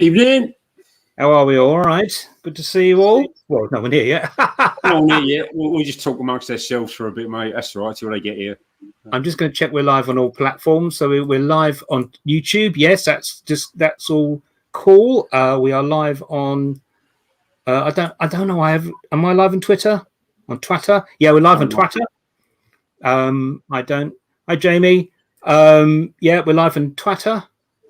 Evening. How are we? All right. Good to see you all. Well, no one here yet. No one here yet. We'll just talk amongst ourselves for a bit, mate. That's all right till they get here. I'm just going to check we're live on all platforms. So we're live on YouTube. Yes, that's all cool. We are live on. I don't know. Am I live on Twitter? On Twitter? Yeah, we're live on Twitter. Hi, Jamie. Yeah, we're live on Twitter.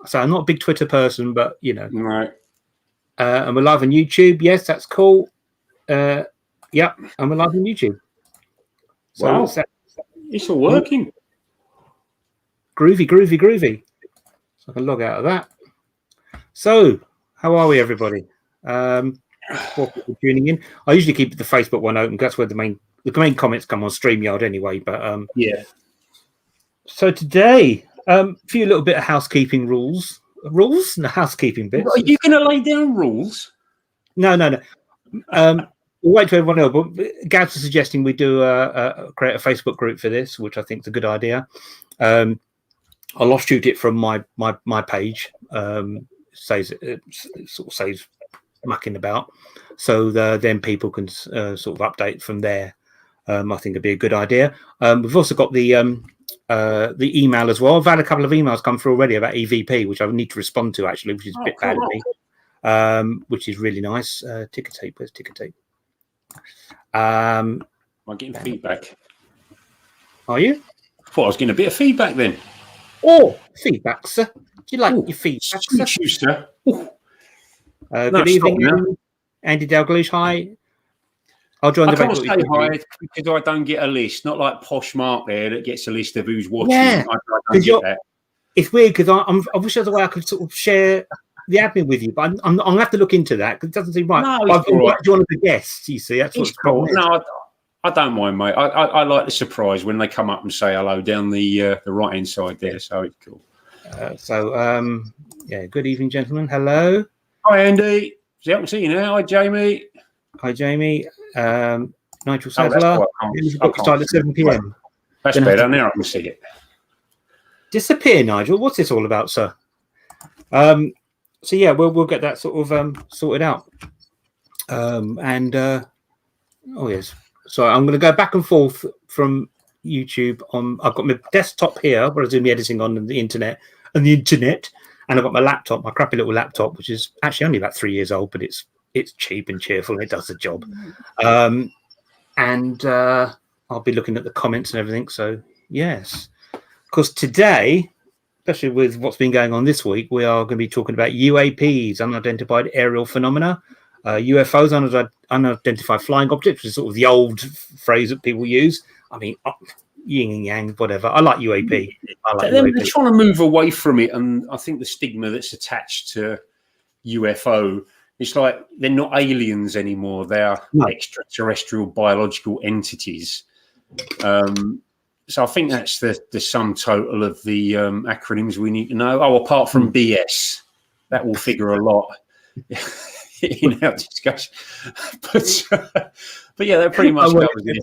So I'm not a big Twitter person, but you know. Right. And we're live on YouTube. Yes, that's cool. Yeah, and we're live on YouTube. So wow. It's all working. Groovy. So I can log out of that. So, how are we, everybody? For people tuning in, I usually keep the Facebook one open. That's where the main comments come on StreamYard anyway. But yeah. So today, few little bit of housekeeping rules. Rules? No, housekeeping bits. Are you going to lay down rules? No. We'll wait for everyone else. But Gabs is suggesting we do create a Facebook group for this, which I think is a good idea. I'll offshoot it from my page. It sort of saves mucking about, so then people can sort of update from there. I think it'd be a good idea. We've also got the email as well. I've had a couple of emails come through already about EVP, which I need to respond to actually, which is a bit bad of me, which is really nice. Ticker tape, where's ticker tape? I'm getting feedback. Are you? I thought I was getting a bit of feedback then. Oh, feedback, sir. Do you like your feedback, sir? Good evening, Andy Dalgleish. Hi. I'll join the can't say hi because I don't get a list. Not like posh Marq there that gets a list of who's watching. Yeah, I don't get that. It's weird because I wish there's a way I could sort of share the admin with you, but I'm gonna have to look into that because it doesn't seem right. No, I've invited you on as a guest. You see, that's what's cool. No, I don't mind, mate. I like the surprise when they come up and say hello down the right hand side there. So it's cool. Yeah. Good evening, gentlemen. Hello. Hi, Andy. I can see you now. Hi, Jamie. Hi, Jamie. Nigel Sadler. It's started at 7 p.m. That's better. Now I can see it. Disappear, Nigel. What's this all about, sir? So yeah, we'll get that sort of sorted out. Oh yes. So I'm going to go back and forth from YouTube. I've got my desktop here, where I do my editing on the internet, and I've got my laptop, my crappy little laptop, which is actually only about 3 years old, but it's cheap and cheerful and it does the job. I'll be looking at the comments and everything. So yes, because today, especially with what's been going on this week, we are going to be talking about UAPs, unidentified aerial phenomena, UFOs, unidentified flying objects, which is sort of the old phrase that people use. I mean, yin and yang, whatever. I like UAP. They're trying to move away from it, and I think the stigma that's attached to UFO, it's like they're not aliens anymore. They're extraterrestrial biological entities. So I think that's the sum total of the acronyms we need to know. Oh, apart from BS, that will figure a lot in our discussion. But yeah, that pretty much covers it.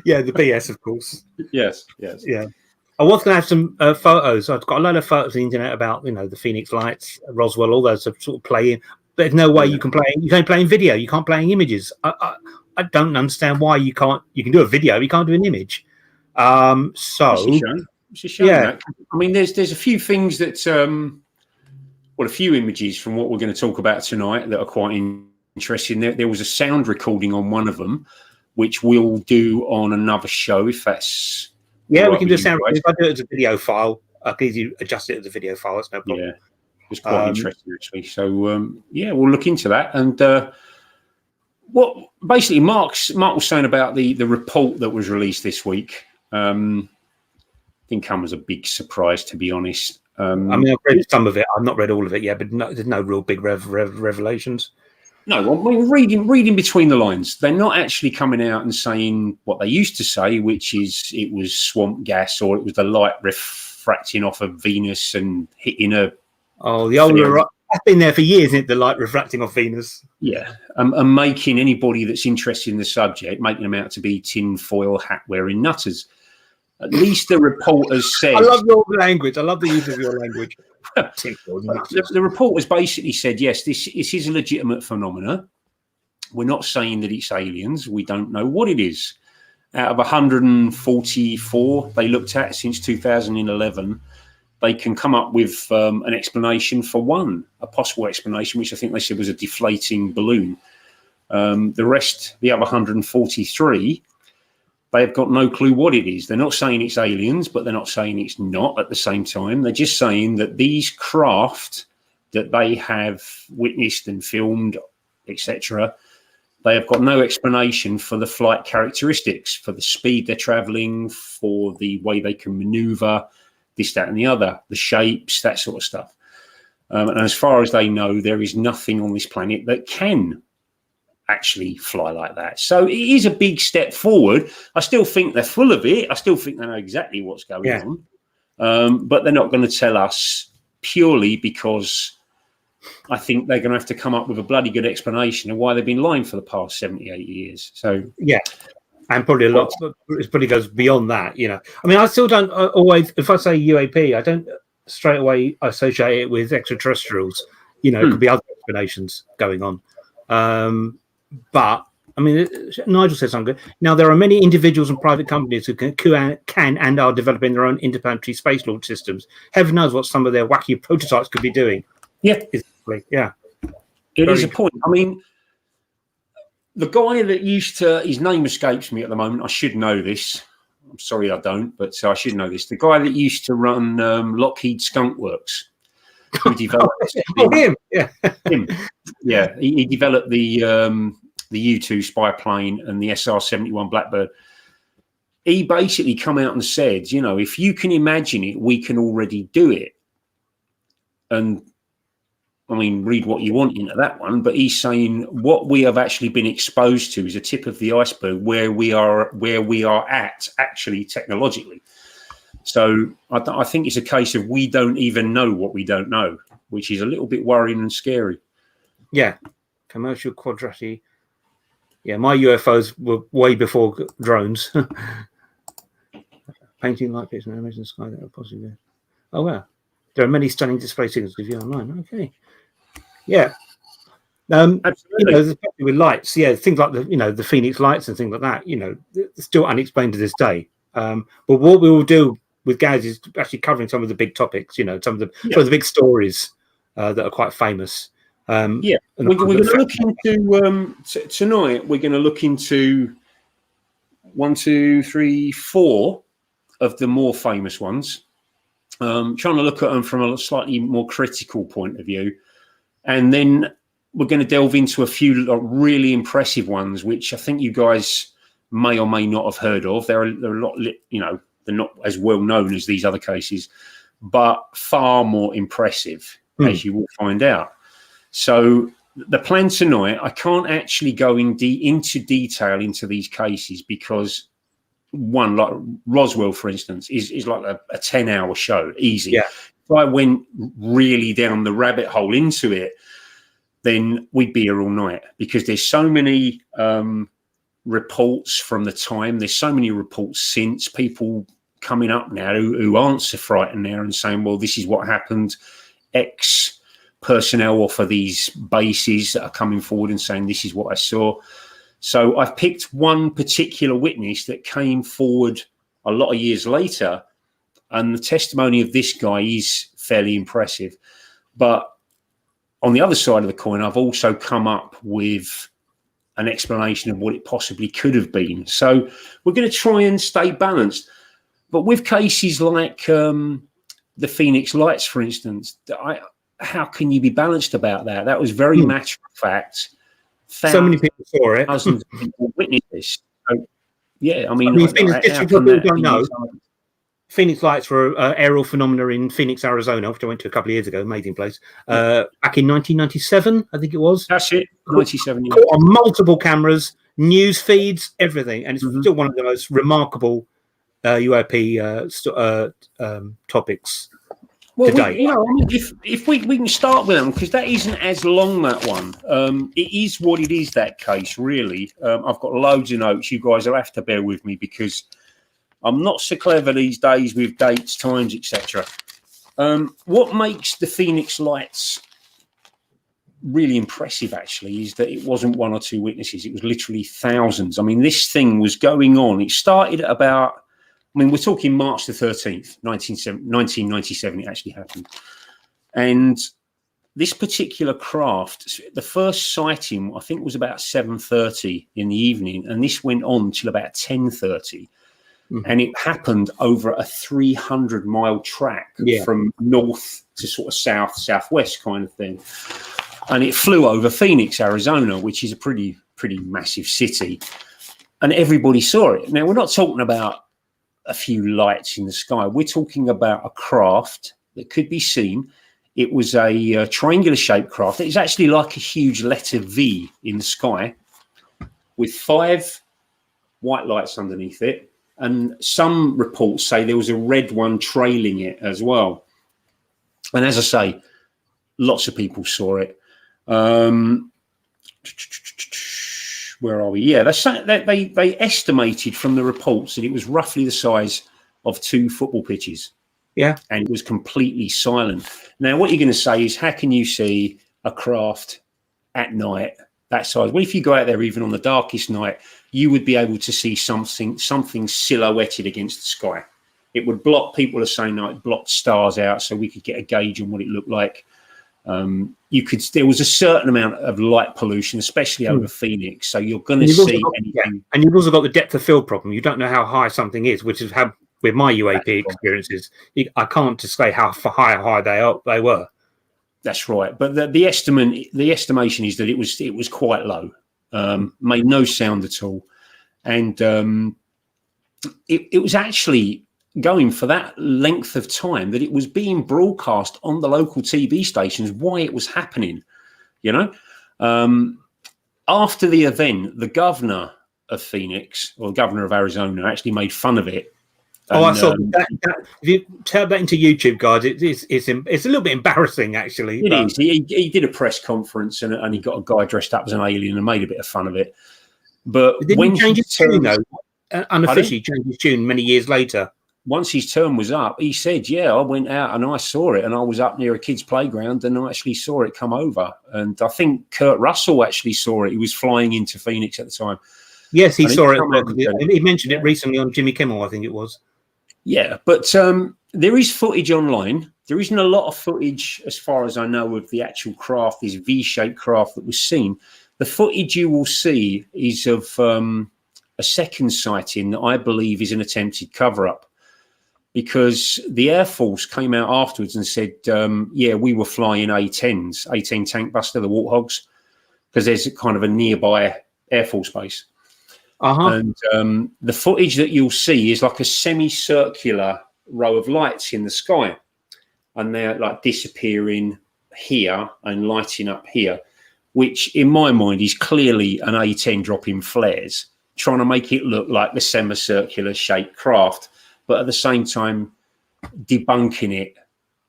Yeah, the BS, of course. Yes. Yeah. I was going to have some photos. I've got a lot of photos on the internet about, the Phoenix Lights, Roswell, all those sort of playing. But there's no way you can play. You can play in video. You can't play in images. I don't understand why you can't. You can do a video. You can't do an image. It's a shame. Yeah. I mean, there's a few things that a few images from what we're going to talk about tonight that are quite interesting. There was a sound recording on one of them, which we'll do on another show if that's. Yeah, we can do a sound. If I do it as a video file, I can easily adjust it as a video file. That's no problem. Yeah, it's quite interesting actually. So we'll look into that. And what basically Marq was saying about the report that was released this week. Didn't come as a big surprise, to be honest. I mean, I've read some of it. I've not read all of it yet, but there's no real big revelations. No, I mean, reading between the lines, they're not actually coming out and saying what they used to say, which is it was swamp gas or it was the light refracting off of Venus and hitting a. Oh, the old. That's been there for years, isn't it? The light refracting off Venus. Yeah, and making anybody that's interested in the subject, making them out to be tinfoil hat wearing nutters. At least the reporters said. I love your language. I love the use of your language. The report has basically said, yes, this is a legitimate phenomena. We're not saying that it's aliens. We don't know what it is. Out of 144 they looked at since 2011, they can come up with an explanation for one, a possible explanation, which I think they said was a deflating balloon. The rest, the other 143, they have got no clue what it is. They're not saying it's aliens, but they're not saying it's not at the same time. They're just saying that these craft that they have witnessed and filmed, etc., they have got no explanation for the flight characteristics, for the speed they're traveling, for the way they can maneuver, this, that, and the other, the shapes, that sort of stuff. And as far as they know, there is nothing on this planet that can actually fly like that. So it is a big step forward. I still think they're full of it. I still think they know exactly what's going on. But they're not going to tell us purely because I think they're going to have to come up with a bloody good explanation of why they've been lying for the past 70, 80 years. So yeah. And probably a lot, it probably goes beyond that, you know. I mean, I still don't always, if I say UAP, I don't straight away associate it with extraterrestrials. You know, it could be other explanations going on. But, I mean, Nigel said something good. Now, there are many individuals and private companies who can and are developing their own interplanetary space launch systems. Heaven knows what some of their wacky prototypes could be doing. Yeah. Yeah. It is a point. I mean, the guy that used to, his name escapes me at the moment. I should know this. I'm sorry I don't, but I should know this. The guy that used to run Lockheed Skunk Works, who developed him. Yeah. Him. Yeah. He developed the U-2 spy plane and the SR-71 Blackbird. He basically come out and said, you know, if you can imagine it, we can already do it. And I mean, read what you want into that one, but he's saying what we have actually been exposed to is a tip of the iceberg where we are at actually technologically. So I think it's a case of we don't even know what we don't know, which is a little bit worrying and scary. Yeah. Commercial quadrati. Yeah, my UFOs were way before drones. Painting light pictures and images in the sky that are possible. Oh, wow. There are many stunning display signals to view online. Okay. Yeah. Absolutely. You know, especially with lights, yeah, things like the Phoenix lights and things like that, you know, still unexplained to this day. But what we will do with Gaz is actually covering some of the big topics, you know, some of the big stories that are quite famous. We're going to look into tonight. We're going to look into 1, 2, 3, 4 of the more famous ones. Trying to look at them from a slightly more critical point of view. And then we're going to delve into a few really impressive ones, which I think you guys may or may not have heard of. They're a lot, you know, they're not as well known as these other cases, but far more impressive, as you will find out. So the plan tonight, I can't actually go into detail into these cases because one, like Roswell, for instance, is like a 10-hour show, easy. Yeah. If I went really down the rabbit hole into it, then we'd be here all night because there's so many reports from the time. There's so many reports since, people coming up now who aren't so frightened now and saying, well, this is what happened. X personnel off of these bases that are coming forward and saying, this is what I saw. So I've picked one particular witness that came forward a lot of years later, and the testimony of this guy is fairly impressive. But on the other side of the coin, I've also come up with an explanation of what it possibly could have been. So we're going to try and stay balanced. But with cases like the Phoenix Lights, for instance, how can you be balanced about that? That was very matter of fact. So many people saw it. Thousands of people witnessed this. So, yeah, I mean, Phoenix Lights were aerial phenomena in Phoenix, Arizona, which I went to a couple of years ago, amazing place. Back in 1997, I think it was. That's it, 97. Caught on multiple cameras, news feeds, everything. And it's still one of the most remarkable UAP topics. Well, I mean, if we can start with them, because that isn't as long, that one. It is what it is, that case, really. I've got loads of notes. You guys will have to bear with me because I'm not so clever these days with dates, times, etc. What makes the Phoenix lights really impressive, actually, is that it wasn't one or two witnesses. It was literally thousands. I mean, this thing was going on. It started at about, I mean, we're talking March the 13th, 1997, it actually happened. And this particular craft, the first sighting, I think, was about 7:30 in the evening, and this went on till about 10:30. And it happened over a 300-mile track from north to sort of south, southwest kind of thing. And it flew over Phoenix, Arizona, which is a pretty massive city. And everybody saw it. Now, we're not talking about a few lights in the sky. We're talking about a craft that could be seen. It was a triangular shaped craft. It's actually like a huge letter V in the sky with 5 white lights underneath it. And some reports say there was a red one trailing it as well. And as I say, lots of people saw it. Where are we? Yeah, they estimated from the reports that it was roughly the size of 2 football pitches. Yeah. And it was completely silent. Now, what you're going to say is, how can you see a craft at night that size? Well, if you go out there even on the darkest night, you would be able to see something silhouetted against the sky. It would block, people are saying, no, it blocked stars out, so we could get a gauge on what it looked like. There was a certain amount of light pollution, especially over Phoenix, so you're going to see anything. And you've also got the depth of field problem. You don't know how high something is, which is how, with my UAP experiences, I can't just say how high they were. That's right, but the estimation is that it was quite low, made no sound at all, and it was actually going for that length of time that it was being broadcast on the local TV stations why it was happening. You know, after the event, the governor of Phoenix, or governor of Arizona, actually made fun of it. And, I saw that. If you turn that into YouTube, guys, it's a little bit embarrassing, actually. It is. He did a press conference and he got a guy dressed up as an alien and made a bit of fun of it. But when he changed his tune, though, unofficially changed his tune many years later. Once his term was up, he said, "Yeah, I went out and I saw it, and I was up near a kid's playground and I actually saw it come over." And I think Kurt Russell actually saw it. He was flying into Phoenix at the time. Yes, he saw it. He mentioned it recently on Jimmy Kimmel, I think it was. Yeah, but there is footage online. There isn't a lot of footage, as far as I know, of the actual craft, this V-shaped craft that was seen. The footage you will see is of a second sighting that I believe is an attempted cover-up, because the Air Force came out afterwards and said, yeah, we were flying A-10s, A-10 tank buster, the Warthogs, because there's a kind of a nearby Air Force base. And the footage that you'll see is like a semicircular row of lights in the sky, and they're like disappearing here and lighting up here, which in my mind is clearly an A-10 dropping flares, trying to make it look like the semicircular shaped craft, but at the same time debunking it.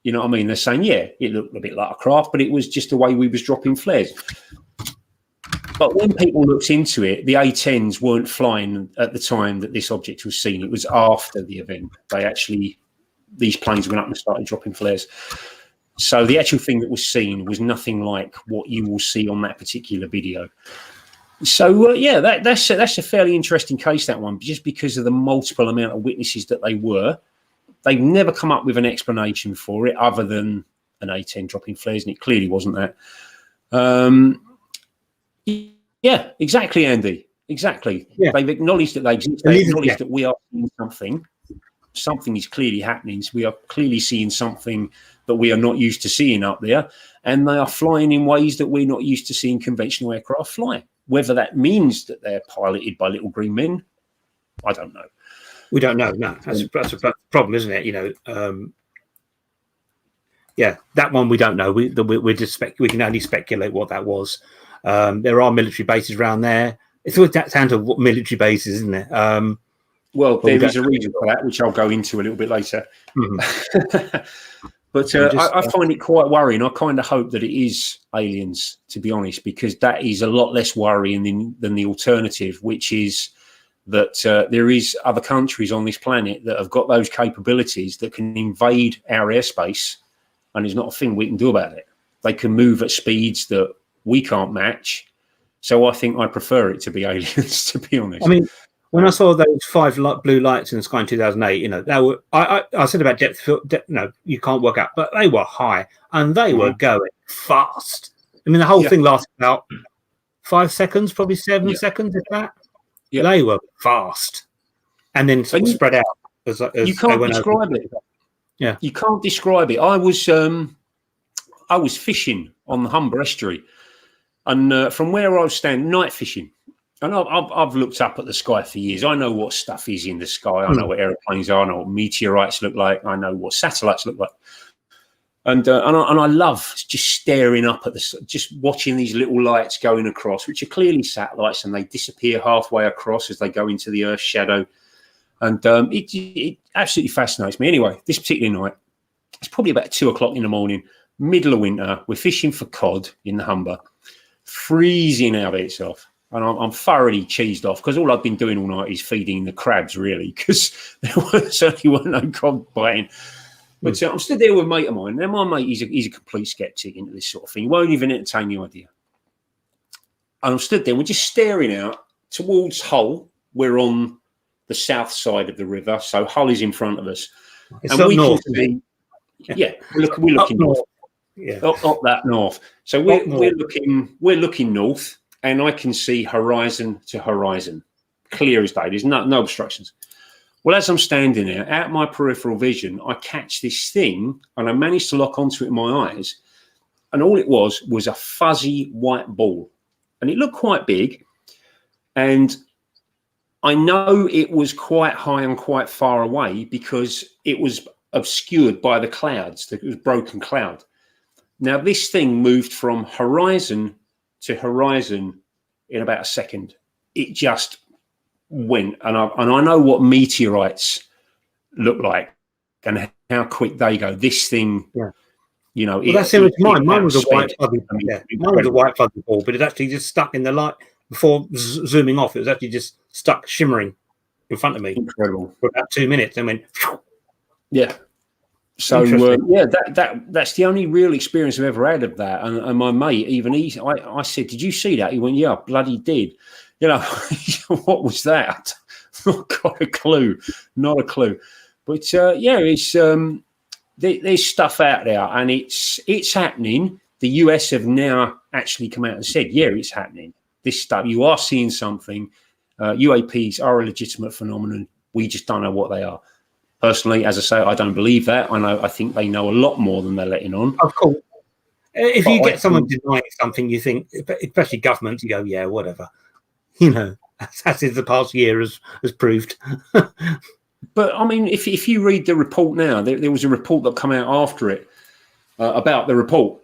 You know what I mean? They're saying, yeah, it looked a bit like a craft, but it was just the way we was dropping flares. But when people looked into it, the A-10s weren't flying at the time that this object was seen. It was after the event. These planes went up and started dropping flares. So the actual thing that was seen was nothing like what you will see on that particular video. So, yeah, that's a fairly interesting case, that one, just because of the multiple amount of witnesses that they were. They've never come up with an explanation for it other than an A-10 dropping flares, and it clearly wasn't that. Yeah, exactly, Andy. Exactly. Yeah. They've acknowledged that they exist. They've acknowledged that we are seeing something. Something is clearly happening. So we are clearly seeing something that we are not used to seeing up there. And they are flying in ways that we're not used to seeing conventional aircraft fly. Whether that means that they're piloted by little green men, I don't know. We don't know. No, that's a problem, isn't it? You know, yeah, that one we don't know. We can only speculate what that was. There are military bases around there. It's always down to what military bases, isn't it? Well, there is a reason for that, which I'll go into a little bit later. But I find it quite worrying. I kind of hope that it is aliens, to be honest, because that is a lot less worrying than the alternative, which is that there is other countries on this planet that have got those capabilities that can invade our airspace, and there's not a thing we can do about it. They can move at speeds that we can't match. So I think I prefer it to be aliens, to be honest. I mean, when I saw those 5 blue lights in the sky in 2008, you know, they were, I said about depth, no, you can't work out, but they were high and they were going fast. I mean, the whole thing lasted about 5 seconds, probably 7 seconds, if that. They were fast, and then sort of spread out as you can't describe it. Yeah, you can't describe it. I was fishing on the Humber estuary, and from where I was standing, night fishing. And I've looked up at the sky for years. I know what stuff is in the sky. I know what aeroplanes are. I know what meteorites look like. I know what satellites look like. And I love just staring up at just watching these little lights going across, which are clearly satellites, and they disappear halfway across as they go into the Earth's shadow. And it absolutely fascinates me. Anyway, this particular night, it's probably about 2 o'clock in the morning, middle of winter. We're fishing for cod in the Humber, freezing our bits off. And I'm thoroughly cheesed off because all I've been doing all night is feeding the crabs, really, because there certainly weren't no cod biting. But I'm stood there with a mate of mine. Now, my mate, he's a complete skeptic into this sort of thing. He won't even entertain the idea. And I'm stood there, and we're just staring out towards Hull. We're on the south side of the river, so Hull is in front of us. It's and we north, can see, we're looking north. Up that north. So we're looking north, and I can see horizon to horizon, clear as day. There's no obstructions. Well, as I'm standing there, out my peripheral vision, I catch this thing, and I managed to lock onto it in my eyes. And all it was a fuzzy white ball. And it looked quite big. And I know it was quite high and quite far away because it was obscured by the clouds. It was broken cloud. Now, this thing moved from horizon to horizon in about a second. It just went, and I know what meteorites look like and how quick they go. This thing, you know, well, that's similar to mine. Mine was a white fuzzy. Mine was a white fuzzy ball, but it actually just stuck in the light before zooming off. It was actually just stuck shimmering in front of me. Incredible. For about 2 minutes, and went. Yeah. So that's the only real experience I've ever had of that. And my mate, even I said, "Did you see that?" He went, "Yeah, I bloody did." You know, what was that? Not got a clue. Not a clue. But it's there's stuff out there, and it's happening. The US have now actually come out and said, "Yeah, it's happening. This stuff, you are seeing something. UAPs are a legitimate phenomenon. We just don't know what they are." Personally, as I say, I don't believe that. I think they know a lot more than they're letting on. Of course. If you get someone denying something, you think, especially governments, you go, "Yeah, whatever." You know, as is the past year has proved. But I mean, if you read the report now, there was a report that came out after it about the report,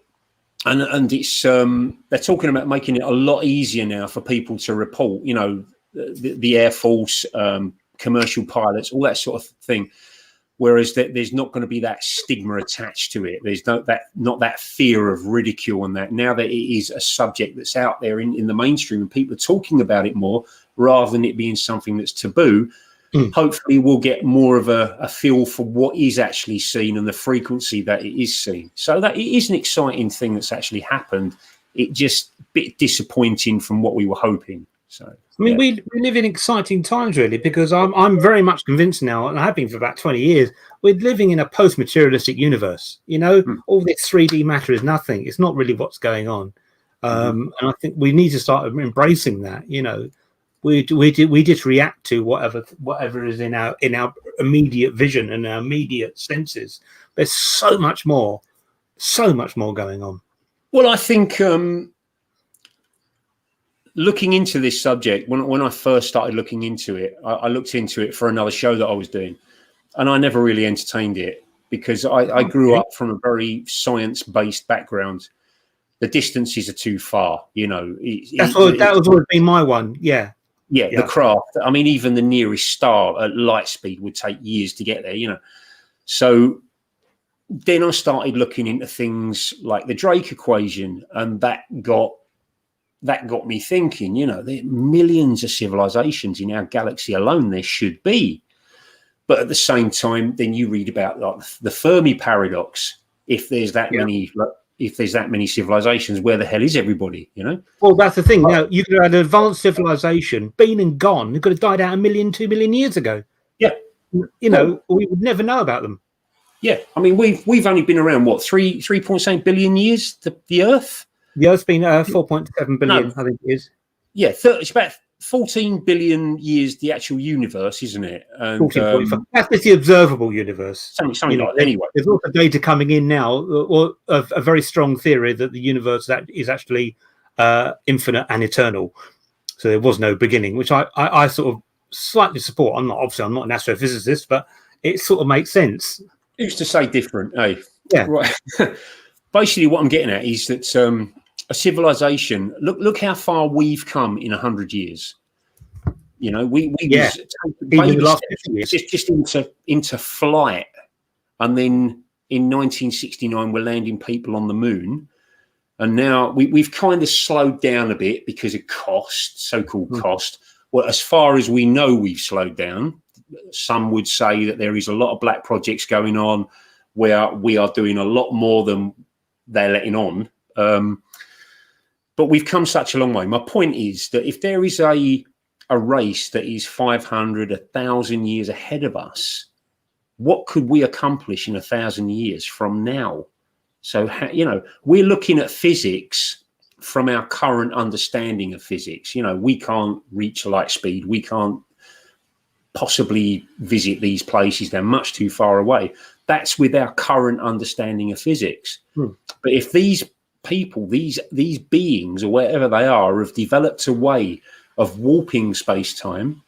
and it's they're talking about making it a lot easier now for people to report. You know, the Air Force, commercial pilots, all that sort of thing. Whereas there's not going to be that stigma attached to it. There's not that fear of ridicule and that. Now that it is a subject that's out there in the mainstream and people are talking about it more rather than it being something that's taboo, hopefully we'll get more of a feel for what is actually seen and the frequency that it is seen. So that it is an exciting thing that's actually happened. It just a bit disappointing from what we were hoping. So I mean, we live in exciting times, really, because I'm very much convinced now, and I have been for about 20 years, we're living in a post-materialistic universe. You know, all this 3D matter is nothing. It's not really what's going on. And I think we need to start embracing that. You know, we just react to whatever is in our immediate vision and our immediate senses. There's so much more going on. Well, I think looking into this subject, when I first started looking into it, I looked into it for another show that I was doing, and I never really entertained it because I grew up from a very science-based background. The distances are too far, you know. That was always been my one, yeah. The craft. I mean, even the nearest star at light speed would take years to get there, you know. So then I started looking into things like the Drake equation, and that got that got me thinking, there are millions of civilizations in our galaxy alone. There should be. But at the same time, then you read about like the Fermi paradox. If there's that many, if there's that many civilizations, where the hell is everybody? Well, that's the thing. You could have an advanced civilization, been and gone. It could have died out 1 million, 2 million years ago. Yeah, we would never know about them. Yeah, I mean, we've only been around what 3.8 billion years. The Earth. The Earth's been 4.7 billion, I think it is. Yeah, it's about 14 billion years. The actual universe, isn't it? And, that's the observable universe. Something like that. Anyway, there's also data coming in now, or a very strong theory that the universe is actually infinite and eternal. So there was no beginning, which I sort of slightly support. I'm not an astrophysicist, but it sort of makes sense. Who's to say different? Hey, yeah, right. Basically, what I'm getting at is that a civilization. Look how far we've come in 100 years. We even the last 50 years. just into flight, and then in 1969 we're landing people on the moon, and now we've kind of slowed down a bit because of cost, so-called cost. Well, as far as we know, we've slowed down. Some would say that there is a lot of black projects going on where we are doing a lot more than they're letting on. But we've come such a long way. My point is that if there is a race that is 500, 1,000 years ahead of us, what could we accomplish in 1,000 years from now? So, we're looking at physics from our current understanding of physics. We can't reach light speed. We can't possibly visit these places. They're much too far away. That's with our current understanding of physics. But if these people, these beings or whatever they are, have developed a way of warping space-time,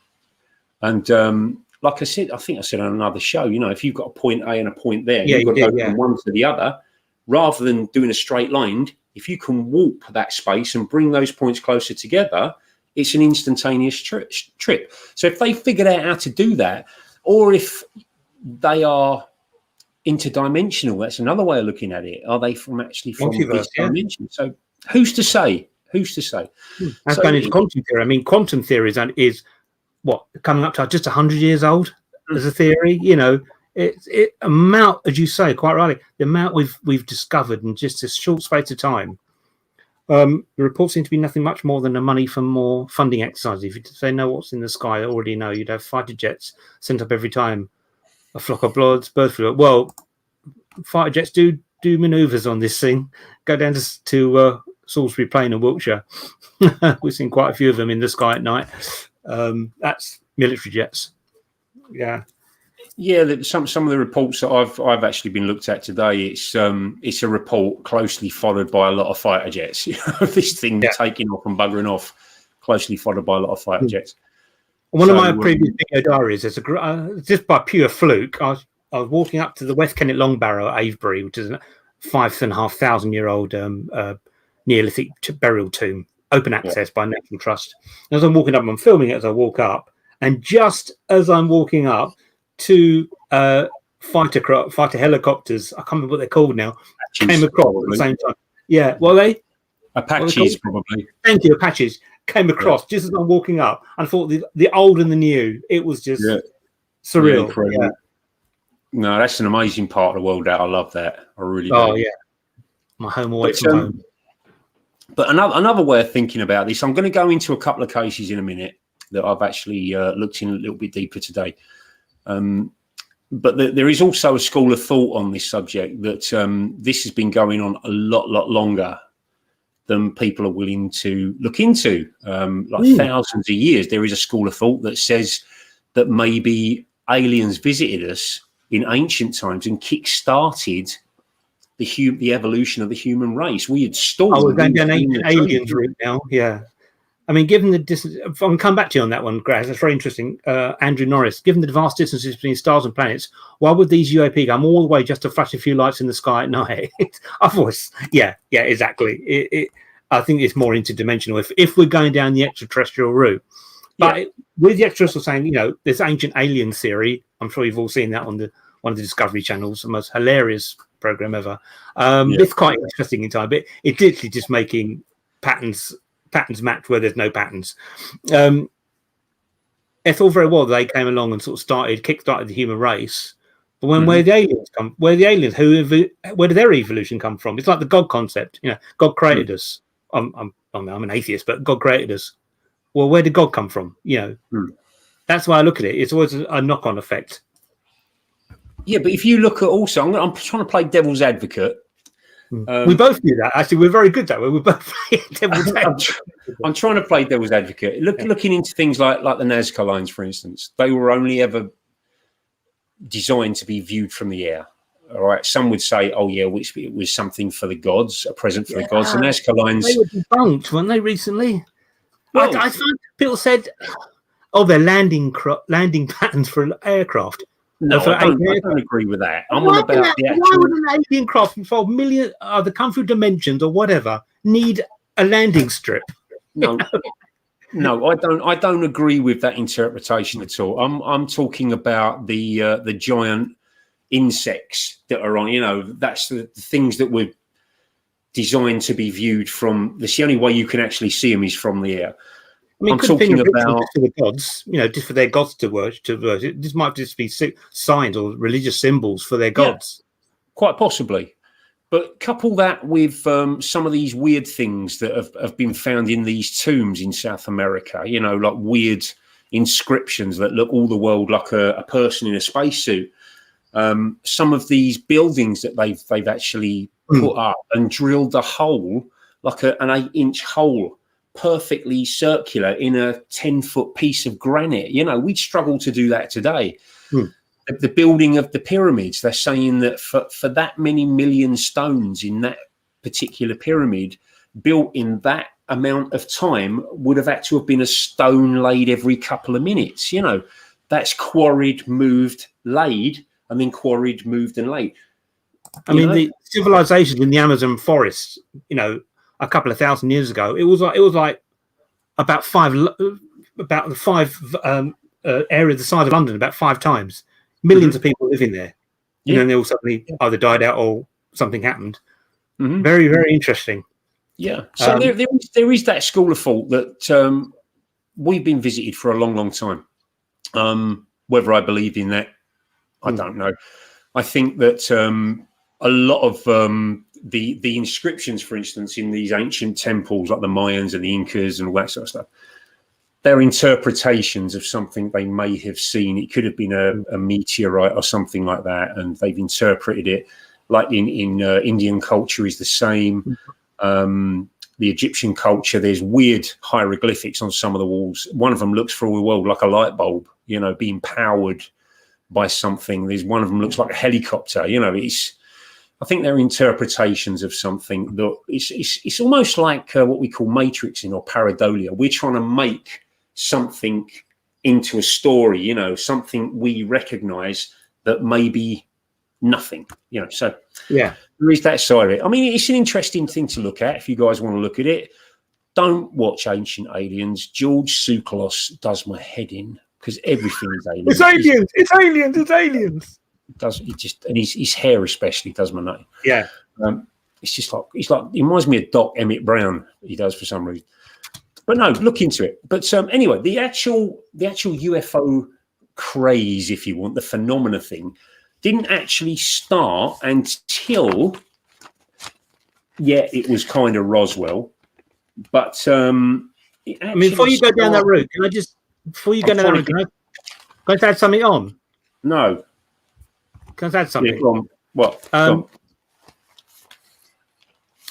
and like I said, I think I said on another show, if you've got a point A and a point there, you've got to go from one to the other, rather than doing a straight line. If you can warp that space and bring those points closer together, it's an instantaneous trip. So if they figured out how to do that, or if they are interdimensional, that's another way of looking at it. Are they from this dimension? So who's to say? That's going into quantum theory. I mean, quantum theory is what, coming up to just 100 years old as a theory. It amount, as you say quite rightly, the amount we've discovered in just a short space of time. The reports seem to be nothing much more than a money for more funding exercise. If they know what's in the sky, I already know you'd have fighter jets sent up every time a flock of bird flew up. Well, fighter jets do manoeuvres on this thing. Go down to Salisbury Plain in Wiltshire. We've seen quite a few of them in the sky at night. That's military jets. Yeah. Yeah, some of the reports that I've actually been looked at today, it's a report closely followed by a lot of fighter jets. This thing taking off and buggering off, closely followed by a lot of fighter jets. One of my previous video diaries, just by pure fluke, I was walking up to the West Kennet Long Barrow at Avebury, which is a 5,500-year-old Neolithic burial tomb, open access by National Trust. And as I'm walking up, I'm filming it as I walk up, and just as I'm walking up, two fighter helicopters, I can't remember what they're called now, came across at the same time. Yeah, what are they? Apaches, probably. Thank you, Apaches. Came across just as I'm walking up, and I thought the old and the new. It was just surreal. Yeah. No, that's an amazing part of the world. That I love that. I really do. Oh yeah, my home away from home. But another way of thinking about this, I'm going to go into a couple of cases in a minute that I've actually looked in a little bit deeper today. But there is also a school of thought on this subject that this has been going on a lot longer than people are willing to look into. Thousands of years, there is a school of thought that says that maybe aliens visited us in ancient times and kick-started the evolution of the human race. We had stored. We're going down aliens route now. Yeah. I mean, given the distance, I'll come back to you on that one, Graz. That's very interesting. Andrew Norris, given the vast distances between stars and planets, why would these UAP come all the way just to flash a few lights in the sky at night? Otherwise, yeah, exactly. I think it's more interdimensional if we're going down the extraterrestrial route. But with the extraterrestrial saying, this ancient alien theory, I'm sure you've all seen that on one of the Discovery Channels, the most hilarious program ever. It's quite interesting in time, but it's literally just making patterns patterns match where there's no patterns. It's all very well they came along and sort of kick-started the human race, but when where the aliens come, where did their evolution come from? It's like the God concept, you know, God created us. I'm an atheist, but God created us. Well, where did God come from? You know, that's why I look at it. It's always a knock-on effect. Yeah, but if you look at also, I'm trying to play devil's advocate. We both do that. Actually, we're very good that way. We both play devil's advocate. I'm trying to play devil's advocate. Looking into things like the Nazca lines, for instance, they were only ever designed to be viewed from the air. All right. Some would say, oh, yeah, it was something for the gods, a present for the gods. The Nazca lines. They were debunked, weren't they, recently? Well, I found people said, oh, they're landing patterns for aircraft. No, I don't agree with that. I'm on about the actual. Why would an alien craft involve million, either come through dimensions or whatever, need a landing strip? No, no, I don't agree with that interpretation at all. I'm talking about the giant insects that are on. You know, that's the things that were designed to be viewed from. That's the only way you can actually see them is from the air. I mean, I'm talking about for the gods, you know, just for their gods to worship. This might just be signs or religious symbols for their gods. Yeah, quite possibly. But couple that with some of these weird things that have been found in these tombs in South America, you know, like weird inscriptions that look all the world like a person in a spacesuit. Some of these buildings that they've actually put up and drilled a hole, like an 8-inch hole, perfectly circular in a 10-foot piece of granite. You know, we'd struggle to do that today. The building of the pyramids, they're saying that for that many million stones in that particular pyramid built in that amount of time would have had to have been a stone laid every couple of minutes. You know, that's quarried, moved, laid, and then quarried, moved, and laid. I mean, the civilizations in the Amazon forest, you know, a couple of thousand years ago, it was like about the five area the size of London, about 5 times. Millions of people living there. You know, and they all suddenly either died out or something happened. Very, very interesting. Yeah. So there is that school of thought that we've been visited for a long, long time. Whether I believe in that, I don't know. I think that a lot of the inscriptions, for instance, in these ancient temples, like the Mayans and the Incas and all that sort of stuff, they're interpretations of something they may have seen. It could have been a meteorite or something like that, and they've interpreted it. Like in Indian culture is the same. The Egyptian culture, there's weird hieroglyphics on some of the walls. One of them looks for all the world like a light bulb, you know, being powered by something. There's one of them looks like a helicopter. You know, I think they're interpretations of something that it's almost like what we call matrixing or pareidolia. We're trying to make something into a story, you know, something we recognize that may be nothing, you know. So yeah, there is that side of it. I mean, it's an interesting thing to look at if you guys want to look at it. Don't watch Ancient Aliens. George Tsoukalos does my head in because everything is aliens. It's aliens. It's aliens. It's aliens. And his hair especially does my name. Yeah. It's just like he reminds me of Doc Emmett Brown. He does for some reason. But no, look into it. But anyway, the actual UFO craze, if you want, the phenomena thing, didn't actually start until it was kind of Roswell. But I mean, before you go down that route, can I just add something on? No. Can I add something? Yeah, go on. What?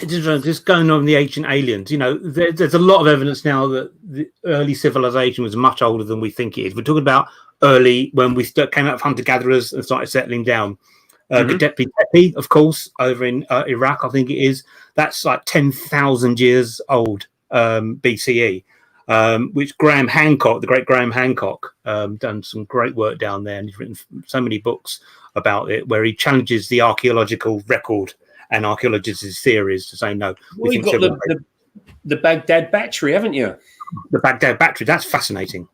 Just going on the ancient aliens, you know, there's a lot of evidence now that the early civilization was much older than we think it is. We're talking about early when we came out of hunter-gatherers and started settling down. Göbekli Tepe, of course, over in Iraq, I think it is. That's like 10,000 years old BCE, which the great Graham Hancock, done some great work down there, and he's written so many books about it, where he challenges the archaeological record and archaeologists' theories to say no. Well, you've got the Baghdad battery, haven't you? The Baghdad battery. That's fascinating.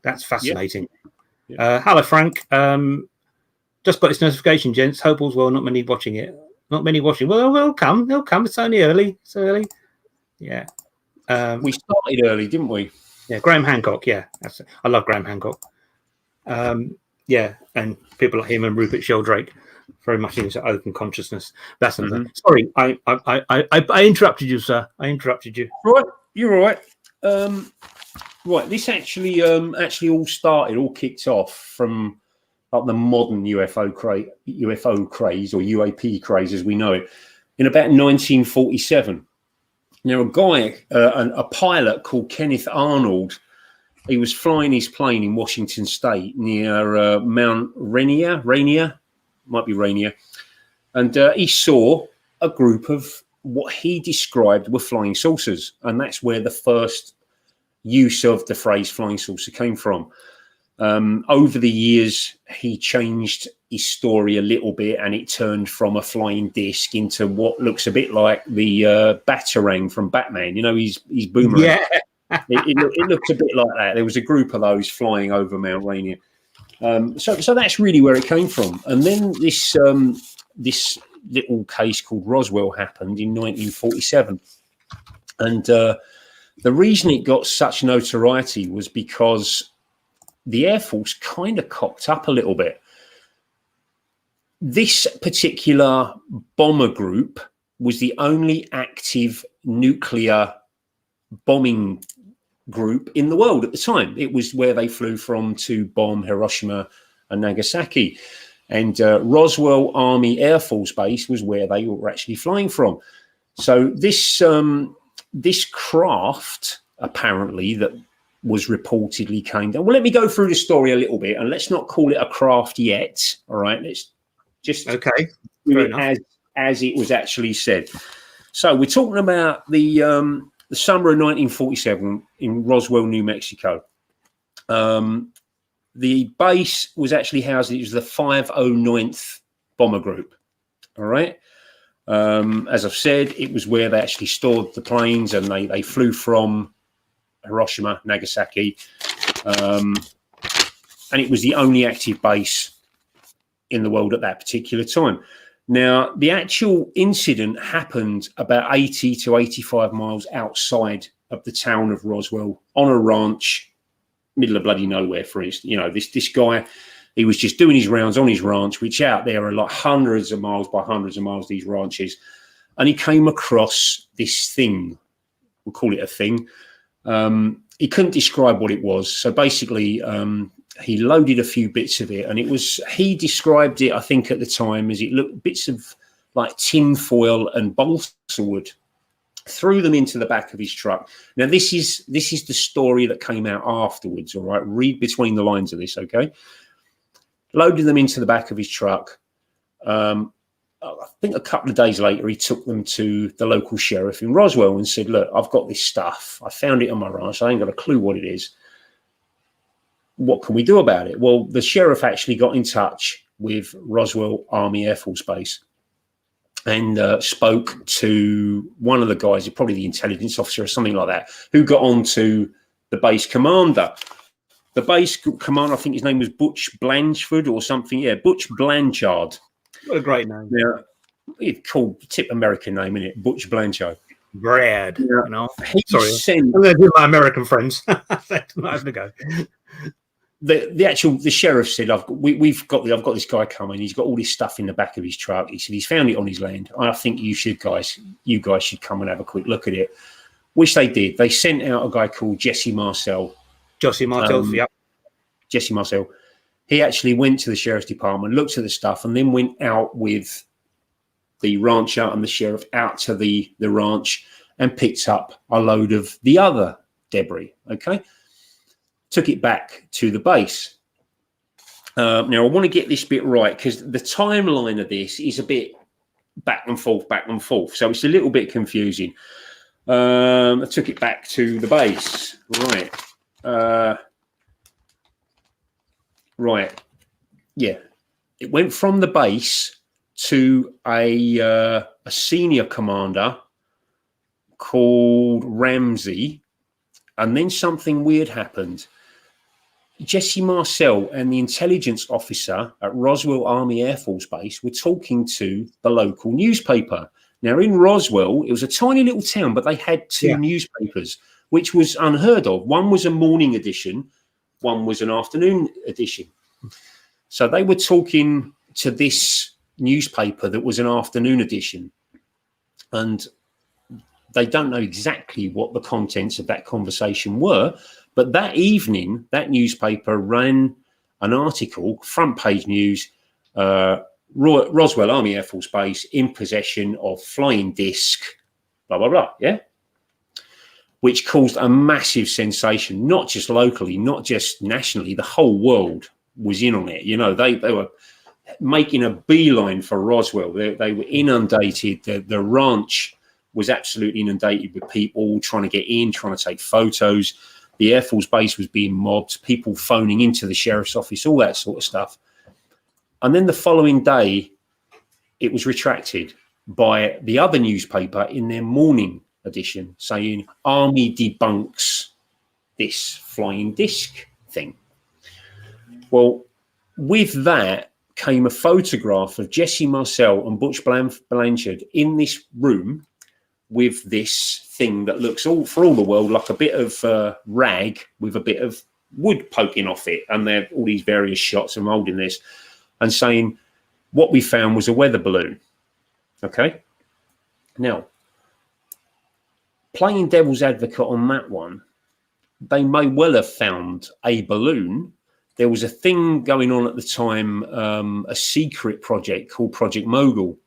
Yeah. Hello, Frank. Just got this notification, gents. Hope all's well. Not many watching it. Not many watching. Well, they'll come. They'll come. It's only early. It's early. Yeah. We started early, didn't we? Yeah, Graham Hancock. Yeah, I love Graham Hancock. Yeah, and people like him and Rupert Sheldrake, very much into open consciousness. That's something. Sorry, I interrupted you, sir. I interrupted you. Right, you're all right. Right, this actually all kicked off from like the modern UFO craze or UAP craze as we know it in about 1947. Now, a guy, a pilot called Kenneth Arnold, he was flying his plane in Washington State near Mount Rainier, might be Rainier, and he saw a group of what he described were flying saucers, and that's where the first use of the phrase flying saucer came from. Over the years, he changed his story a little bit, and it turned from a flying disc into what looks a bit like the Batarang from Batman. You know, his boomerang. Yeah. It looks a bit like that. There was a group of those flying over Mount Rainier. So that's really where it came from. And then this little case called Roswell happened in 1947. And the reason it got such notoriety was because the Air Force kind of cocked up a little bit. This particular bomber group was the only active nuclear bombing group in the world at the time. It was where they flew from to bomb Hiroshima and Nagasaki. And Roswell Army Air Force Base was where they were actually flying from. So this craft, apparently, that was reportedly came down. Well, let me go through the story a little bit, and let's not call it a craft yet. All right, let's just do it as it was actually said. So we're talking about the summer of 1947 in Roswell, New Mexico. The base was actually housed. It was the 509th Bomber Group. All right. As I've said, it was where they actually stored the planes, and they flew from Hiroshima, Nagasaki, and it was the only active base in the world at that particular time. Now, the actual incident happened about 80 to 85 miles outside of the town of Roswell on a ranch, middle of bloody nowhere. For instance, you know, this guy, he was just doing his rounds on his ranch, which out there are like hundreds of miles by hundreds of miles, these ranches, and he came across this thing. We'll call it a thing. He couldn't describe what it was. So basically, he loaded a few bits of it, and he described it, I think at the time, as it looked bits of like tin foil and balsa wood, threw them into the back of his truck. Now, this is the story that came out afterwards. All right. Read between the lines of this. Okay. Loaded them into the back of his truck. I think a couple of days later, he took them to the local sheriff in Roswell and said, look, I've got this stuff. I found it on my ranch. I ain't got a clue what it is. What can we do about it? Well, the sheriff actually got in touch with Roswell Army Air Force Base and spoke to one of the guys, probably the intelligence officer or something like that, who got on to the base commander. The base commander, I think his name was Butch Blanchard or something. Yeah, Butch Blanchard. What a great name. Yeah, it's called tip American name, isn't it? Butch Blanchard. Brad. Yeah. You know? Sorry. I'm going to do my American friends. I'm going to go. The sheriff said, I've got this guy coming. He's got all this stuff in the back of his truck. He said he's found it on his land. I think you guys should come and have a quick look at it. Which they did. They sent out a guy called Jesse Marcel. Jesse Marcel, yep. Jesse Marcel. He actually went to the sheriff's department, looked at the stuff, and then went out with the rancher and the sheriff out to the ranch and picked up a load of the other debris. Okay. Took it back to the base. Now, I want to get this bit right because the timeline of this is a bit back and forth. So it's a little bit confusing. I took it back to the base. Right. Right. Yeah. It went from the base to a senior commander called Ramsey. And then something weird happened. Jesse Marcel and the intelligence officer at Roswell Army Air Force Base were talking to the local newspaper. Now, in Roswell, it was a tiny little town, but they had two newspapers, which was unheard of. One was a morning edition, one was an afternoon edition. So they were talking to this newspaper that was an afternoon edition, and they don't know exactly what the contents of that conversation were, but that evening, that newspaper ran an article, front page news, Roswell Army Air Force Base in possession of flying disc, blah, blah, blah, yeah? Which caused a massive sensation, not just locally, not just nationally, the whole world was in on it. You know, they were making a beeline for Roswell. They were inundated. The ranch was absolutely inundated with people trying to get in, trying to take photos. The Air Force Base was being mobbed, people phoning into the sheriff's office, all that sort of stuff. And then the following day, it was retracted by the other newspaper in their morning edition, saying Army debunks this flying disc thing. Well, with that came a photograph of Jesse Marcel and Butch Blanchard in this room with this thing that looks for all the world like a bit of rag with a bit of wood poking off it. And there are all these various shots of holding this and saying, what we found was a weather balloon. Okay. Now, playing devil's advocate on that one, they may well have found a balloon. There was a thing going on at the time, a secret project called Project Mogul,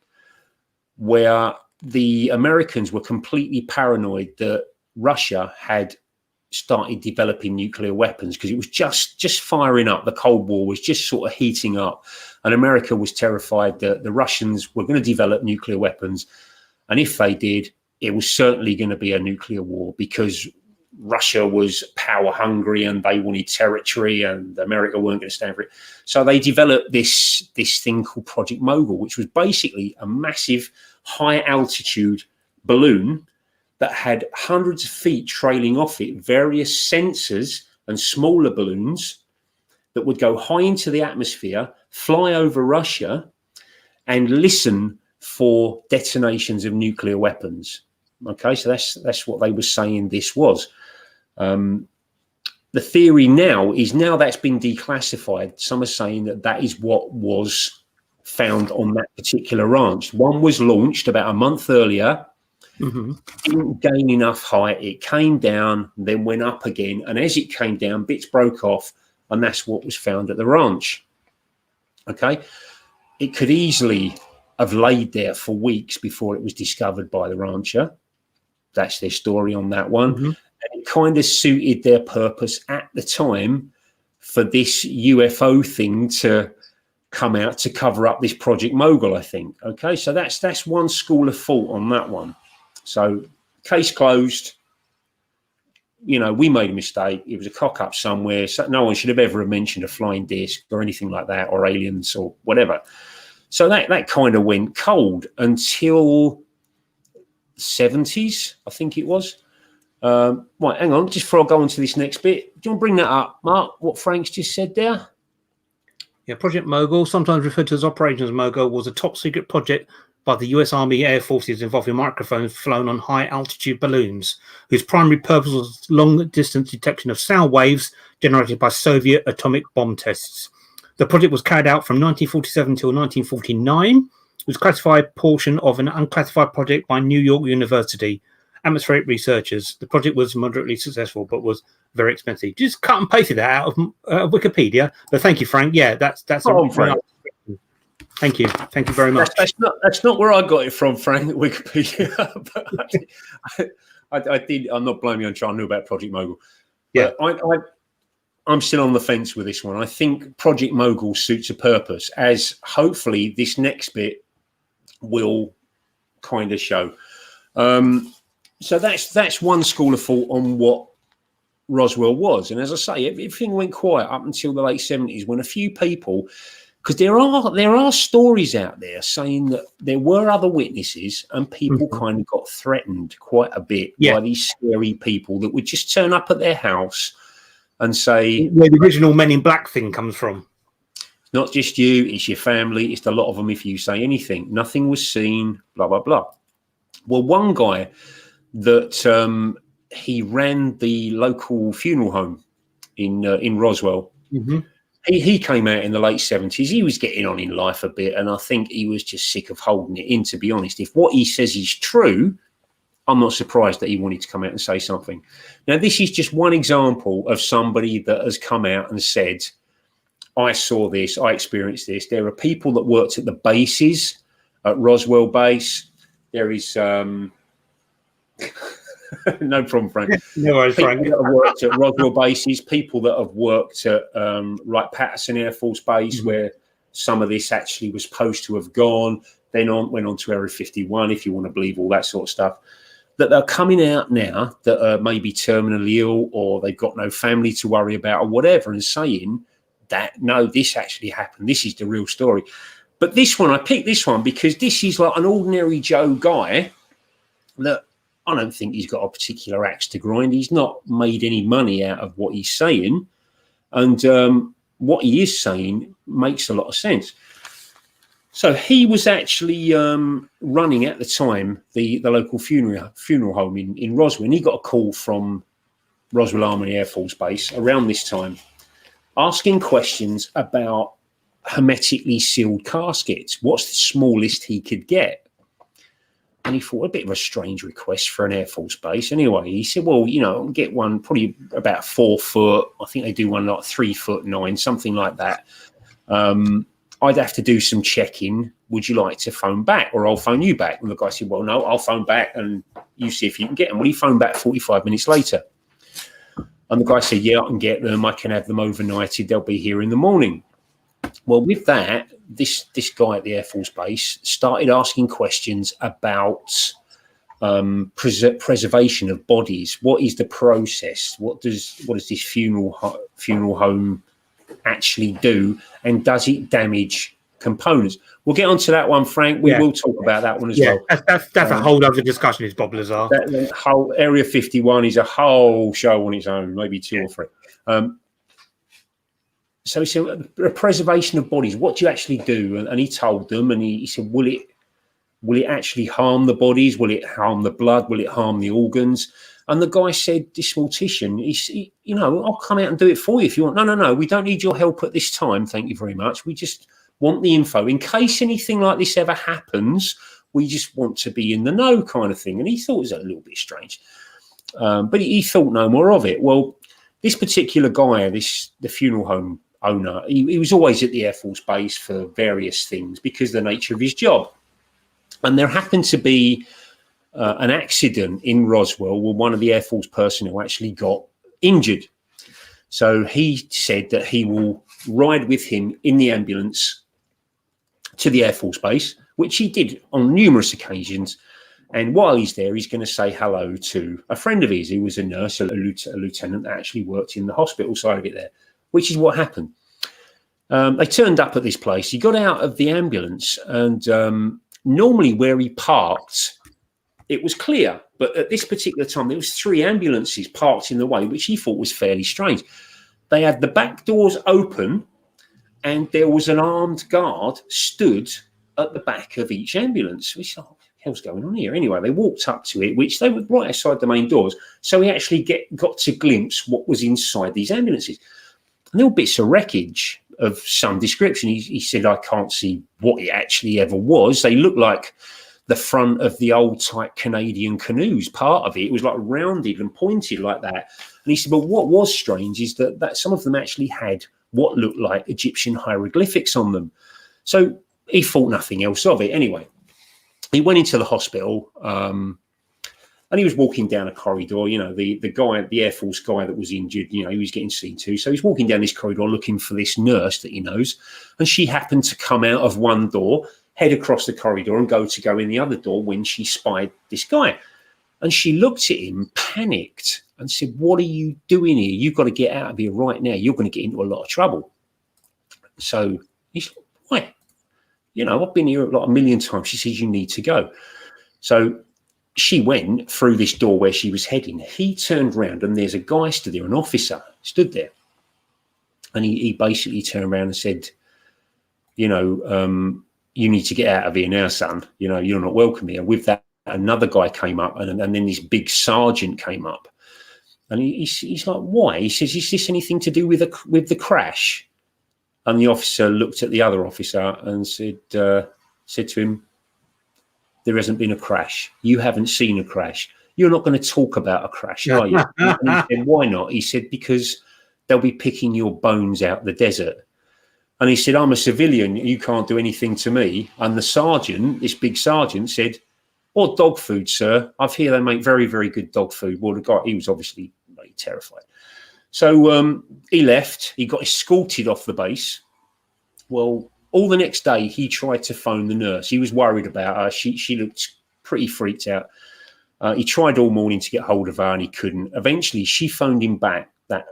where the Americans were completely paranoid that Russia had started developing nuclear weapons, because it was just firing up. The Cold War was just sort of heating up, and America was terrified that the Russians were going to develop nuclear weapons. And if they did, it was certainly going to be a nuclear war, because Russia was power hungry and they wanted territory, and America weren't going to stand for it. So they developed this thing called Project Mogul, which was basically a massive high altitude balloon that had hundreds of feet trailing off it, various sensors and smaller balloons that would go high into the atmosphere, fly over Russia, and listen for detonations of nuclear weapons. Okay, so that's what they were saying this was. The theory now that's been declassified. Some are saying that is what was found on that particular ranch. One was launched about a month earlier, didn't gain enough height. It came down, then went up again. And as it came down, bits broke off, and that's what was found at the ranch. Okay, it could easily have laid there for weeks before it was discovered by the rancher. That's their story on that one. And it kind of suited their purpose at the time for this UFO thing to come out to cover up this Project Mogul, I think. Okay, so that's one school of thought on that one. So case closed. You know, we made a mistake. It was a cock up somewhere. So no one should have ever mentioned a flying disc or anything like that, or aliens or whatever. So that kind of went cold until 70s, I think it was. Right, hang on, just before I go on to this next bit, do you want to bring that up, Mark, what Frank's just said there? Yeah, Project Mogul, sometimes referred to as Operations Mogul, was a top secret project by the US Army Air Forces involving microphones flown on high altitude balloons, whose primary purpose was long distance detection of sound waves generated by Soviet atomic bomb tests. The project was carried out from 1947 till 1949. It was a classified portion of an unclassified project by New York University atmospheric researchers. The project was moderately successful, but was very expensive. Just cut and pasted that out of Wikipedia. But thank you, Frank. Yeah, that's Frank. Thank you very much. That's not where I got it from, Frank. Wikipedia. But I did. I'm not blaming you on trying to know about Project Mogul. Yeah, I'm still on the fence with this one. I think Project Mogul suits a purpose, as hopefully this next bit will kind of show. So that's one school of thought on what Roswell was. And as I say, everything went quiet up until the late 70s, when a few people, because there are stories out there saying that there were other witnesses and people kind of got threatened quite a bit by these scary people that would just turn up at their house and say, where the original Men in Black thing comes from. Not just you, it's your family, it's a lot of them. If you say anything, nothing was seen, blah, blah, blah. Well, one guy that he ran the local funeral home in Roswell. Mm-hmm. He came out in the late 70s. He was getting on in life a bit, and I think he was just sick of holding it in, to be honest. If what he says is true, I'm not surprised that he wanted to come out and say something. Now, this is just one example of somebody that has come out and said, I saw this, I experienced this. There are people that worked at the bases, at Roswell base. There is... no problem, Frank. No worries, people Frank. that have worked at Roswell bases, people that have worked at like Patterson Air Force Base, where some of this actually was supposed to have gone, then went on to Area 51, if you want to believe all that sort of stuff, that they're coming out now that are maybe terminally ill or they've got no family to worry about or whatever, and saying that, no, this actually happened. This is the real story. But this one, I picked this one because this is like an ordinary Joe guy that I don't think he's got a particular axe to grind. He's not made any money out of what he's saying. And what he is saying makes a lot of sense. So he was actually running at the time the local funeral home in Roswell. And he got a call from Roswell Army Air Force Base around this time, asking questions about hermetically sealed caskets. What's the smallest he could get? And he thought, a bit of a strange request for an Air Force base. Anyway, he said, well, you know, I'll get one probably about 4 foot. I think they do one like 3'9", something like that. I'd have to do some checking. Would you like to phone back, or I'll phone you back? And the guy said, well, no, I'll phone back and you see if you can get them. Well, he phoned back 45 minutes later. And the guy said, yeah, I can get them. I can have them overnighted. They'll be here in the morning. Well, with that, this guy at the Air Force Base started asking questions about preservation of bodies. What is the process? What does this funeral home actually do? And does it damage components? We'll get onto that one, Frank. We will talk about that one as well. That's a whole other discussion, is Bob Lazar. That whole Area 51 is a whole show on its own, maybe 2 or 3. So he said, preservation of bodies, what do you actually do? And he told them, and he said, will it actually harm the bodies? Will it harm the blood? Will it harm the organs? And the guy said, this mortician, you know, I'll come out and do it for you if you want. No, we don't need your help at this time. Thank you very much. We just want the info. In case anything like this ever happens, we just want to be in the know, kind of thing. And he thought it was a little bit strange. But he thought no more of it. Well, this particular guy, the funeral home owner, he was always at the Air Force Base for various things because of the nature of his job. And there happened to be an accident in Roswell where one of the Air Force personnel actually got injured. So he said that he will ride with him in the ambulance to the Air Force Base, which he did on numerous occasions. And while he's there, he's going to say hello to a friend of his who was a nurse, a lieutenant that actually worked in the hospital side of it there, which is what happened. They turned up at this place. He got out of the ambulance, and normally where he parked, it was clear. But at this particular time, there was 3 ambulances parked in the way, which he thought was fairly strange. They had the back doors open, and there was an armed guard stood at the back of each ambulance. We thought, what the hell's going on here? Anyway, they walked up to it, which they were right outside the main doors. So he actually got to glimpse what was inside these ambulances. And there were bits of wreckage of some description. He said, I can't see what it actually ever was. They looked like the front of the old type Canadian canoes, part of it. It was like rounded and pointed like that. And he said, but what was strange is that some of them actually had what looked like Egyptian hieroglyphics on them. So he thought nothing else of it. Anyway, he went into the hospital, and he was walking down a corridor. You know, the guy, the Air Force guy that was injured, you know, he was getting seen to. So he's walking down this corridor looking for this nurse that he knows. And she happened to come out of one door, head across the corridor and go in the other door when she spied this guy. And she looked at him, panicked, and said, what are you doing here? You've got to get out of here right now. You're going to get into a lot of trouble. So he said, why? You know, I've been here like a million times. She says, you need to go. So she went through this door where she was heading. He turned around, and there's a guy stood there, an officer stood there. And he basically turned around and said, you know, you need to get out of here now, son. You know, you're not welcome here. With that, another guy came up, and then this big sergeant came up, and he's like, why? He says, is this anything to do with the crash? And the officer looked at the other officer and said to him, there hasn't been a crash. You haven't seen a crash. You're not going to talk about a crash, are you? And he said, why not? He said, because they'll be picking your bones out the desert. And he said, I'm a civilian. You can't do anything to me. And the sergeant, this big sergeant, said, what dog food, sir? I've heard they make very, very good dog food. Well, the guy, he was obviously really terrified. So he left. He got escorted off the base. Well, all the next day, he tried to phone the nurse. He was worried about her. She looked pretty freaked out. He tried all morning to get hold of her, and he couldn't. Eventually, she phoned him back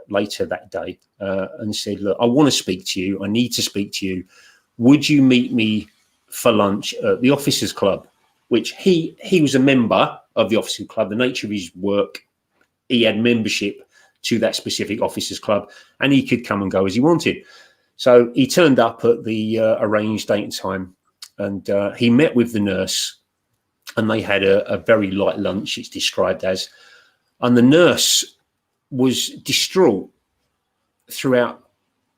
later that day and said, look, I want to speak to you. I need to speak to you. Would you meet me for lunch at the Officers Club? Which he was a member of the Officers Club. The nature of his work, he had membership to that specific Officers Club, and he could come and go as he wanted. So he turned up at the arranged date and time, and he met with the nurse, and they had a very light lunch, it's described as. And the nurse was distraught throughout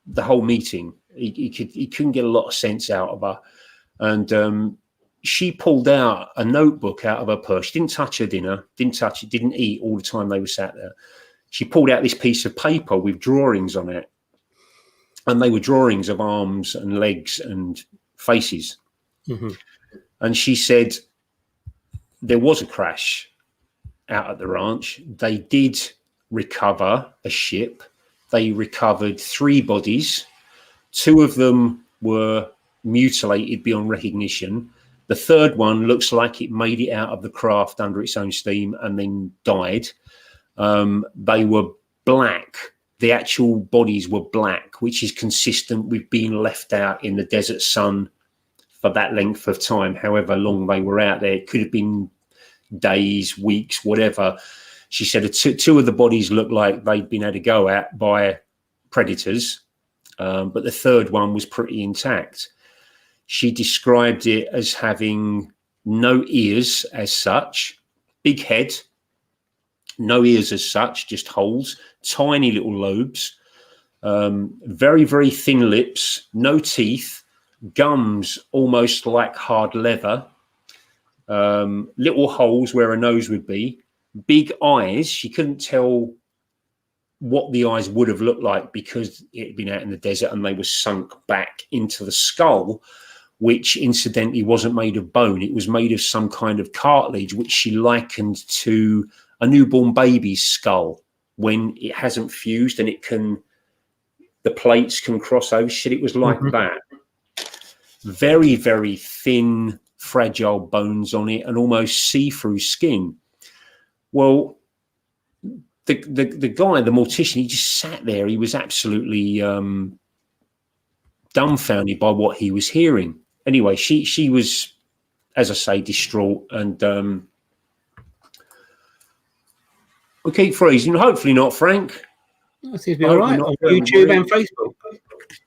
the whole meeting. He couldn't get a lot of sense out of her. And she pulled out a notebook out of her purse. She didn't touch her dinner, didn't eat all the time they were sat there. She pulled out this piece of paper with drawings on it. And they were drawings of arms and legs and faces. Mm-hmm. And she said there was a crash out at the ranch. They did recover a ship. They recovered 3 bodies. 2 of them were mutilated beyond recognition. The third one looks like it made it out of the craft under its own steam and then died. They were black. The actual bodies were black, which is consistent with being left out in the desert sun for that length of time, however long they were out there. It could have been days, weeks, whatever. She said 2 of the bodies looked like they'd been had a go at by predators, but the third one was pretty intact. She described it as having no ears as such, big head, no ears as such, just holes, tiny little lobes, very, very thin lips, no teeth, gums almost like hard leather, little holes where a nose would be, big eyes. She couldn't tell what the eyes would have looked like because it had been out in the desert and they were sunk back into the skull, which incidentally wasn't made of bone. It was made of some kind of cartilage, which she likened to a newborn baby's skull when it hasn't fused and the plates can cross over. Shit, it was like that. Very, very thin, fragile bones on it and almost see-through skin. Well, the guy, the mortician, he just sat there. He was absolutely dumbfounded by what he was hearing. Anyway, she was, as I say, distraught, and we keep freezing. Hopefully not, Frank. That seems to be all right on YouTube and Facebook.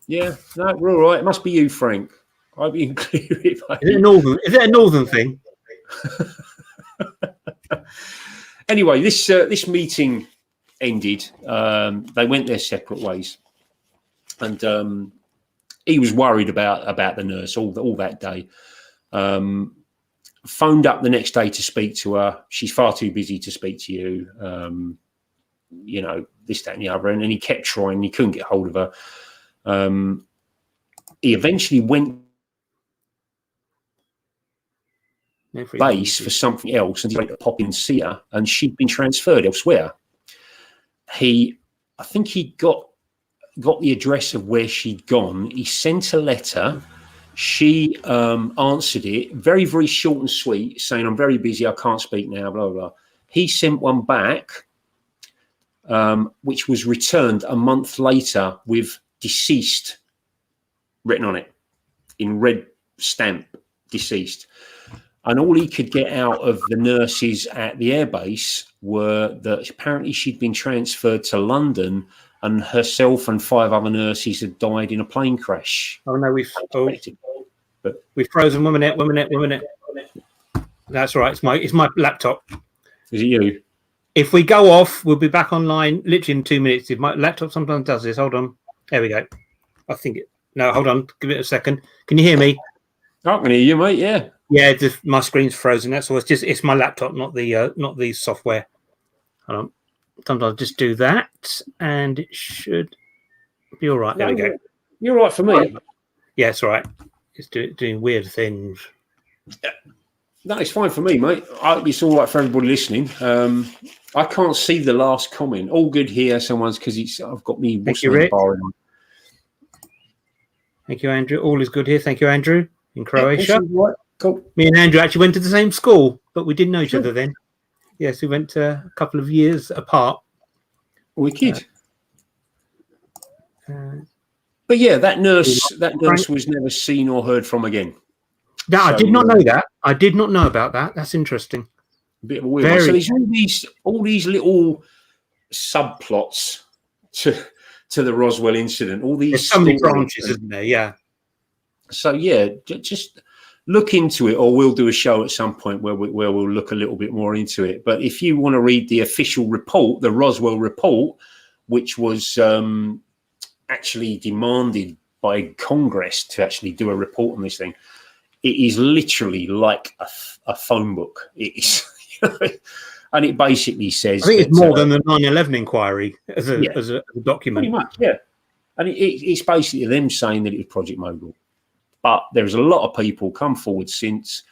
Yeah, no, we're all right. It must be you, Frank. I'll be included. Is it a northern thing? Anyway, this meeting ended. They went their separate ways, and he was worried about the nurse all that day. Phoned up the next day to speak to her. She's far too busy to speak to you. You know, this, that, and the other. And he kept trying. He couldn't get hold of her. He eventually went base for something else, and he went to pop in and see her, and she'd been transferred elsewhere. I think he got the address of where she'd gone. He sent a letter. She answered it, very, very short and sweet, saying, I'm very busy, I can't speak now, blah, blah, blah. He sent one back, which was returned a month later with deceased written on it in red stamp, deceased. And all he could get out of the nurses at the airbase were that apparently she'd been transferred to London and herself and 5 other nurses had died in a plane crash. Oh no, we've frozen. 1 minute. That's right. It's my laptop. Is it you? If we go off, we'll be back online literally in 2 minutes. If my laptop sometimes does this, hold on. There we go. I think it. No, hold on. Give it a second. Can you hear me? I can hear you, mate. Yeah. Yeah, my screen's frozen. That's all. It's my laptop, not the software. Hold on. Sometimes just do that, and it should be all right. There we go. You're right for me. Yeah, it's all right. It's doing weird things. Yeah. No, it's fine for me, mate. I hope it's all right for everybody listening. I can't see the last comment. All good here. Someone's because I've got me. Thank you, Rick. Thank you, Andrew. All is good here. Thank you, Andrew, in Croatia. Yeah, right. Cool. Me and Andrew actually went to the same school, but we didn't know each other then. Yes, we went a couple of years apart. Wicked. But yeah, that nurse was never seen or heard from again. No, I did not know that. I did not know about that. That's interesting. A bit of a weird one. So there's all these little subplots to the Roswell incident. All these there's so many branches, isn't there? Yeah. So yeah, just look into it, or we'll do a show at some point where we'll look a little bit more into it. But if you want to read the official report, the Roswell report, which was actually demanded by Congress to actually do a report on this thing, it is literally like a phone book. It is, and it basically says, I think it's more than the 9/11 inquiry as a document. Pretty much, yeah. And it's basically them saying that it was Project Mogul. But there's a lot of people come forward since.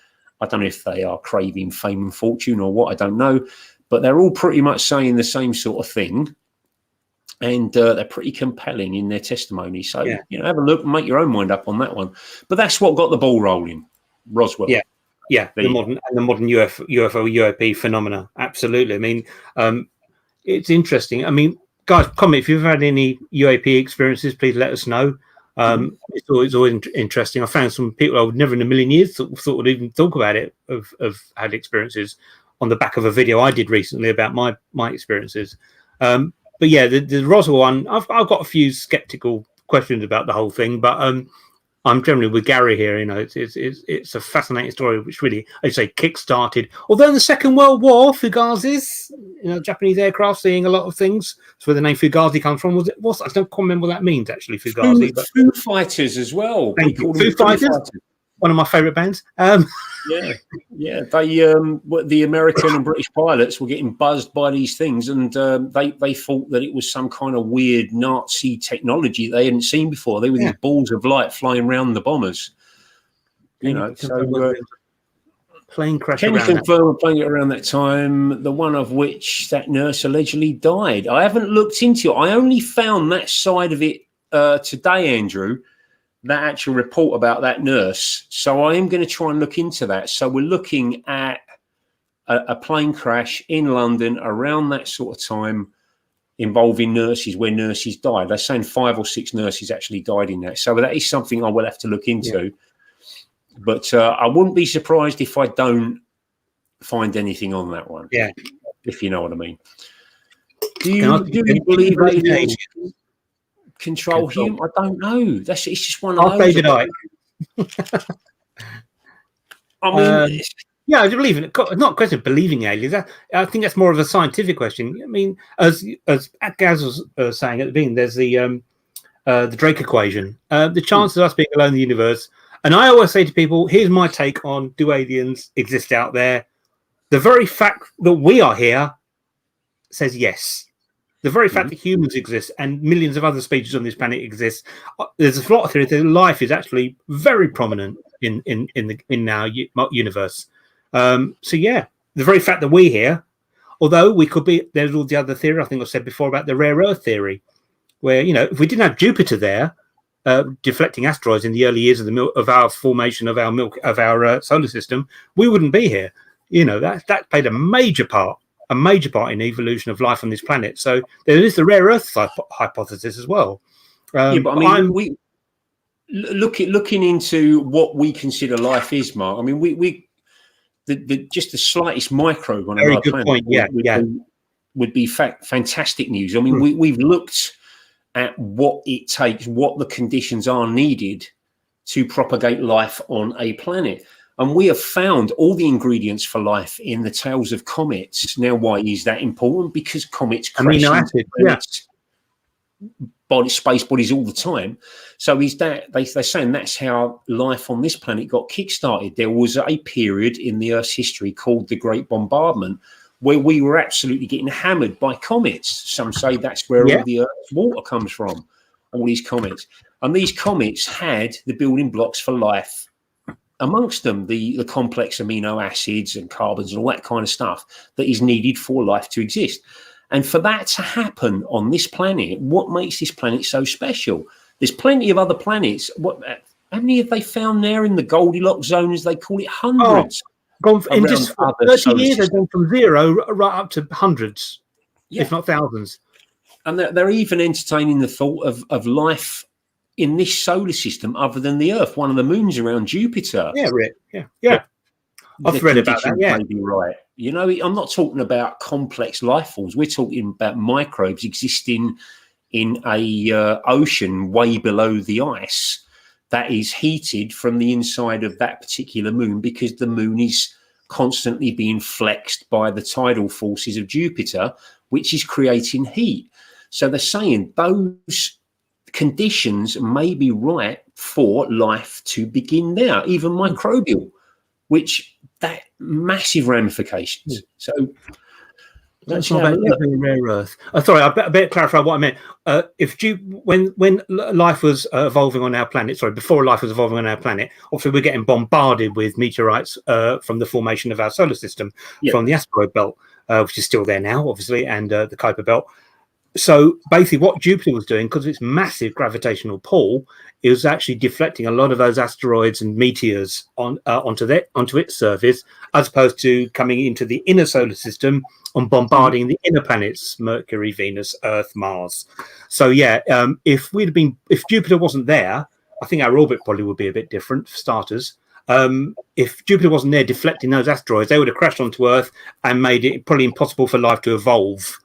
I don't know if they are craving fame and fortune or what, I don't know. But they're all pretty much saying the same sort of thing. And they're pretty compelling in their testimony. So, have a look and make your own mind up on that one. But that's what got the ball rolling, Roswell. Yeah, the modern UFO UAP phenomena. Absolutely. I mean, it's interesting. I mean, guys, comment if you've had any UAP experiences. Please let us know. It's always interesting. I found some people I would never in a million years thought would even talk about it have had experiences on the back of a video I did recently about my experiences. But yeah, the Roswell one, I've got a few skeptical questions about the whole thing, but I'm generally with Gary here. You know, it's a fascinating story, which really, I say, kick-started. Although in the Second World War, Fugazis, Japanese aircraft seeing a lot of things. That's where the name Fugazi comes from. I don't remember what that means actually. Fugazi, Foo Fighters as well. Foo Fighters. One of my favourite bands. Yeah. The American and British pilots were getting buzzed by these things, and they thought that it was some kind of weird Nazi technology they hadn't seen before. They were these balls of light flying around the bombers. Plane crash. Can you confirm a plane around that time? The one of which that nurse allegedly died. I haven't looked into it. I only found that side of it today, Andrew. That actual report about that nurse. So I am going to try and look into that. So we're looking at a plane crash in London around that sort of time involving nurses, where nurses died. They're saying 5 or 6 nurses actually died in that. So that is something I will have to look into. Yeah. But I wouldn't be surprised if I don't find anything on that one. Yeah. If you know what I mean. Do you believe aliens control him? I don't know. It's just one of those. David Icke. I mean, I believe in it. Not a question of believing aliens. I think that's more of a scientific question. I mean, as Gaz was saying at the beginning, there's the Drake equation. The chances of us being alone in the universe. And I always say to people, here's my take on: do aliens exist out there? The very fact that we are here says yes. The very fact that humans exist and millions of other species on this planet exist, there's a lot of theory that life is actually very prominent in our universe. So yeah, the very fact that we're here, although we could be, there's all the other theory I think I said before about the rare earth theory, where if we didn't have Jupiter there, deflecting asteroids in the early years of our formation of our solar system, we wouldn't be here. That played a major part in the evolution of life on this planet. So there is the rare earth hypothesis as well. But I mean, we looking into what we consider life is, Mark. I mean, just the slightest microbe on our planet would be fantastic news. I mean, we've looked at what it takes, what the conditions are needed to propagate life on a planet. And we have found all the ingredients for life in the tails of comets. Now, why is that important? Because comets crash into planets, space bodies all the time. So is that they're saying that's how life on this planet got kickstarted. There was a period in the Earth's history called the Great Bombardment, where we were absolutely getting hammered by comets. Some say that's where all the Earth's water comes from, all these comets. And these comets had the building blocks for life amongst them, the complex amino acids and carbons and all that kind of stuff that is needed for life to exist. And for that to happen on this planet, what makes this planet so special? There's plenty of other planets. How many have they found there in the Goldilocks zone, as they call it? Hundreds. In just 30 years, they've gone from 0 right up to hundreds, if not thousands. And they're even entertaining the thought of life in this solar system other than the Earth, one of the moons around Jupiter. Yeah, Rick. Yeah. I've read about that. Yeah, maybe right. You know, I'm not talking about complex life forms. We're talking about microbes existing in a ocean way below the ice that is heated from the inside of that particular moon, because the moon is constantly being flexed by the tidal forces of Jupiter, which is creating heat. So they're saying those conditions may be right for life to begin there, even microbial, which that massive ramifications. So that's not about rare earth. Sorry, I better clarify what I meant. When life was evolving on our planet, before life was evolving on our planet, obviously we're getting bombarded with meteorites from the formation of our solar system, from the asteroid belt, which is still there now, obviously, and the Kuiper belt. So basically what Jupiter was doing, because of its massive gravitational pull, it was actually deflecting a lot of those asteroids and meteors onto its surface, as opposed to coming into the inner solar system and bombarding the inner planets, Mercury, Venus, Earth, Mars. So if Jupiter wasn't there, I think our orbit probably would be a bit different for starters. If Jupiter wasn't there deflecting those asteroids, they would have crashed onto Earth and made it probably impossible for life to evolve.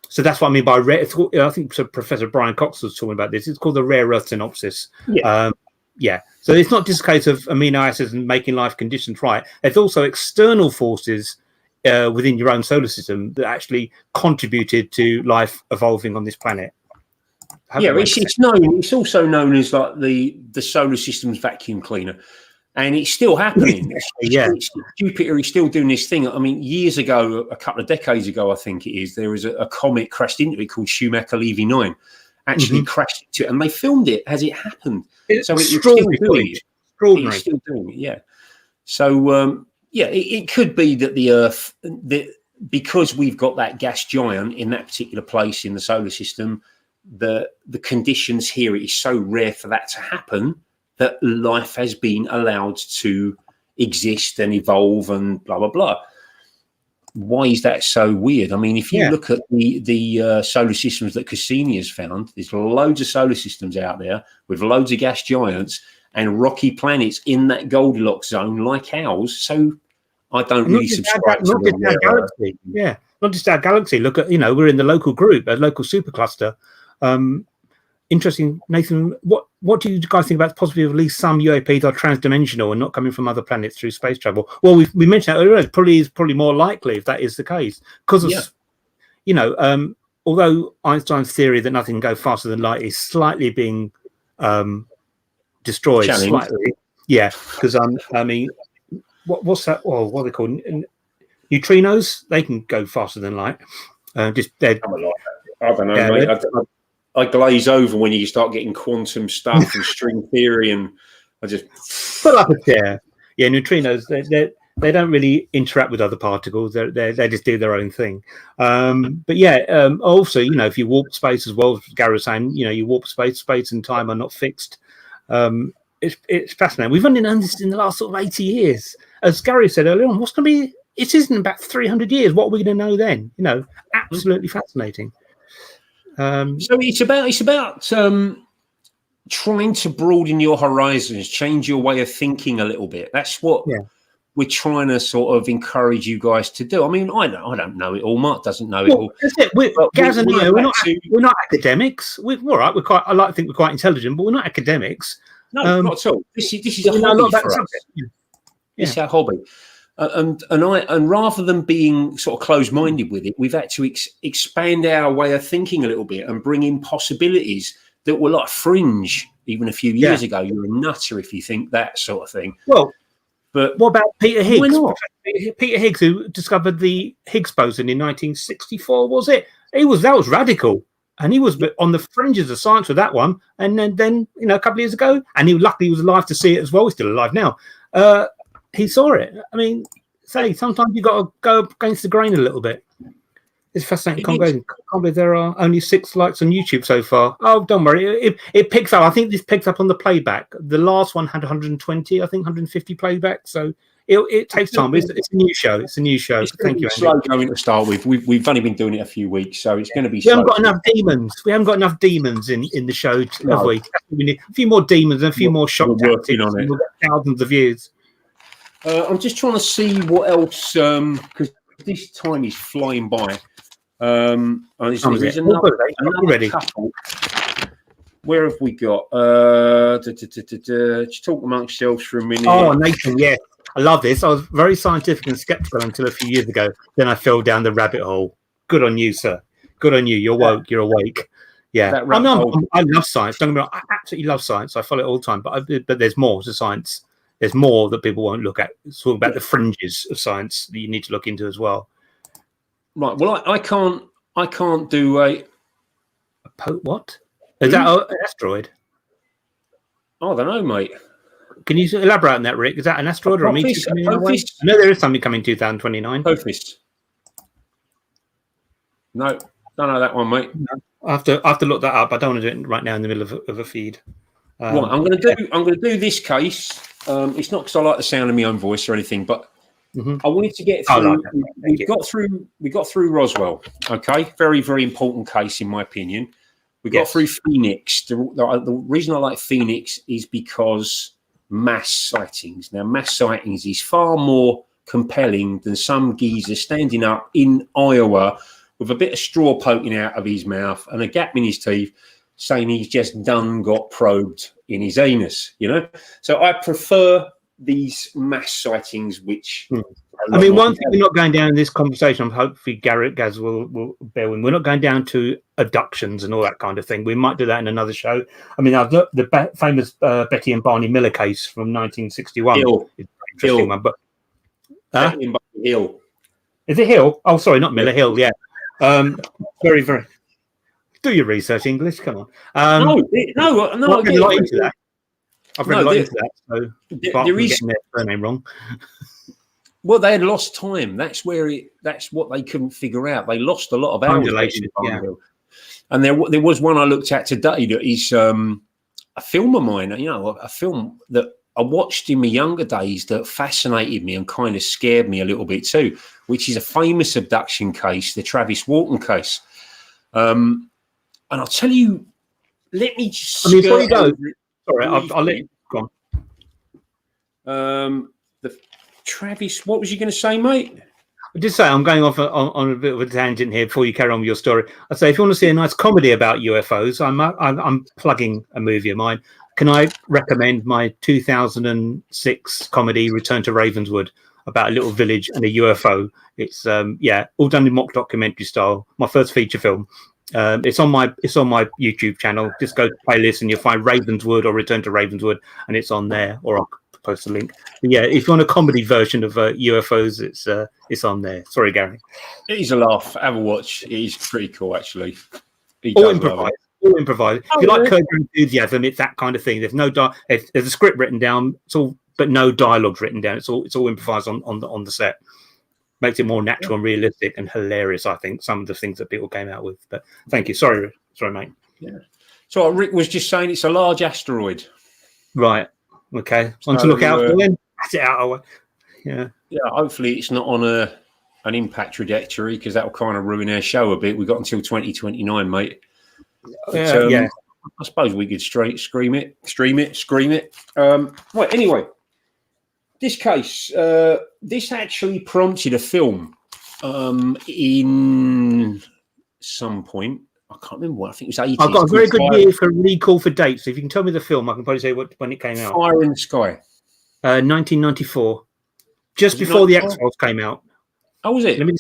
So that's what I mean by rare. I think Professor Brian Cox was talking about this. It's called the rare earth synopsis. So it's not just a case of amino acids and making life conditions right. There's also external forces within your own solar system that actually contributed to life evolving on this planet. It's known. It's also known as like the solar system's vacuum cleaner. And it's still happening. Jupiter is still doing this thing. I mean, years ago, a couple of decades ago, I think it is, there was a comet crashed into it called Schumacher-Levy 9. Actually crashed into it, and they filmed it as it happened. So it's still doing it. It's still doing it, yeah. So, it could be that the Earth, because we've got that gas giant in that particular place in the solar system, the conditions here, it is so rare for that to happen, that life has been allowed to exist and evolve and blah, blah, blah. Why is that so weird? I mean, if you look at the solar systems that Cassini has found, there's loads of solar systems out there with loads of gas giants and rocky planets in that Goldilocks zone like ours. So I don't really subscribe to our galaxy. Yeah, not just our galaxy. Look at, we're in the local group, a local supercluster. Interesting, Nathan. What do you guys think about possibly at least some UAPs are transdimensional and not coming from other planets through space travel? Well, we mentioned that earlier. It probably more likely if that is the case, because of although Einstein's theory that nothing can go faster than light is slightly being destroyed. Slightly, because I mean, what's that? Oh, what are they called? Neutrinos? They can go faster than light. I don't know, mate. I glaze over when you start getting quantum stuff and string theory, and I just pull up a chair. Yeah, neutrinos, they don't really interact with other particles. They just do their own thing. But also, if you warp space as well, as Gary was saying, you warp space and time are not fixed. It's fascinating. We've only known this in the last sort of 80 years. As Gary said earlier on, what's going to be? It isn't about 300 years. What are we going to know then? Absolutely fascinating. So it's about trying to broaden your horizons, change your way of thinking a little bit. That's what we're trying to sort of encourage you guys to do. I mean, I don't know it all. Mark doesn't know it all. That's it. Gaz and I, we're not academics. We're all right. I like to think we're quite intelligent, but we're not academics. No, not at all. This is a a lot hobby about for the us. subject. Yeah. It's our hobby. And rather than being sort of closed-minded with it, we've had to expand our way of thinking a little bit and bring in possibilities that were like fringe even a few years ago. You're a nutter if you think that sort of thing. Well, but what about Peter Higgs? Why not? Peter Higgs, who discovered the Higgs boson in 1964, was it? That was radical, and he was on the fringes of science with that one. And then a couple of years ago, and luckily he was alive to see it as well. He's still alive now. He saw it. I mean, sometimes you got to go against the grain a little bit. It's fascinating. Can't believe there are only 6 likes on YouTube so far. Oh, don't worry. It picks up. I think this picks up on the playback. The last one had 120, I think 150 playback. So it takes time. It's a new show. It's a new show. Thank you, Andy. Slow going to start with. We've only been doing it a few weeks, so it's going to be. We haven't got enough demons. We haven't got enough demons in the show, have we? We need a few more demons and a few more shock tactics. On it. We'll get thousands of views. I'm just trying to see what else, because this time is flying by. There's another couple. Where have we got? Just talk amongst yourselves for a minute. Oh, Nathan, yeah. I love this. I was very scientific and skeptical until a few years ago. Then I fell down the rabbit hole. Good on you, sir. Good on you. You're woke. You're awake. Yeah. I love science. Don't get me wrong. I absolutely love science. I follow it all the time. But there's more to science. There's more that people won't look at. It's all about the fringes of science that you need to look into as well. Right. Well, I can't do a what? Is that an asteroid? I don't know, mate. Can you elaborate on that, Rick? Is that an asteroid or a meteor coming our way? I know there is something coming 2029. Apophis. No, don't know that one, mate. No. I have to look that up. I don't want to do it right now in the middle of a feed. Right, I'm going to do this case. It's not because I like the sound of my own voice or anything, but I wanted to get through. We got through Roswell. Okay, very, very important case in my opinion. We got through Phoenix. The reason I like Phoenix is because mass sightings. Now, mass sightings is far more compelling than some geezer standing up in Iowa with a bit of straw poking out of his mouth and a gap in his teeth, saying he's just got probed in his anus. So I prefer these mass sightings, which I mean, one thing we're not going down in this conversation, hopefully Gaz will bear with. We're not going down to abductions and all that kind of thing. We might do that in another show. I mean, I've looked the famous Betty and Barney Miller case from 1961. Hill. It's an interesting one, but Hill. Is it Hill? Oh, sorry, not Miller. Hill. Yeah. Very, very. Do your research, English. Come on. No. I've read a lot into that. I've read a lot into that. So there is getting their surname wrong. Well, they had lost time. That's what they couldn't figure out. They lost a lot of hours. Yeah. And there was one I looked at today that is a film of mine. A film that I watched in my younger days that fascinated me and kind of scared me a little bit too, which is a famous abduction case, the Travis Walton case. And I'll tell you, let me just. Before you go, sorry, I'll let you go on. The Travis, what was you going to say, mate? I did say I'm going off on a bit of a tangent here before you carry on with your story. I say if you want to see a nice comedy about UFOs, I'm plugging a movie of mine. Can I recommend my 2006 comedy Return to Ravenswood about a little village and a UFO? It's all done in mock documentary style. My first feature film. It's on my YouTube channel. Just go to playlist and you'll find Ravenswood or Return to Ravenswood, and it's on there. Or I'll post a link. But yeah, if you want a comedy version of UFOs, it's on there. Sorry, Gary. It is a laugh. Have a watch. It is pretty cool, actually. All improvised. If you like Curb Your Enthusiasm, it's that kind of thing. There's no there's a script written down. But no dialogue written down. It's all improvised on the set. Makes it more natural and realistic and hilarious, I think, some of the things that people came out with. But thank you. Sorry, mate. Yeah. So Rick was just saying it's a large asteroid. Right. Okay. One to look out for then. That's it out. Yeah. Yeah. Hopefully it's not on an impact trajectory, because that will kind of ruin our show a bit. We've got until 2029, mate. But, yeah. I suppose we could scream it. Right. Anyway. This case, this actually prompted a film in some point. I can't remember what. I think it was 80s. I've got a very good year for recall for dates. So if you can tell me the film, I can probably say when it came out. Fire in the Sky. 1994, just before the X-Files came out. Oh, was it? Let me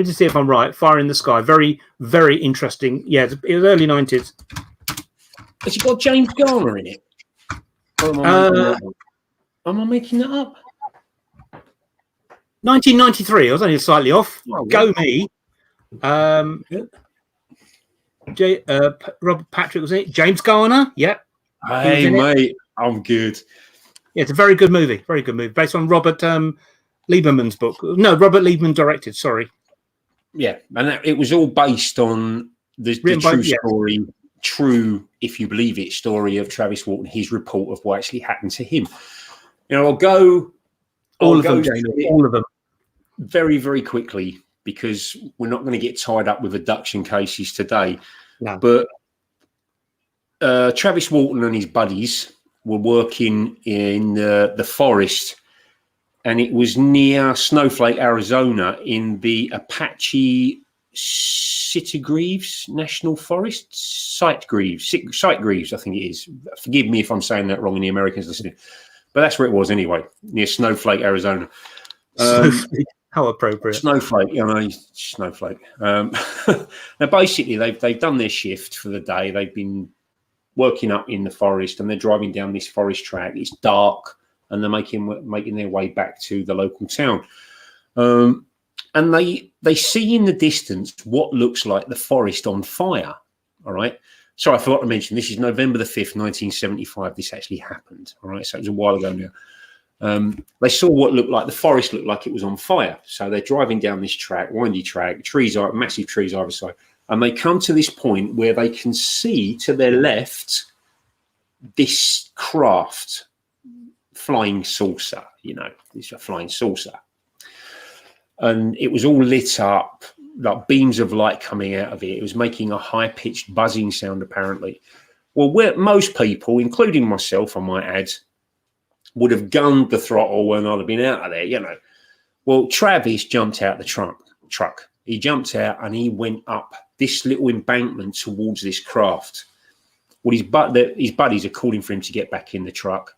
just see if I'm right. Fire in the Sky. Very, very interesting. Yeah, it was early 90s. Has it got James Garner in it? Am I making that up? 1993. I was only slightly off. Oh, Go me. Robert Patrick was in it. James Garner. Yeah. Hey, mate. I'm good. Yeah, it's a very good movie. Very good movie. Based on Robert Lieberman's book. No, Robert Lieberman directed. Sorry. Yeah, and it was all based on the true story, true, if you believe it, story of Travis Walton, his report of what actually happened to him. You know, I'll go all of them very, very quickly, because we're not going to get tied up with abduction cases today. No. But Travis Walton and his buddies were working in the forest, and it was near Snowflake, Arizona, in the Apache Sitgreaves National Forest. Sitgreaves, I think it is. Forgive me if I'm saying that wrong, and the Americans listening. But that's where it was anyway, near Snowflake, Arizona. How appropriate. Snowflake, you know, Snowflake. Now, basically, they've done their shift for the day. They've been working up in the forest, and they're driving down this forest track. It's dark, and they're making their way back to the local town. And they see in the distance what looks like the forest on fire. All right. Sorry, I forgot to mention, this is November the 5th, 1975. This actually happened. All right. So it was a while ago now. They saw what looked like the forest looked like it was on fire. So they're driving down this track, windy track, massive trees either side. And they come to this point where they can see to their left this craft, flying saucer, you know, it's a flying saucer. And it was all lit up, like beams of light coming out of it. It was making a high-pitched buzzing sound, apparently. Well, most people, including myself, I might add, would have gunned the throttle when I'd have been out of there, you know. Well, Travis jumped out the truck. He jumped out and he went up this little embankment towards this craft. Well, his buddies are calling for him to get back in the truck.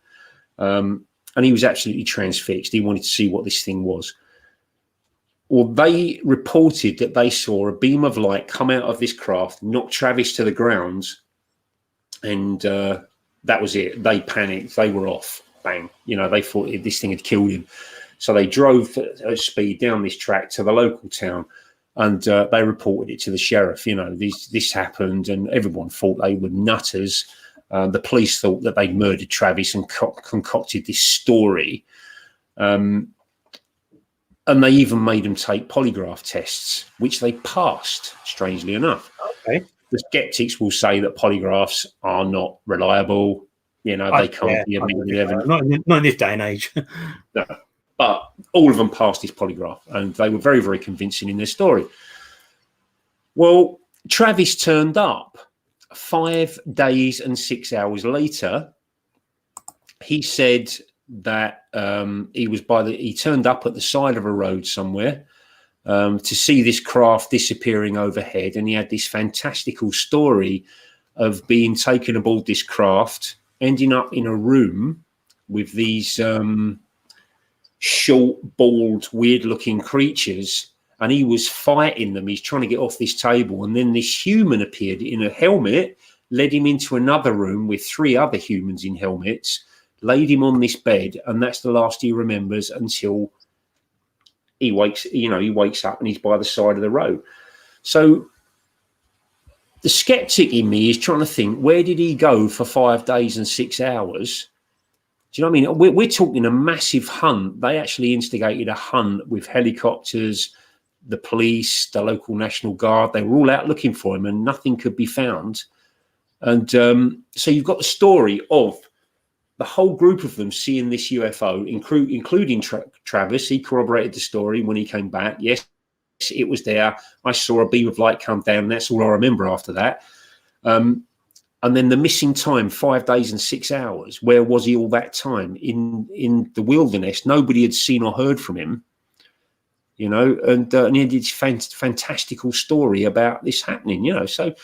And he was absolutely transfixed. He wanted to see what this thing was. Well, they reported that they saw a beam of light come out of this craft, knock Travis to the ground, and that was it. They panicked. They were off. Bang. You know, they thought this thing had killed him. So they drove at speed down this track to the local town, and they reported it to the sheriff. You know, this happened, and everyone thought they were nutters. The police thought that they'd murdered Travis and concocted this story. And they even made them take polygraph tests, which they passed, strangely enough. Okay. The skeptics will say that polygraphs are not reliable. You know, they can't be immediate evidence. Not in this day and age. No. But all of them passed this polygraph, and they were very, very convincing in their story. Well, Travis turned up 5 days and 6 hours later. He said that he turned up at the side of a road somewhere to see this craft disappearing overhead, and he had this fantastical story of being taken aboard this craft, ending up in a room with these short, bald, weird-looking creatures, and he was fighting them. He's trying to get off this table, and then this human appeared in a helmet, led him into another room with 3 other humans in helmets, laid him on this bed, and that's the last he remembers until he wakes up and he's by the side of the road. So the skeptic in me is trying to think, where did he go for 5 days and 6 hours? Do you know what I mean? We're talking a massive hunt. They actually instigated a hunt with helicopters, the police, the local National Guard. They were all out looking for him, and nothing could be found. And so you've got the story of the whole group of them seeing this UFO, including Travis. He corroborated the story when he came back. Yes, it was there. I saw a beam of light come down. That's all I remember after that. And then the missing time, 5 days and 6 hours. Where was he all that time? In the wilderness. Nobody had seen or heard from him. you know, and he did fantastical story about this happening, you know. So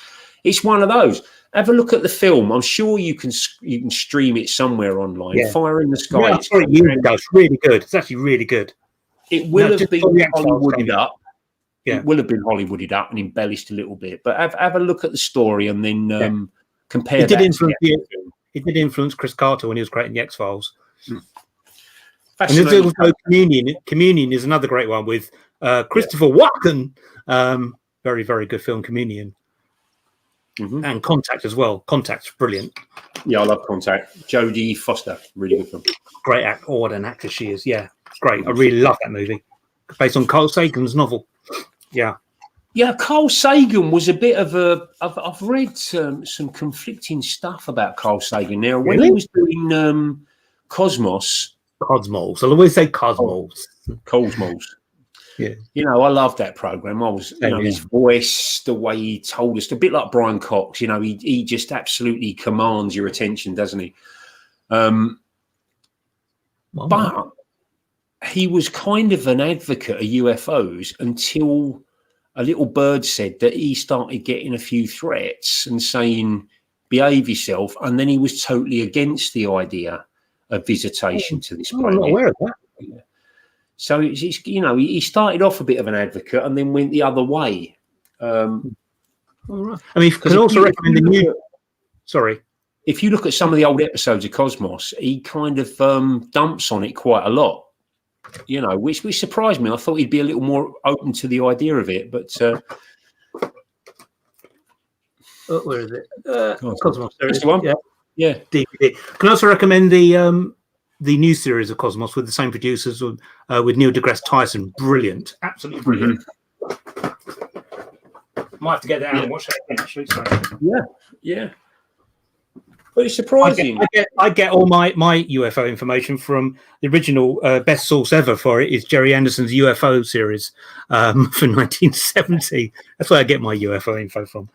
it's one of those. Have a look at the film. I'm sure you can stream it somewhere online. Yeah. Fire in the Sky. Yeah, it's really good. It's actually really good. It will have been Hollywooded up. Yeah. It will have been Hollywooded up and embellished a little bit. But have a look at the story and then compare it did that. It did influence Chris Carter when he was creating the X-Files. And Fascinating. there's also Communion. Communion is another great one with Christopher Walken. Very, very good film, Communion. And Contact as well. Contact's brilliant. Yeah, I love Contact. Jodie Foster, really good film. Great actor. Oh, what an actress she is. Yeah, it's great. I really love that movie. Based on Carl Sagan's novel. Yeah. Yeah, Carl Sagan was a bit of a... I've read some conflicting stuff about Carl Sagan. Now, when he was doing Cosmos... Cosmos. I'll always say Cosmos. Cosmos. Yeah, you know, I love that program. I was, you know, his voice, the way he told us, a bit like Brian Cox. You know, he just absolutely commands your attention, doesn't he? But he was kind of an advocate of UFOs until a little bird said that he started getting a few threats and saying, "Behave yourself," and then he was totally against the idea of visitation to this planet. I'm not aware of that. Yeah. So it's, you know, he started off a bit of an advocate and then went the other way. All right. I mean, can also recommend the new. Sorry, if you look at some of the old episodes of Cosmos, he kind of dumps on it quite a lot. You know, which surprised me. I thought he'd be a little more open to the idea of it, but. Where is it? Cosmos. That's the one. Yeah. DVD. Can also recommend the new series of Cosmos with the same producers with Neil deGrasse Tyson. Brilliant, absolutely brilliant. Might have to get that out and watch that again, actually. So. Yeah. But it's surprising. I get all my UFO information from the original best source ever for it is Jerry Anderson's UFO series from 1970. That's where I get my UFO info from.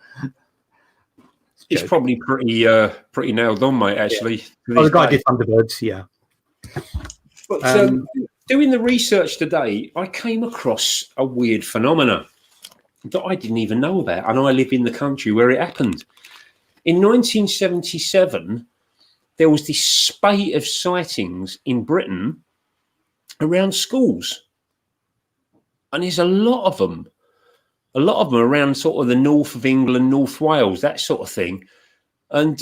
It's probably pretty nailed on, mate, actually. Yeah. Oh, the guy did Thunderbirds, yeah. But doing the research today, I came across a weird phenomena that I didn't even know about, and I live in the country where it happened. In 1977, there was this spate of sightings in Britain around schools, and there's a lot of them around sort of the north of England, North Wales, that sort of thing. And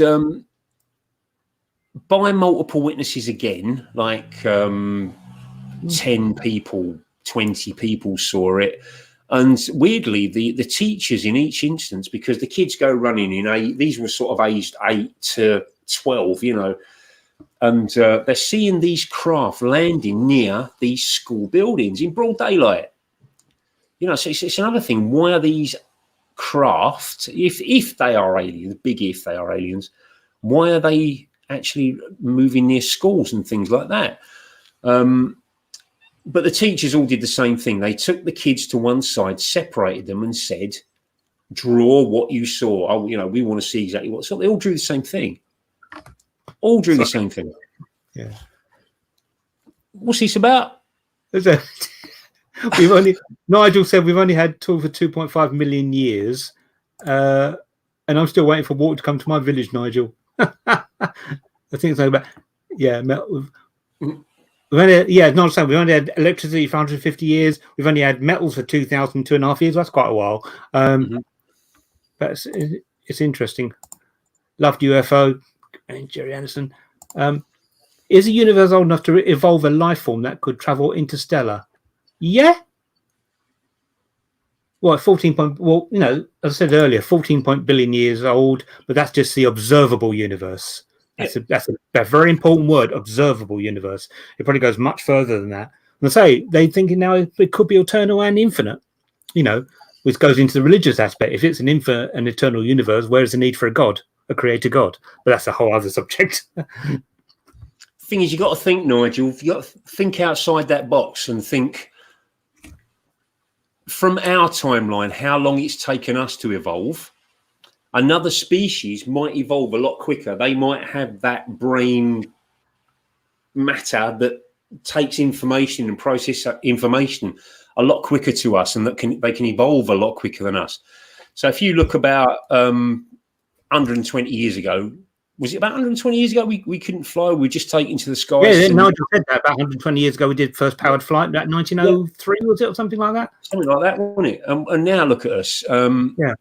by multiple witnesses again, like 10 people, 20 people saw it. And weirdly, the teachers in each instance, because the kids go running in these were sort of aged 8 to 12, you know, and they're seeing these craft landing near these school buildings in broad daylight. You know, so it's another thing. Why are these craft, if they are aliens, big if they are aliens, why are they actually moving near schools and things like that? But the teachers all did the same thing. They took the kids to one side, separated them, and said, "Draw what you saw." Oh, you know, we want to see exactly what. So they all drew the same thing. The same thing. Yeah. What's this about? Nigel said we've only had tour for 2.5 million years, and I'm still waiting for water to come to my village, Nigel. I think it's about we've only had electricity for 150 years. We've only had metals for 2.5 years. That's quite a while. But it's interesting. Loved UFO and Jerry Anderson. Is the universe old enough to evolve a life form that could travel interstellar? Yeah. Well, 14 point. Well, you know, as I said earlier, 14 billion years old, but that's just the observable universe. That's a very important word, observable universe. It probably goes much further than that. And I say they're thinking now it could be eternal and infinite. You know, which goes into the religious aspect. If it's an infinite and eternal universe, where is the need for a God, a creator God? But that's a whole other subject. Thing is, you got to think, Nigel. You got to think outside that box and think. From our timeline, how long it's taken us to evolve, another species might evolve a lot quicker. They might have that brain matter that takes information and processes information a lot quicker to us, and that they can evolve a lot quicker than us. So if you look about 120 years ago, was it about 120 years ago we couldn't fly? We were just taken to the skies. Yeah, Nigel said that about 120 years ago we did first powered flight. About 1903 was it, or something like that? Something like that, wasn't it? And now look at us. Yeah.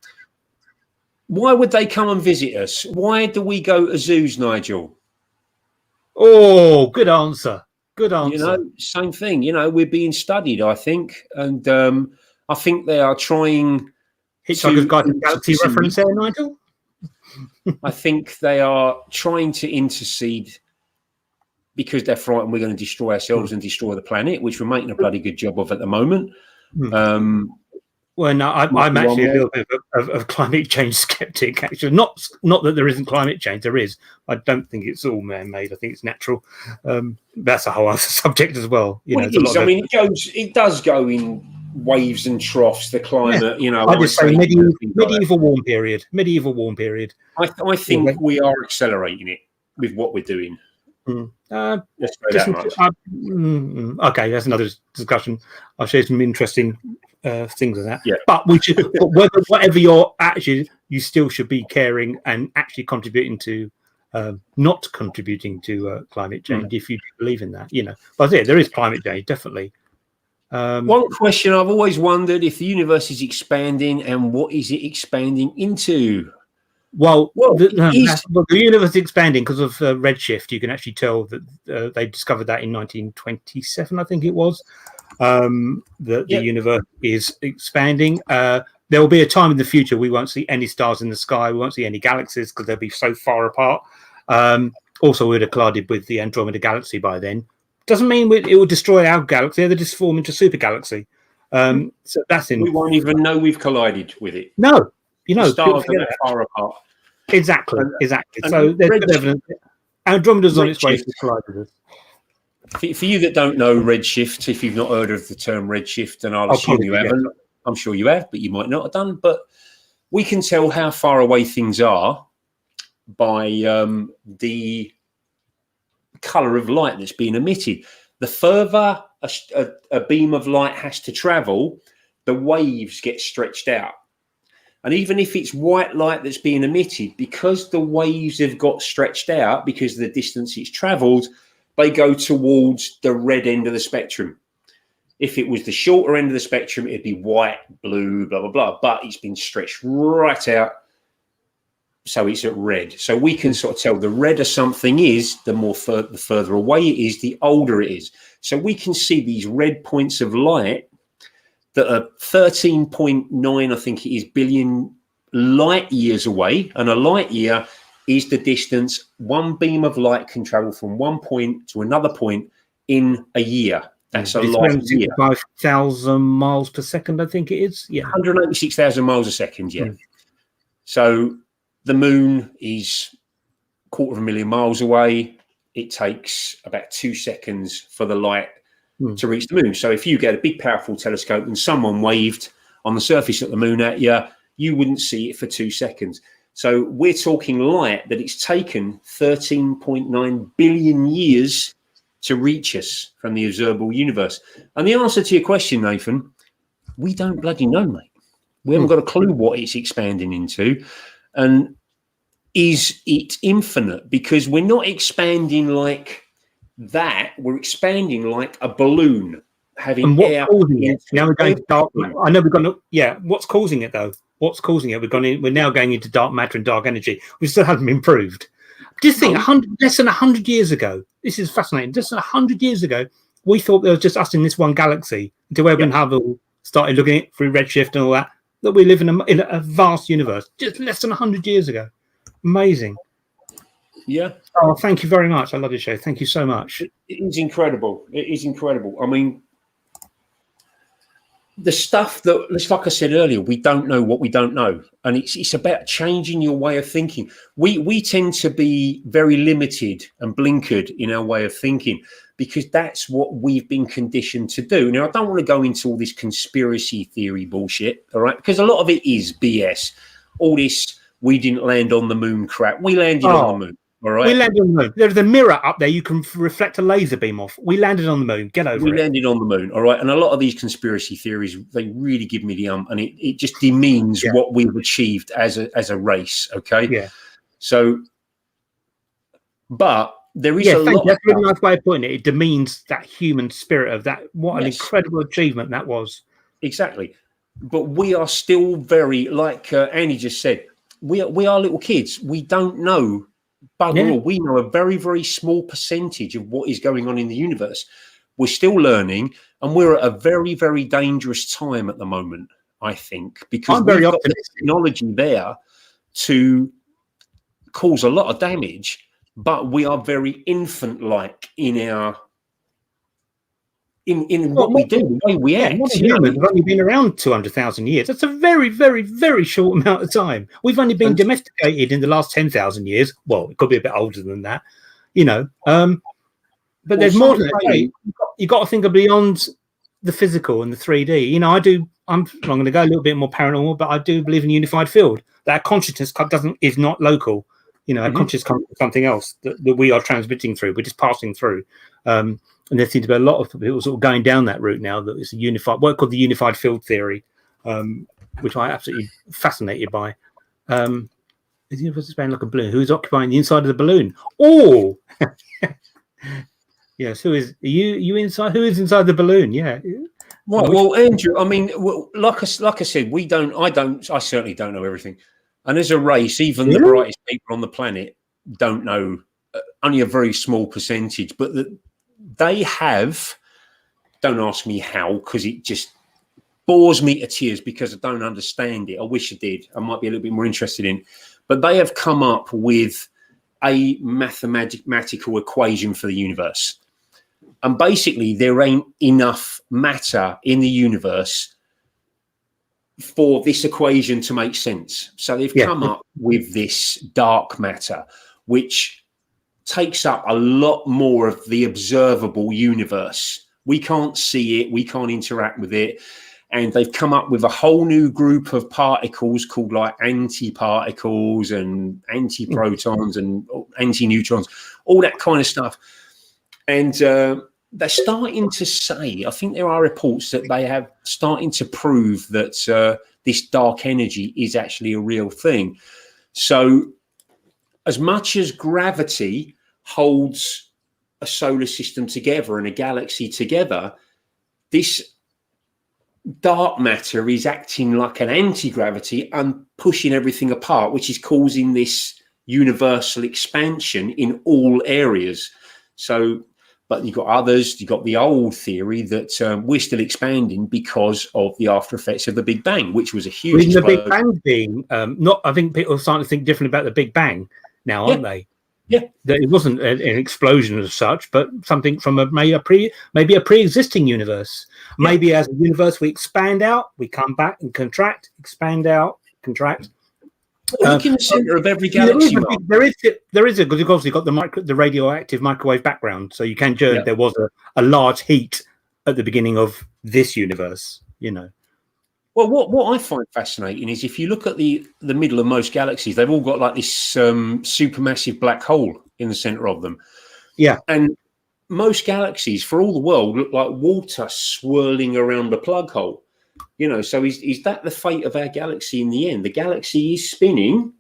Why would they come and visit us? Why do we go to zoos, Nigel? Oh, good answer. Good answer. You know, same thing. You know, we're being studied, I think, and I think they are trying. Hitchhiker's Guide to the Galaxy reference there, Nigel. I think they are trying to intercede because they're frightened we're going to destroy ourselves and destroy the planet, which we're making a bloody good job of at the moment. Well, no, I'm actually a little bit of climate change skeptic. Actually, not that there isn't climate change. There is. I don't think it's all man-made. I think it's natural. That's a whole other subject as well. You know, it is. I mean, it does go in waves and troughs. The climate, yeah. you know. I just say medieval warm period. Medieval warm period. I think we are accelerating it with what we're doing. Okay, that's another discussion. I'll share some interesting things of that. Yeah. But we should, whatever your attitude, you still should be caring and actually contributing to, not contributing to climate change if you believe in that. You know, but there is climate change, definitely. One question I've always wondered: if the universe is expanding, and what is it expanding into? Well, the universe is expanding because of redshift. You can actually tell that they discovered that in 1927, I think it was. The universe is expanding. There will be a time in the future we won't see any stars in the sky. We won't see any galaxies because they'll be so far apart. Also, we'd have collided with the Andromeda galaxy by then. Doesn't mean it will destroy our galaxy. They just form into super galaxy. So that's in. We won't even know we've collided with it. No. You know, stars are far apart. Exactly. So there's good evidence. Andromeda's on its way to collide with us. For you that don't know redshift, if you've not heard of the term redshift, and I'll assume you haven't, I'm sure you have, but you might not have done. But we can tell how far away things are by the colour of light that's being emitted. The further a beam of light has to travel, the waves get stretched out. And even if it's white light that's being emitted, because the waves have got stretched out because of the distance it's travelled, they go towards the red end of the spectrum. If it was the shorter end of the spectrum, it'd be white, blue, blah, blah, blah. But it's been stretched right out, so it's at red. So we can sort of tell the redder something is, the further away it is, the older it is. So we can see these red points of light that are 13.9, I think it is, billion light years away. And a light year is the distance one beam of light can travel from one point to another point in a year. That's a light year. 5,000 miles per second, I think it is. Yeah, 186,000 miles a second. Yeah. So the moon is 250,000 miles away. It takes about 2 seconds for the light to reach the moon. So if you get a big, powerful telescope and someone waved on the surface of the moon at you, you wouldn't see it for 2 seconds. So we're talking light that it's taken 13.9 billion years to reach us from the observable universe. And the answer to your question, Nathan, we don't bloody know, mate. We haven't got a clue what it's expanding into. And is it infinite? Because we're not expanding like that. We're expanding like a balloon having air. Causing it? Now we're going to dark. I know we're going to. Yeah. What's causing it though? What's causing it? We're now going into dark matter and dark energy. We still haven't been proved. Just think, less than 100 years ago. This is fascinating. Just 100 years ago, we thought there was just us in this one galaxy. Until Edwin Hubble started looking at it through redshift and all that. That we live in a vast universe. Just less than 100 years ago. Amazing. Yeah. Oh, thank you very much. I love your show. Thank you so much. It is incredible. It is incredible. I mean, the stuff that, like I said earlier, we don't know what we don't know. And it's about changing your way of thinking. We tend to be very limited and blinkered in our way of thinking because that's what we've been conditioned to do. Now, I don't want to go into all this conspiracy theory bullshit, all right? Because a lot of it is BS. All this, we didn't land on the moon crap. We landed on the moon. All right. We landed on the moon. There's a mirror up there you can reflect a laser beam off. We landed on the moon. Get over it. We landed on the moon. All right. And a lot of these conspiracy theories, they really give me the and it just demeans what we've achieved as a race. Okay. Yeah. So, but there is a lot. That's a really nice way of putting it. It demeans that human spirit of that. What an incredible achievement that was. Exactly. But we are still very, like Annie just said, we are little kids. We don't know. Bugger all. We know a very, very small percentage of what is going on in the universe. We're still learning, and we're at a very, very dangerous time at the moment, I think, because we've got the technology there to cause a lot of damage, but we are very infant-like in our what we do, the way we act. Humans have only been around 200,000 years. That's a very, very, very short amount of time. We've only been domesticated in the last 10,000 years. Well, it could be a bit older than that, but there's more than that. You've got to think of beyond the physical and the 3D. I'm going to go a little bit more paranormal, but I do believe in a unified field. That consciousness is not local. Our consciousness comes from something else that we are transmitting through. We're just passing through. And there seems to be a lot of people sort of going down that route now. That it's a unified, what called the unified field theory, which I absolutely fascinated by. Is the universe expanding like a balloon? Who's occupying the inside of the balloon? Oh, yes. Are you inside? Who is inside the balloon? Yeah. Right. Well, Andrew, I mean, like I said, I certainly don't know everything. And as a race, even the brightest people on the planet don't know only a very small percentage, but they have, don't ask me how, because it just bores me to tears because I don't understand it. I wish I did. I might be a little bit more interested in, but they have come up with a mathematical equation for the universe. And basically there ain't enough matter in the universe for this equation to make sense. So they've come up with this dark matter, which takes up a lot more of the observable universe. We can't see it. We can't interact with it. And they've come up with a whole new group of particles called like antiparticles and antiprotons and antineutrons, all that kind of stuff. And they're starting to say, I think there are reports that they have starting to prove that this dark energy is actually a real thing. So as much as gravity holds a solar system together and a galaxy together, this dark matter is acting like an anti-gravity and pushing everything apart, which is causing this universal expansion in all areas. So, but you've got others, you've got the old theory that we're still expanding because of the after effects of the Big Bang, which was a huge the Big Bang being I think people are starting to think different about the Big Bang now, aren't they? Yeah, that it wasn't an explosion as such, but something from maybe a pre-existing universe. Maybe as a universe we expand out, we come back and contract, expand out, contract. Look in the center of every galaxy. There is because you've obviously got the radioactive microwave background, so you can judge there was a large heat at the beginning of this universe. Well, what I find fascinating is if you look at the middle of most galaxies, they've all got like this supermassive black hole in the center of them. Yeah. And most galaxies, for all the world, look like water swirling around the plug hole. So is that the fate of our galaxy in the end? The galaxy is spinning,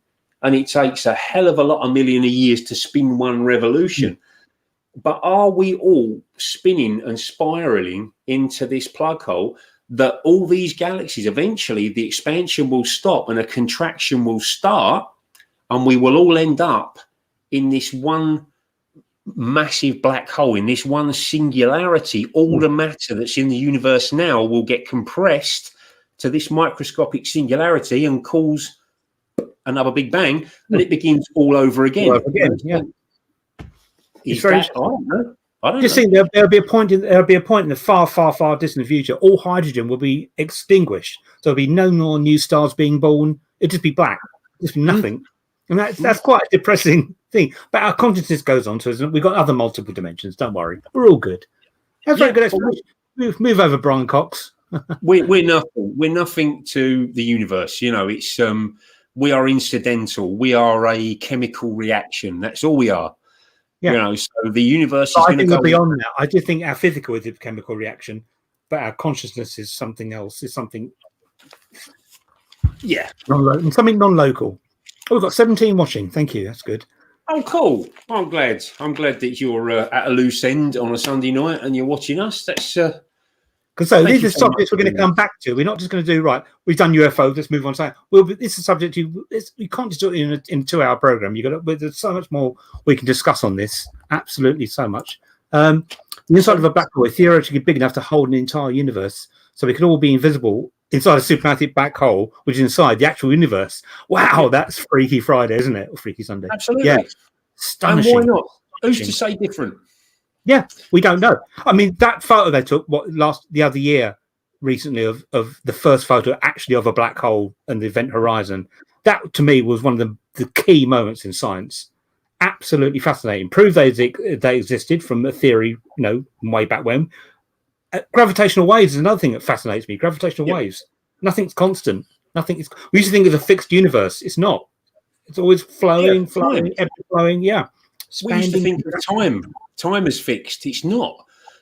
and it takes a hell of a lot of million of years to spin one revolution. But are we all spinning and spiraling into this plug hole that all these galaxies, eventually the expansion will stop and a contraction will start, and we will all end up in this one massive black hole, in this one singularity? All the matter that's in the universe now will get compressed to this microscopic singularity and cause another Big Bang, and it begins all over again. It's very I don't think there'll be a point in the far, far, far distant future. All hydrogen will be extinguished. So there'll be no more new stars being born. It'll just be black. Just be nothing. And that's quite a depressing thing. But our consciousness goes on to us. We've got other multiple dimensions. Don't worry. We're all good. That's very good explanation. Move over, Brian Cox. we're nothing. We're nothing to the universe. It's we are incidental. We are a chemical reaction. That's all we are. Yeah. You know, so the universe is going to go we're beyond that. I do think our physical is a chemical reaction, but our consciousness is something else. Is something, something non-local. Oh, we've got 17 watching. Thank you. That's good. Oh, cool. I'm glad. I'm glad that you're at a loose end on a Sunday night and you're watching us. That's because these are subjects we're going to come back to. We're not just going to do we've done UFO. Let's move on to that. Well, this is a subject you can't just do it in a 2-hour program. There's so much more we can discuss on this. Absolutely, so much. The inside of a black hole is theoretically big enough to hold an entire universe, so we could all be invisible inside a supermassive black hole, which is inside the actual universe. Wow, that's Freaky Friday, isn't it? Or Freaky Sunday. Absolutely. Yeah. Astonishing. And why not? Who's to say different? Yeah, we don't know. I mean, that photo they took the other year recently of the first photo actually of a black hole and the event horizon, that to me was one of the key moments in science. Absolutely fascinating. Proved they existed from a theory, way back when. Gravitational waves is another thing that fascinates me. Gravitational waves. Nothing's constant. We used to think it's a fixed universe. It's not. It's always flowing, ever flowing. Yeah. We used to think of time is fixed. It's not.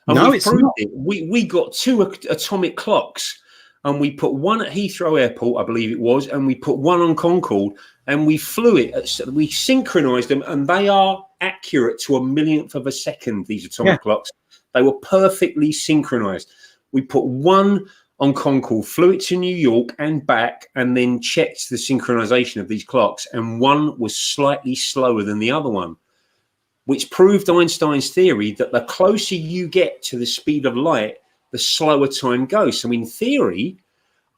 And no, it's not. It. We got 2 atomic clocks, and we put one at Heathrow Airport, I believe it was, and we put one on Concorde, and we flew it. We synchronized them, and they are accurate to a millionth of a second. These atomic clocks, they were perfectly synchronized. We put one on Concorde, flew it to New York and back, and then checked the synchronization of these clocks, and one was slightly slower than the other one, which proved Einstein's theory that the closer you get to the speed of light, the slower time goes. So in theory,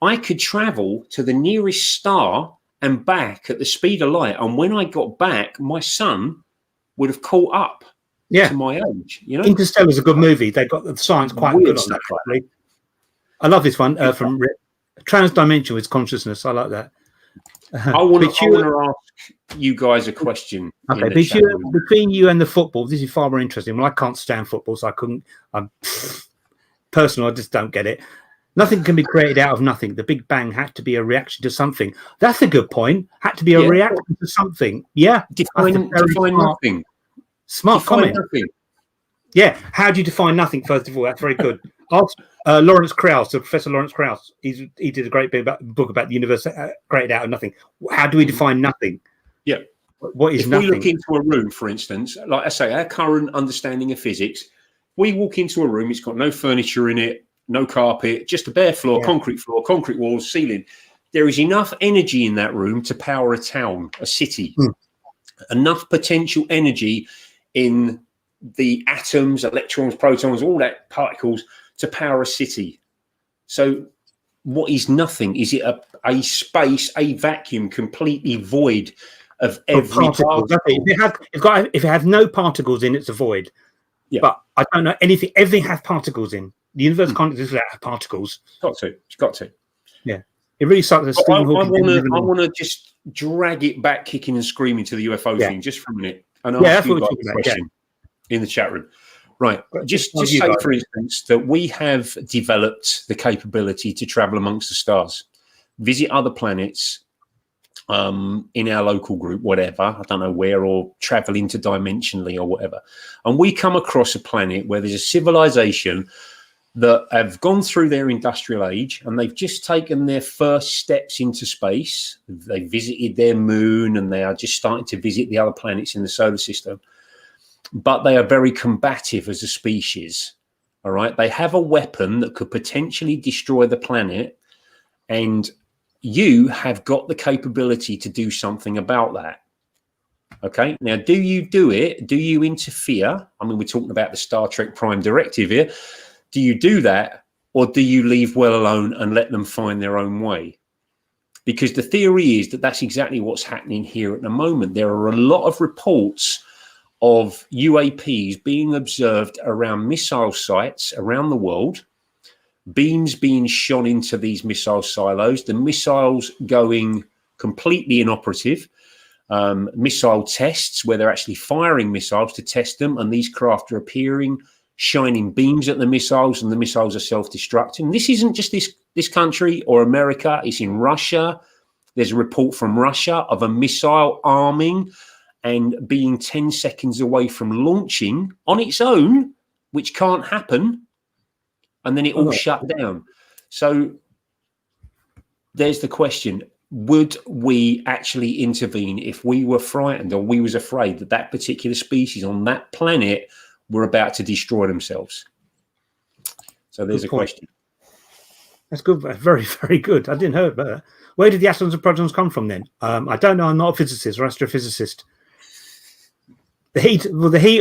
I could travel to the nearest star and back at the speed of light. And when I got back, my sun would have caught up to my age. Interstellar is a good movie. They've got the science quite good on that. Actually. I love this one from Rick. Transdimensional is consciousness. I like that. I want to ask you guys a question. Okay, between you and the football, this is far more interesting. Well, I can't stand football, so I couldn't. Personally, I just don't get it. Nothing can be created out of nothing. The Big Bang had to be a reaction to something. That's a good point. Had to be a reaction to something. Yeah. Define nothing. Smart comment. Nothing. Yeah. How do you define nothing, first of all? That's very good. Ask Lawrence Krauss, Professor Lawrence Krauss. He did a great book about the universe created out of nothing. How do we define nothing? Yeah. What is nothing? If we look into a room, for instance, like I say, our current understanding of physics, we walk into a room, it's got no furniture in it, no carpet, just a bare floor, concrete walls, ceiling. There is enough energy in that room to power a town, a city. Enough potential energy in the atoms, electrons, protons, all that particles to power a city. So what is nothing? Is it a space, a vacuum completely void of every particle? If it has no particles in, it's a void. Yeah. But I don't know anything. Everything has particles in. The universe can't exist without particles. It's got to. Yeah. It really sucks. I want to just drag it back kicking and screaming to the UFO thing just for a minute. And ask you guys a question in the chat room. Right. Just say, for instance, that we have developed the capability to travel amongst the stars, visit other planets in our local group, whatever, I don't know where, or travel interdimensionally or whatever. And we come across a planet where there's a civilization that have gone through their industrial age and they've just taken their first steps into space. They visited their moon and they are just starting to visit the other planets in the solar system. But they are very combative as a species. All right. They have a weapon that could potentially destroy the planet. And you have got the capability to do something about that. Okay. Now, do you do it? Do you interfere? I mean, we're talking about the Star Trek Prime Directive here. Do you do that? Or do you leave well alone and let them find their own way? Because the theory is that that's exactly what's happening here at the moment. There are a lot of reports of UAPs being observed around missile sites around the world, beams being shot into these missile silos, the missiles going completely inoperative, missile tests where they're actually firing missiles to test them, and these craft are appearing, shining beams at the missiles, and the missiles are self-destructing. This isn't just this country or America, it's in Russia. There's a report from Russia of a missile arming and being 10 seconds away from launching on its own, which can't happen. And then it all shut down. So there's the question. Would we actually intervene if we were frightened or we was afraid that that particular species on that planet were about to destroy themselves? So there's a question. That's good. Very, very good. I didn't hear about that. Where did the atoms and protons come from then? I don't know. I'm not a physicist or astrophysicist. The heat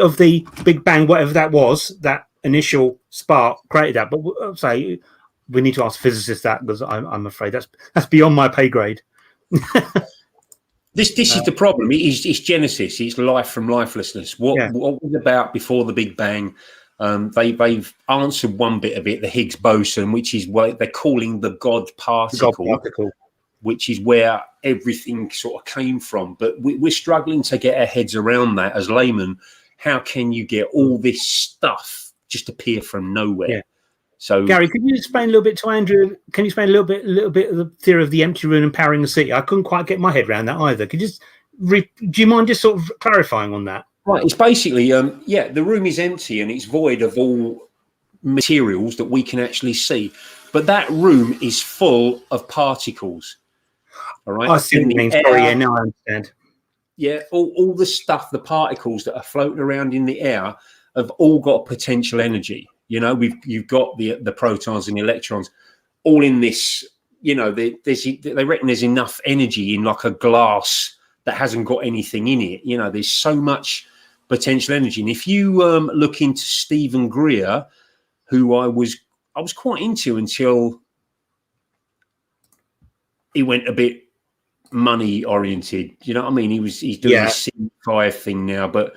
of the Big Bang, whatever that was, that initial spark created that. But say we need to ask physicists that, because I'm afraid that's beyond my pay grade. This is the problem. It's Genesis. It's life from lifelessness. What was about before the Big Bang? They've answered one bit of it, the Higgs boson, which is what they're calling the God particle, which is where everything sort of came from. But we're struggling to get our heads around that as laymen. How can you get all this stuff just appear from nowhere? Yeah. So, Gary, could you explain a little bit to Andrew? Can you explain a little bit of the theory of the empty room and powering the city? I couldn't quite get my head around that either. Could you just do you mind just sort of clarifying on that? Right, it's basically, the room is empty and it's void of all materials that we can actually see. But that room is full of particles. All right. I see what you mean. Sorry, yeah, now I understand. Yeah, all the stuff, the particles that are floating around in the air have all got potential energy. You know, you've got the protons and the electrons all in this, you know, they reckon there's enough energy in like a glass that hasn't got anything in it. You know, there's so much potential energy. And if you look into Stephen Greer, who I was quite into until he went a bit money oriented. You know what I mean? He's doing this C5 thing now, but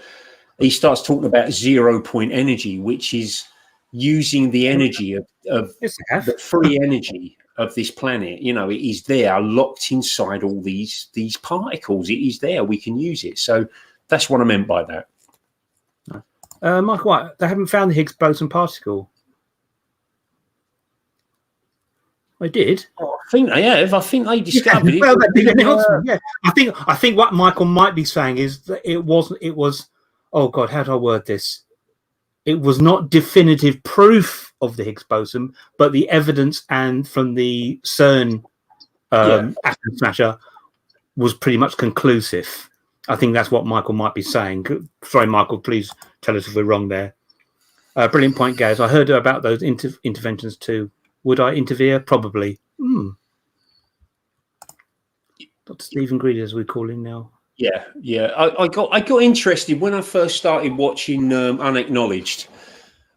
he starts talking about 0 point energy, which is using the energy of the free energy of this planet. You know, it is there locked inside all these particles. It is there. We can use it. So that's what I meant by that. Michael White, they haven't found the Higgs boson particle. They did. Oh, I think they have. I think they discovered it. Well, that big announcement. Yeah, I think what Michael might be saying is that it was. Oh God, how do I word this? It was not definitive proof of the Higgs boson, but the evidence and from the CERN atom smasher was pretty much conclusive. I think that's what Michael might be saying. Sorry, Michael, please tell us if we're wrong there. Brilliant point, Gaz. I heard about those interventions too. Would I interfere? Probably. Dr. Stephen Greer, as we call him now. Yeah. I got interested when I first started watching Unacknowledged.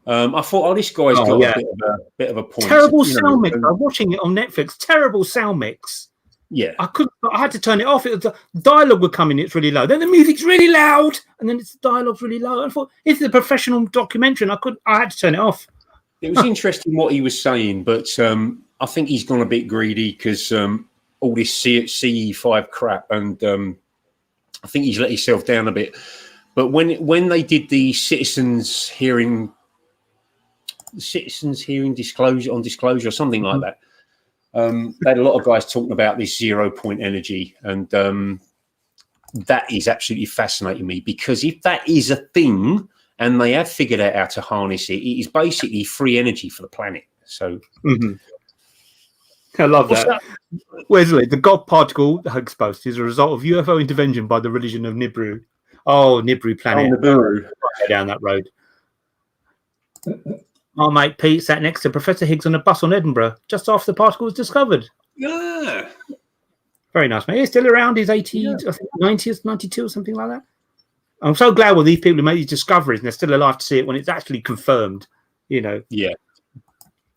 I thought, this guy's got a bit of a point. Terrible sound mix. I'm watching it on Netflix. Terrible sound mix. Yeah, I had to turn it off. The dialogue would come in, it's really low. Then the music's really loud, and then the dialogue's really low. I thought, it's a professional documentary, and I had to turn it off. It was interesting what he was saying, but I think he's gone a bit greedy because all this CE5 crap, and I think he's let himself down a bit. But when they did the citizens hearing disclosure or something like that, they had a lot of guys talking about this 0 point energy, and that is absolutely fascinating me, because if that is a thing and they have figured out how to harness it, it is basically free energy for the planet. So I love that. Wesley, the God particle, the Higgs boson, is a result of UFO intervention by the religion of Nibiru. Oh, Nibiru planet. Oh, Nibiru. Down that road. Our mate Pete sat next to Professor Higgs on a bus on Edinburgh just after the particle was discovered. Yeah. Very nice, mate. He's still around. He's 80, I think 90s, 92 or something like that. I'm so glad with these people who make these discoveries and they're still alive to see it when it's actually confirmed. You know. Yeah.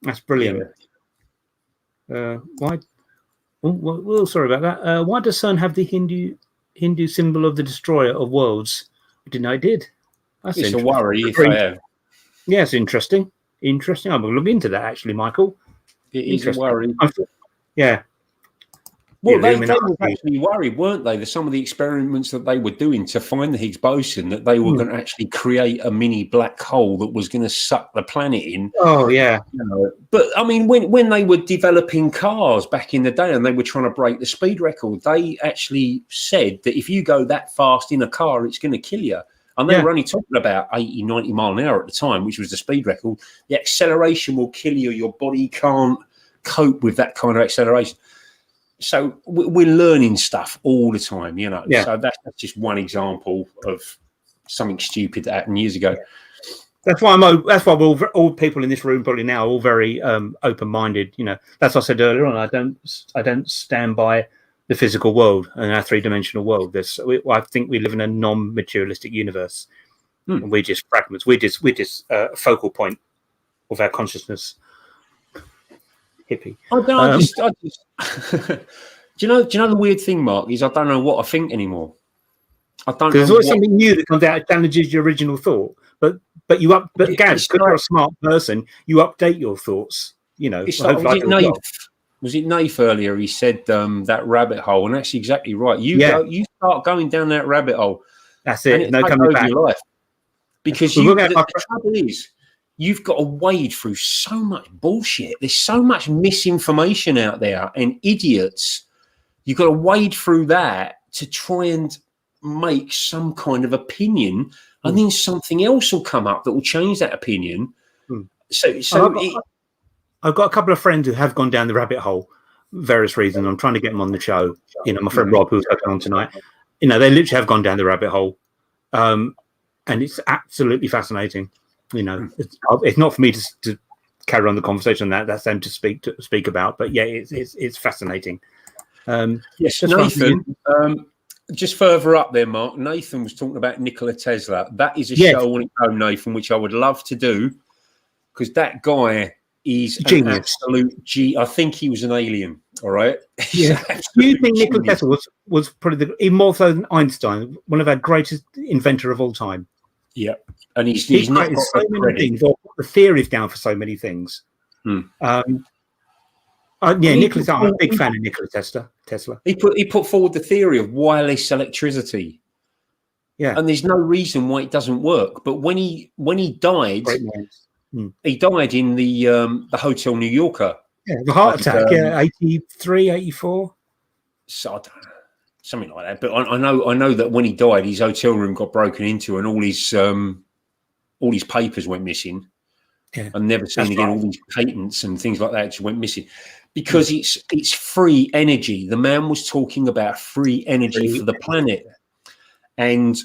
That's brilliant. Yeah. Why? Oh, sorry about that. Why does CERN have the Hindu symbol of the destroyer of worlds? I didn't know it did. That's it's a worry if I have. Yeah, it's interesting. I'm going to look into that, actually, Michael. It is a worry. Yeah. Well, they were actually worried, weren't they? That some of the experiments that they were doing to find the Higgs boson, that they were going to actually create a mini black hole that was going to suck the planet in. Oh, yeah. You know, but I mean, when they were developing cars back in the day and they were trying to break the speed record, they actually said that if you go that fast in a car, it's going to kill you. And they were only talking about 80, 90 mile an hour at the time, which was the speed record. The acceleration will kill you. Your body can't cope with that kind of acceleration. So we're learning stuff all the time, you know. Yeah. So that's just one example of something stupid that happened years ago. That's why we're all people in this room probably now are all very open-minded. You know, that's what I said earlier on. I don't stand by the physical world and our three-dimensional world. I think we live in a non-materialistic universe, and we're just fragments. We're just a focal point of our consciousness. Hippie. I just do you know the weird thing, Mark, is I don't know what I think anymore. I don't. There's always something new that comes out that challenges your original thought. But Gaz, because you're a smart person, you update your thoughts. You know. Was it Nath earlier? He said that rabbit hole, and that's exactly right. You start going down that rabbit hole. That's it. No coming back. Your life. Because the trouble is, you've got to wade through so much bullshit. There's so much misinformation out there and idiots. You've got to wade through that to try and make some kind of opinion, and then something else will come up that will change that opinion. I've got a couple of friends who have gone down the rabbit hole for various reasons. I'm trying to get them on the show. You know, my friend Rob, who's on tonight, you know, they literally have gone down the rabbit hole. And it's absolutely fascinating. You know, it's not for me to carry on the conversation on that. That's them to speak about. But yeah, it's fascinating. Yes, Nathan. Just further up there, Mark. Nathan was talking about Nikola Tesla. That is a show on its own, Nathan, which I would love to do, because that guy is an absolute G. I think he was an alien. All right. Yeah. Do you think Nikola Tesla was probably even more so than Einstein, one of our greatest inventor of all time? Yeah, and he's not got so many things, or the theories down for so many things. Nikola, I'm a big fan of Nikola Tesla. He put forward the theory of wireless electricity. Yeah, and there's no reason why it doesn't work. But when he died, he died in the Hotel New Yorker. Yeah, the heart attack. 83, 84. So I don't know. Something like that, but I know that when he died, his hotel room got broken into, and all his papers went missing, and never seen again. All these patents and things like that just went missing, because it's free energy. The man was talking about free energy for the planet, and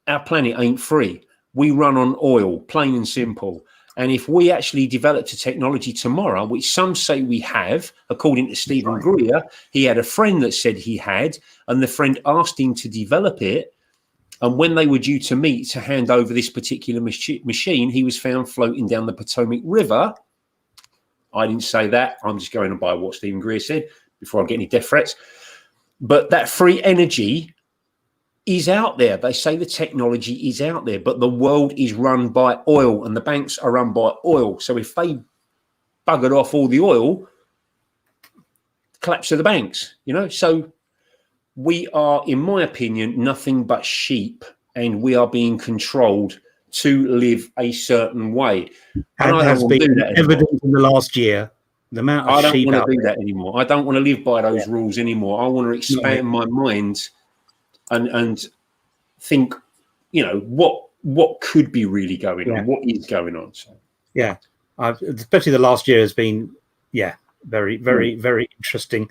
our planet ain't free. We run on oil, plain and simple. And if we actually developed a technology tomorrow, which some say we have, according to Stephen Greer, he had a friend that said he had, and the friend asked him to develop it. And when they were due to meet to hand over this particular machine, he was found floating down the Potomac River. I didn't say that. I'm just going by what Stephen Greer said before I get any death threats. But that free energy is out there. They say the technology is out there, but the world is run by oil, and the banks are run by oil. So if they buggered off all the oil, collapse of the banks, you know. So we are, in my opinion, nothing but sheep, and we are being controlled to live a certain way. And has been evident in the last year. The amount of sheep. I don't want to do that anymore. I don't want to live by those rules anymore. I want to expand my mind and think, you know, what could be really going on, what is going on. So especially the last year has been very, very, very interesting.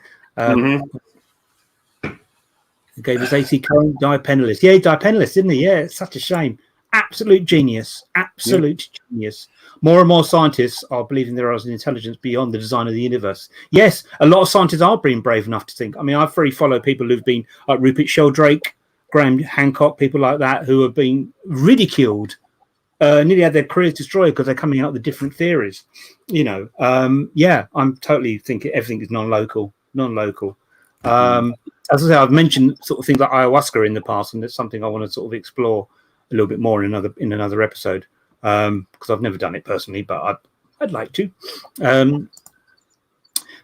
Gave us AC Current, died penniless. Yeah, he died penniless, didn't he? Yeah, it's such a shame. Absolute genius. Genius. More and more scientists are believing there is an intelligence beyond the design of the universe. Yes, a lot of scientists are being brave enough to think. I mean, I've very followed people who've been like Rupert Sheldrake, Graham Hancock, people like that, who have been ridiculed, nearly had their careers destroyed because they're coming out with different theories. You know, I'm totally thinking everything is non-local. As I say, I've mentioned sort of things like ayahuasca in the past, and it's something I want to sort of explore a little bit more in another episode, because I've never done it personally, but I'd like to.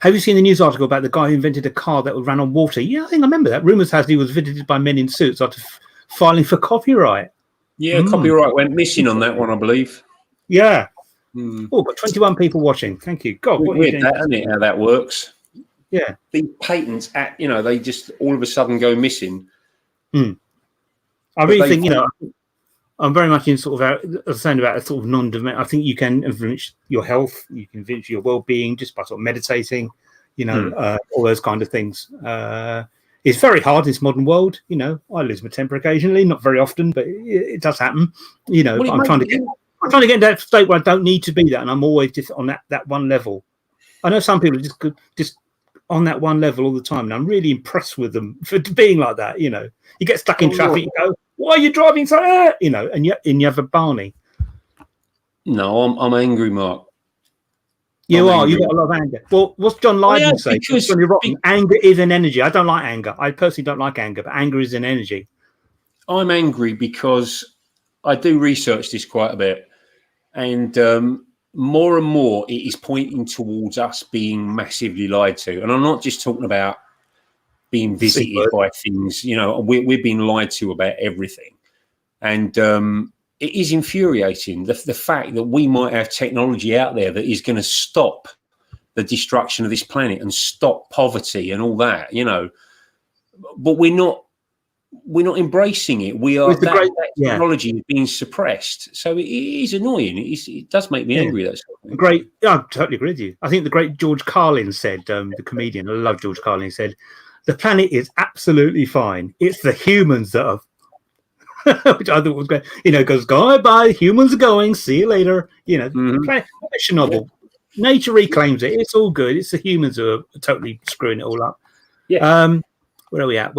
Have you seen the news article about the guy who invented a car that would run on water? Yeah, I think I remember that. Rumours has he was visited by men in suits after filing for copyright. Yeah, copyright went missing on that one, I believe. Yeah. Oh, got 21 people watching. Thank you. God, what are you doing? That, isn't it, how that works? Yeah. These patents, they just all of a sudden go missing. I really think, I'm very much in sort of saying about a sort of non-domain. I think you can influence your health, you can influence your well-being just by sort of meditating, all those kind of things. It's very hard in this modern world. I lose my temper occasionally, not very often, but it does happen. But I'm trying to get into that state where I don't need to be that, and I'm always just on that one level. I know some people are just on that one level all the time, and I'm really impressed with them for being like that. You get stuck in traffic, you go, "Why are you driving so?" And you have a Barney. No, I'm angry, Mark. You are. You've got a lot of anger. Well, what's John Lydon say? Anger is an energy. I don't like anger. I personally don't like anger, but anger is an energy. I'm angry because I do research this quite a bit, and more and more it is pointing towards us being massively lied to. And I'm not just talking about being visited by things. We're being lied to about everything, and it is infuriating, the fact that we might have technology out there that is going to stop the destruction of this planet and stop poverty and all that, but we're not embracing it. We are that technology is being suppressed. So it is annoying. It does make me angry. That's great. Yeah, I totally agree with you. I think the great George Carlin said, the comedian, I love George Carlin, said, "The planet is absolutely fine. It's the humans that are," which I thought was great. Goes, "Bye, humans are going. See you later." Fiction novel. Nature reclaims it. It's all good. It's the humans who are totally screwing it all up. Yeah. Where are we at?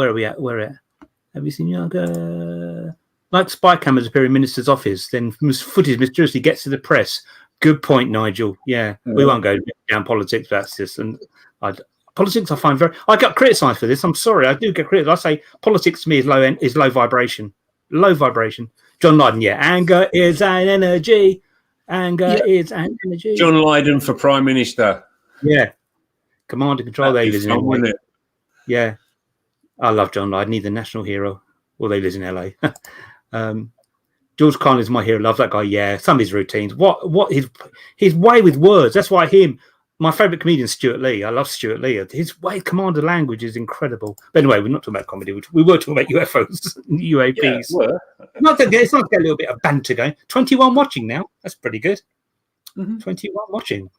Have you seen Yaga? Like spy cameras appear in minister's office, then footage mysteriously gets to the press. Good point, Nigel. Yeah, we won't go down politics. That's this, and politics I find I got criticised for this. I'm sorry, I do get criticised. I say politics to me is low vibration. Low vibration. John Lydon, anger is an energy. Anger is an energy. John Lydon for Prime Minister. Yeah. Command and control. They live in LA. Yeah. I love John Lydon. He's a national hero. Well, they live in LA. George Carlin is my hero. Love that guy. Yeah. Some of his routines. What his way with words. That's why my favourite comedian is Stuart Lee. I love Stuart Lee. His way of command of language is incredible. But anyway, we're not talking about comedy. We were talking about UFOs, UAPs. Yeah, it's not to get a little bit of banter going. 21 watching now. That's pretty good. 21 watching.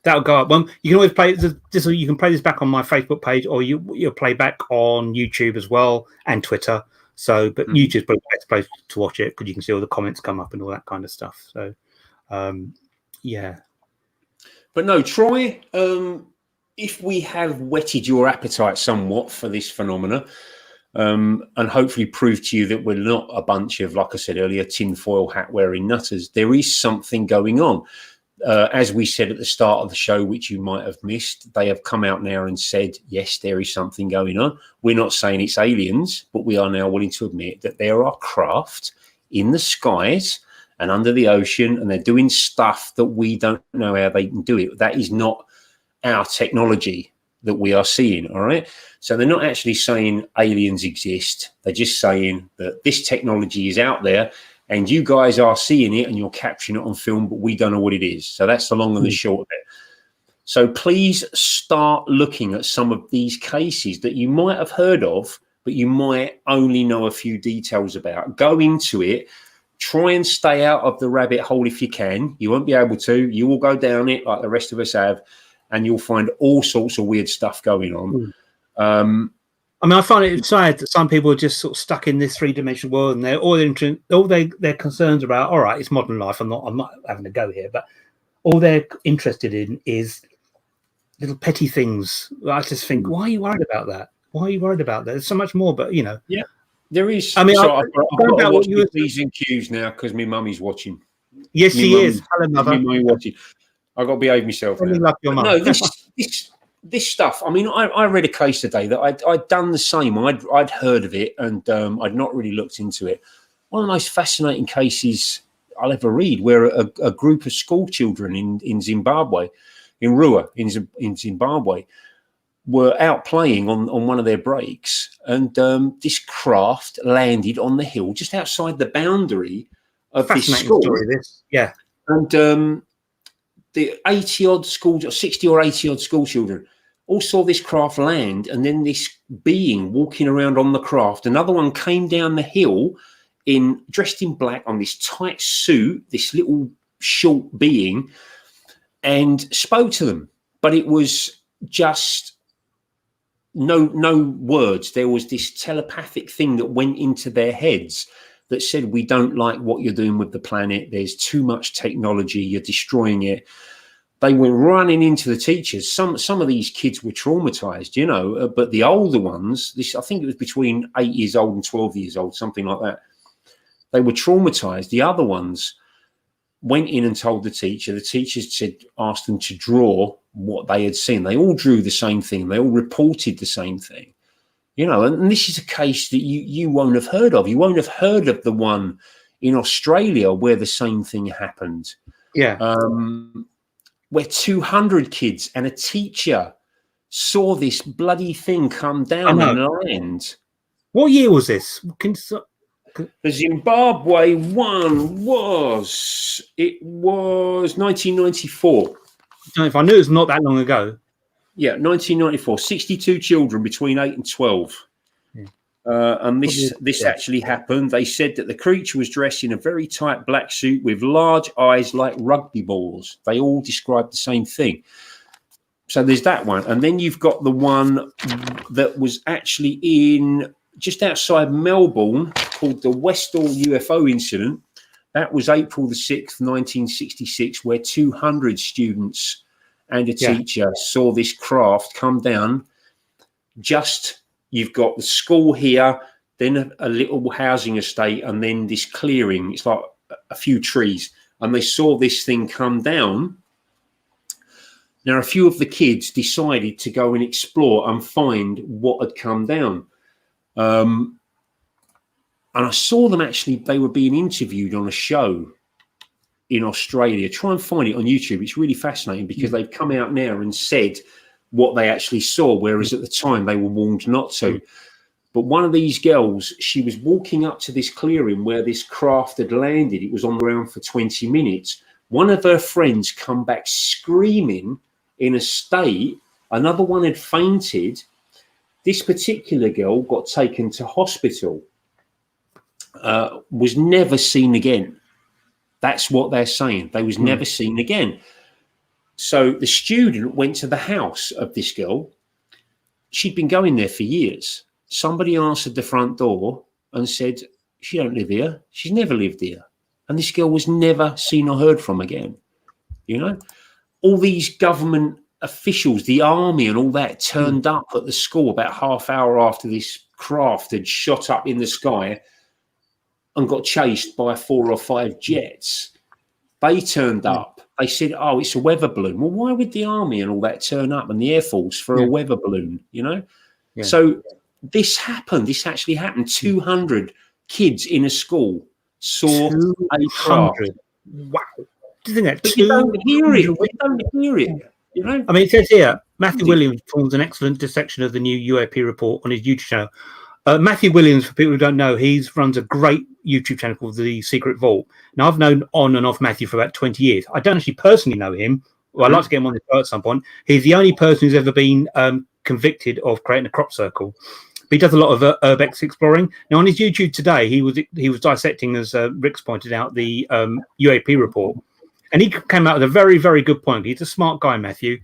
That'll go up. Well, you can always play this. You can play this back on my Facebook page, or you'll play back on YouTube as well and Twitter. So, but YouTube's probably the best place to watch it because you can see all the comments come up and all that kind of stuff. So, yeah. But no, try, if we have whetted your appetite somewhat for this phenomena, and hopefully prove to you that we're not a bunch of, like I said earlier, tinfoil hat wearing nutters, there is something going on. As we said at the start of the show, which you might have missed, they have come out now and said, yes, there is something going on. We're not saying it's aliens, but we are now willing to admit that there are craft in the skies and under the ocean, and they're doing stuff that we don't know how they can do it. That is not our technology that we are seeing, all right? So they're not actually saying aliens exist. They're just saying that this technology is out there, and you guys are seeing it, and you're capturing it on film, but we don't know what it is. So that's the long and the short of it. So please start looking at some of these cases that you might have heard of, but you might only know a few details about. Go into it. Try and stay out of the rabbit hole if you can. You won't be able to. You will go down it like the rest of us have, and you'll find all sorts of weird stuff going on. I mean, I find it sad that some people are just sort of stuck in this three-dimensional world, and they're all their concerns about. All right, it's modern life. I'm not having to go here, but all they're interested in is little petty things. I just think, why are you worried about that? Why are you worried about that? There's so much more, but yeah. There is. I mean, so I've got to watch the P's and Q's now because my mummy's watching. Yes, she is. Hello, mother. Watching. I've got to behave myself now. Love your mum. No, this stuff. I mean, I read a case today that I'd done the same. I'd heard of it, and I'd not really looked into it. One of the most fascinating cases I'll ever read, where a group of school children in Zimbabwe in Rua in Zimbabwe were out playing on one of their breaks, and this craft landed on the hill just outside the boundary of this school. Story, this. Yeah. And the 80-odd school, 60 or 80-odd school children all saw this craft land, and then this being walking around on the craft. Another one came down the hill dressed in black on this tight suit, this little short being, and spoke to them. But it was just no words. There was this telepathic thing that went into their heads that said, we don't like what you're doing with the planet. There's too much technology. You're destroying it. They went running into the teachers. Some of these kids were traumatized, you know, but the older ones, I think it was between 8 years old and 12 years old, something like that. They were traumatized. The other ones went in and told the teacher. The teachers asked them to draw what they had seen. They all drew the same thing. They all reported the same thing, you know, and this is a case that you won't have heard of. You won't have heard of the one in Australia where the same thing happened. Yeah. Where 200 kids and a teacher saw this bloody thing come down and land. What year was this? The Zimbabwe one was 1994. If I knew it was not that long ago. Yeah, 1994. 62 children between 8 and 12. And this actually happened. They said that the creature was dressed in a very tight black suit with large eyes like rugby balls. They all described the same thing. So there's that one. And then you've got the one that was actually in just outside Melbourne called the Westall UFO incident. That was April the 6th, 1966, where 200 students and a teacher saw this craft come down. You've got the school here, then a little housing estate, and then this clearing. It's like a few trees. And they saw this thing come down. Now, a few of the kids decided to go and explore and find what had come down. And I saw them actually, they were being interviewed on a show in Australia. Try and find it on YouTube. It's really fascinating because they've come out now and said what they actually saw, whereas at the time they were warned not to. But one of these girls, she was walking up to this clearing where this craft had landed. It was on the ground for 20 minutes. One of her friends come back screaming in a state. Another one had fainted. This particular girl got taken to hospital, was never seen again. That's what they're saying. They was never seen again. So the student went to the house of this girl. She'd been going there for years. Somebody answered the front door and said, she don't live here. She's never lived here. And this girl was never seen or heard from again. You know, all these government officials, the army and all that turned up at the school about half hour after this craft had shot up in the sky and got chased by 4 or 5 jets. They turned up. They said, oh, it's a weather balloon. Well, why would the army and all that turn up and the Air Force for a weather balloon, you know? Yeah. So this happened. This actually happened. 200 kids in a school saw a craft. Wow. Do you think that? But you don't hear it. You don't hear it. You know? I mean, it says here, Matthew Williams performs an excellent dissection of the new UAP report on his YouTube channel. Matthew Williams, for people who don't know, he runs a great YouTube channel called The Secret Vault. Now, I've known on and off Matthew for about 20 years. I don't actually personally know him. Well, I'd like to get him on the show at some point. He's the only person who's ever been convicted of creating a crop circle. But he does a lot of urbex exploring. Now, on his YouTube today, he was dissecting, as Rick's pointed out, the UAP report. And he came out with a very, very good point. He's a smart guy, Matthew.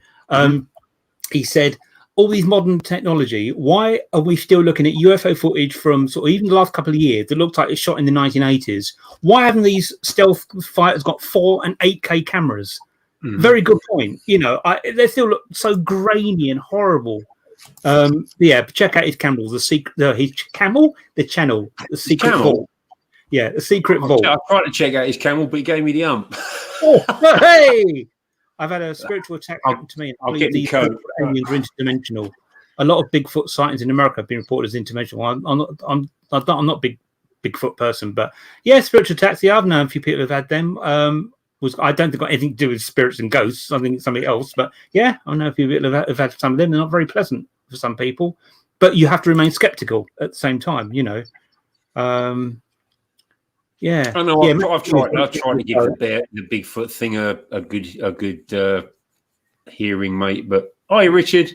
He said, all these modern technology, why are we still looking at UFO footage from sort of even the last couple of years that looked like it's shot in the 1980s? Why haven't these stealth fighters got 4 and 8K cameras? Very good point. You know, they still look so grainy and horrible. Yeah, check out his camel, the channel, The Secret Vault. Yeah, The Secret Vault. I tried to check out his camel, but he gave me the ump. Oh, hey! I've had a spiritual attack happen to me. I'll get the code. Aliens are interdimensional. A lot of Bigfoot sightings in America have been reported as interdimensional. I'm not a Bigfoot person, but yeah, spiritual attacks. Yeah, I've known a few people who've had them. I don't think got anything to do with spirits and ghosts. I think it's something else. But yeah, I know a few people have had some of them. They're not very pleasant for some people. But you have to remain skeptical at the same time, you know. Yeah. I know. Yeah, I've tried to give the Bigfoot thing a good hearing, mate. But hi, Richard.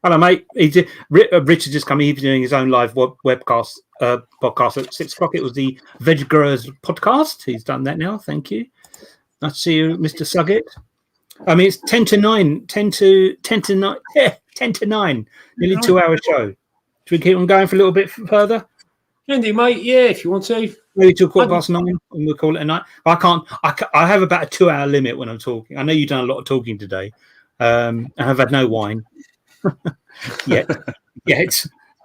Hello, mate. Richard just come. He's doing his own live podcast at 6 o'clock. It was the Veg Growers podcast. He's done that now. Thank you. Nice to see you, Mr. Suggett. I mean, it's 10 to 9. 10 to 9. Yeah, 10 to 9. Nearly 2-hour show. Should we keep on going for a little bit further? Can do, mate. Yeah, if you want to. Maybe till 9:15, and we'll call it a night. I have about a 2-hour limit when I'm talking. I know you've done a lot of talking today. I have had no wine yet.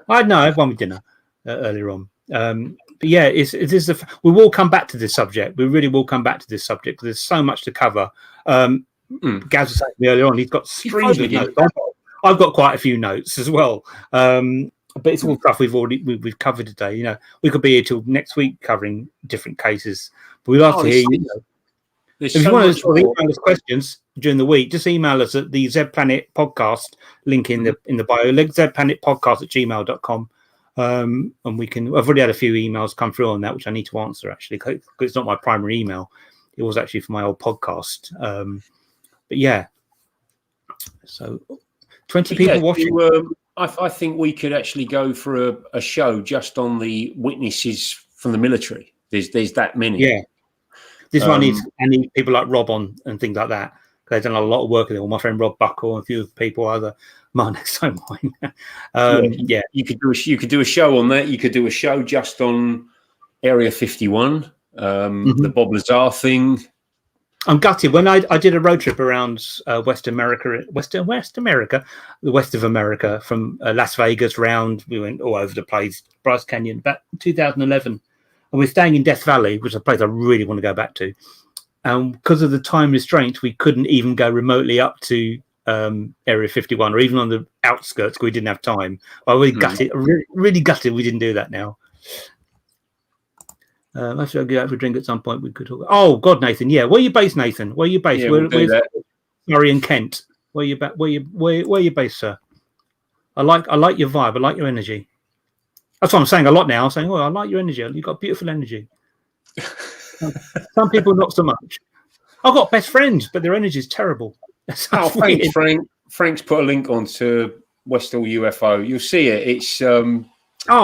I know. I had one with dinner earlier on. But yeah, we will come back to this subject. We really will come back to this subject because there's so much to cover. Gaz was saying to me earlier on, he's got streams of notes. I've got quite a few notes as well. But it's all stuff we've covered today. You know, we could be here till next week covering different cases. But we'd love to hear you. If you want to email us questions during the week, just email us at the Z Planet Podcast link in the bio, zplanetpodcast@gmail.com. And we can. I've already had a few emails come through on that, which I need to answer actually, because it's not my primary email. It was actually for my old podcast. But yeah, so 20 people watching. I think we could actually go for a show just on the witnesses from the military. There's that many. Yeah. This one needs people like Rob on and things like that. They've done a lot of work with it. Well, my friend Rob Buckle and a few people, either mine next to mine. Yeah. You could do a show on that. You could do a show just on Area 51, the Bob Lazar thing. I'm gutted. When I did a road trip around West America, the west of America, from Las Vegas round, we went all over the place, Bryce Canyon, back 2011. And we're staying in Death Valley, which is a place I really want to go back to. And because of the time restraints, we couldn't even go remotely up to Area 51 or even on the outskirts because we didn't have time. I really gutted, really gutted we didn't do that now. After I go out for a drink at some point, we could talk. Oh God, Nathan, yeah. Where are you based, Nathan? Where are you based? Yeah, we'll Surrey and Kent. Where are you based, sir? I like your vibe. I like your energy. That's what I'm saying a lot now. I'm saying, I like your energy. You've got beautiful energy. Some people not so much. I've got best friends, but their energy is terrible. Thanks, Frank. Frank's put a link onto Westall UFO. You'll see it. It's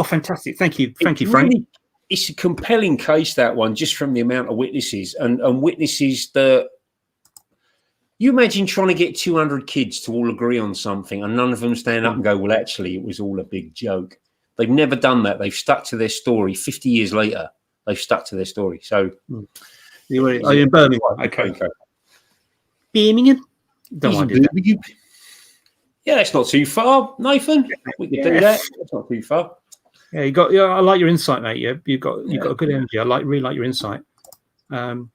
fantastic. Thank you, Frank. Really, it's a compelling case, that one, just from the amount of witnesses and witnesses that you imagine trying to get 200 kids to all agree on something and none of them stand up and go, well, actually, it was all a big joke. They've never done that. They've stuck to their story. 50 years later, they've stuck to their story. So, are you in Birmingham? Okay. Birmingham? Don't want to do that. Yeah, that's not too far, Nathan. We could do that. That's not too far. Yeah, I like your insight, mate. You've got a good energy. Really like your insight. So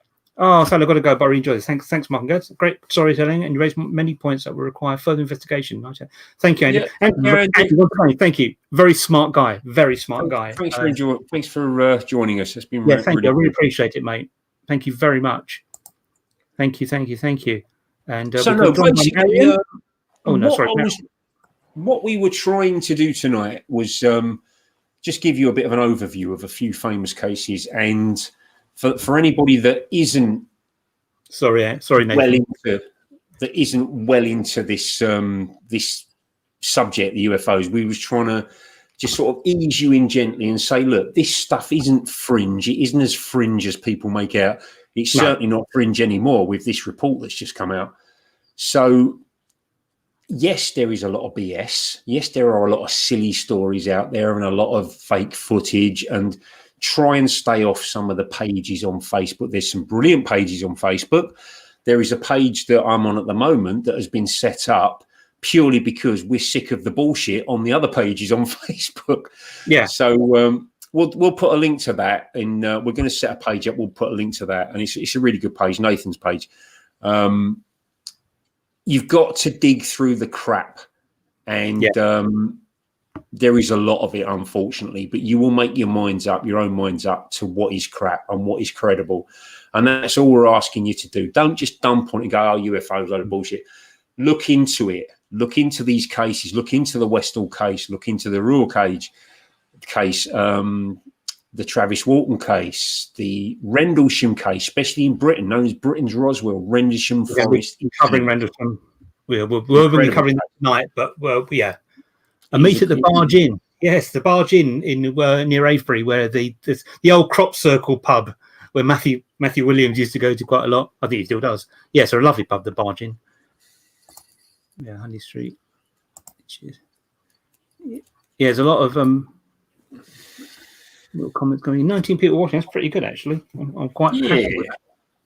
I've got to go, but I really enjoyed this. Thanks, Mark. That's great storytelling, and you raised many points that will require further investigation. Thank you, Andy. Yeah, thank you. Very smart guy. Very smart guy. Thanks for joining us. It's been thank you. I really appreciate it, mate. Thank you very much. Thank you. And what we were trying to do tonight was just give you a bit of an overview of a few famous cases, and for anybody that isn't well into this this subject, the UFOs, we was trying to just sort of ease you in gently and say, look, this stuff isn't fringe. It isn't as fringe as people make out. It's certainly not fringe anymore with this report that's just come out. So yes, there is a lot of BS. Yes, there are a lot of silly stories out there and a lot of fake footage, and try and stay off some of the pages on Facebook. There's some brilliant pages on Facebook. There is a page that I'm on at the moment that has been set up purely because we're sick of the bullshit on the other pages on Facebook. Yeah. So we'll put a link to that, and we're going to set a page up. We'll put a link to that, and it's a really good page, Nathan's page. You've got to dig through the crap, and there is a lot of it, unfortunately, but you will make your own minds up to what is crap and what is credible. And that's all we're asking you to do. Don't just dump on it and go, oh, UFOs, load of bullshit. Look into it. Look into these cases. Look into the Westall case. Look into the Rural case, the Travis Walton case, the Rendlesham case, especially in Britain, known as Britain's Roswell, Rendlesham Forest. Covering Rendlesham. We'll be covering that tonight, but yeah. A meet at the Barge Inn. Yes, the Barge Inn in near Avebury, where the old Crop Circle pub where Matthew Williams used to go to quite a lot. I think he still does. Yes, a lovely pub, the Barge Inn. Yeah, Honey Street. Yeah, there's a lot of little comments going. 19 people watching. That's pretty good, actually. I'm quite happy with that.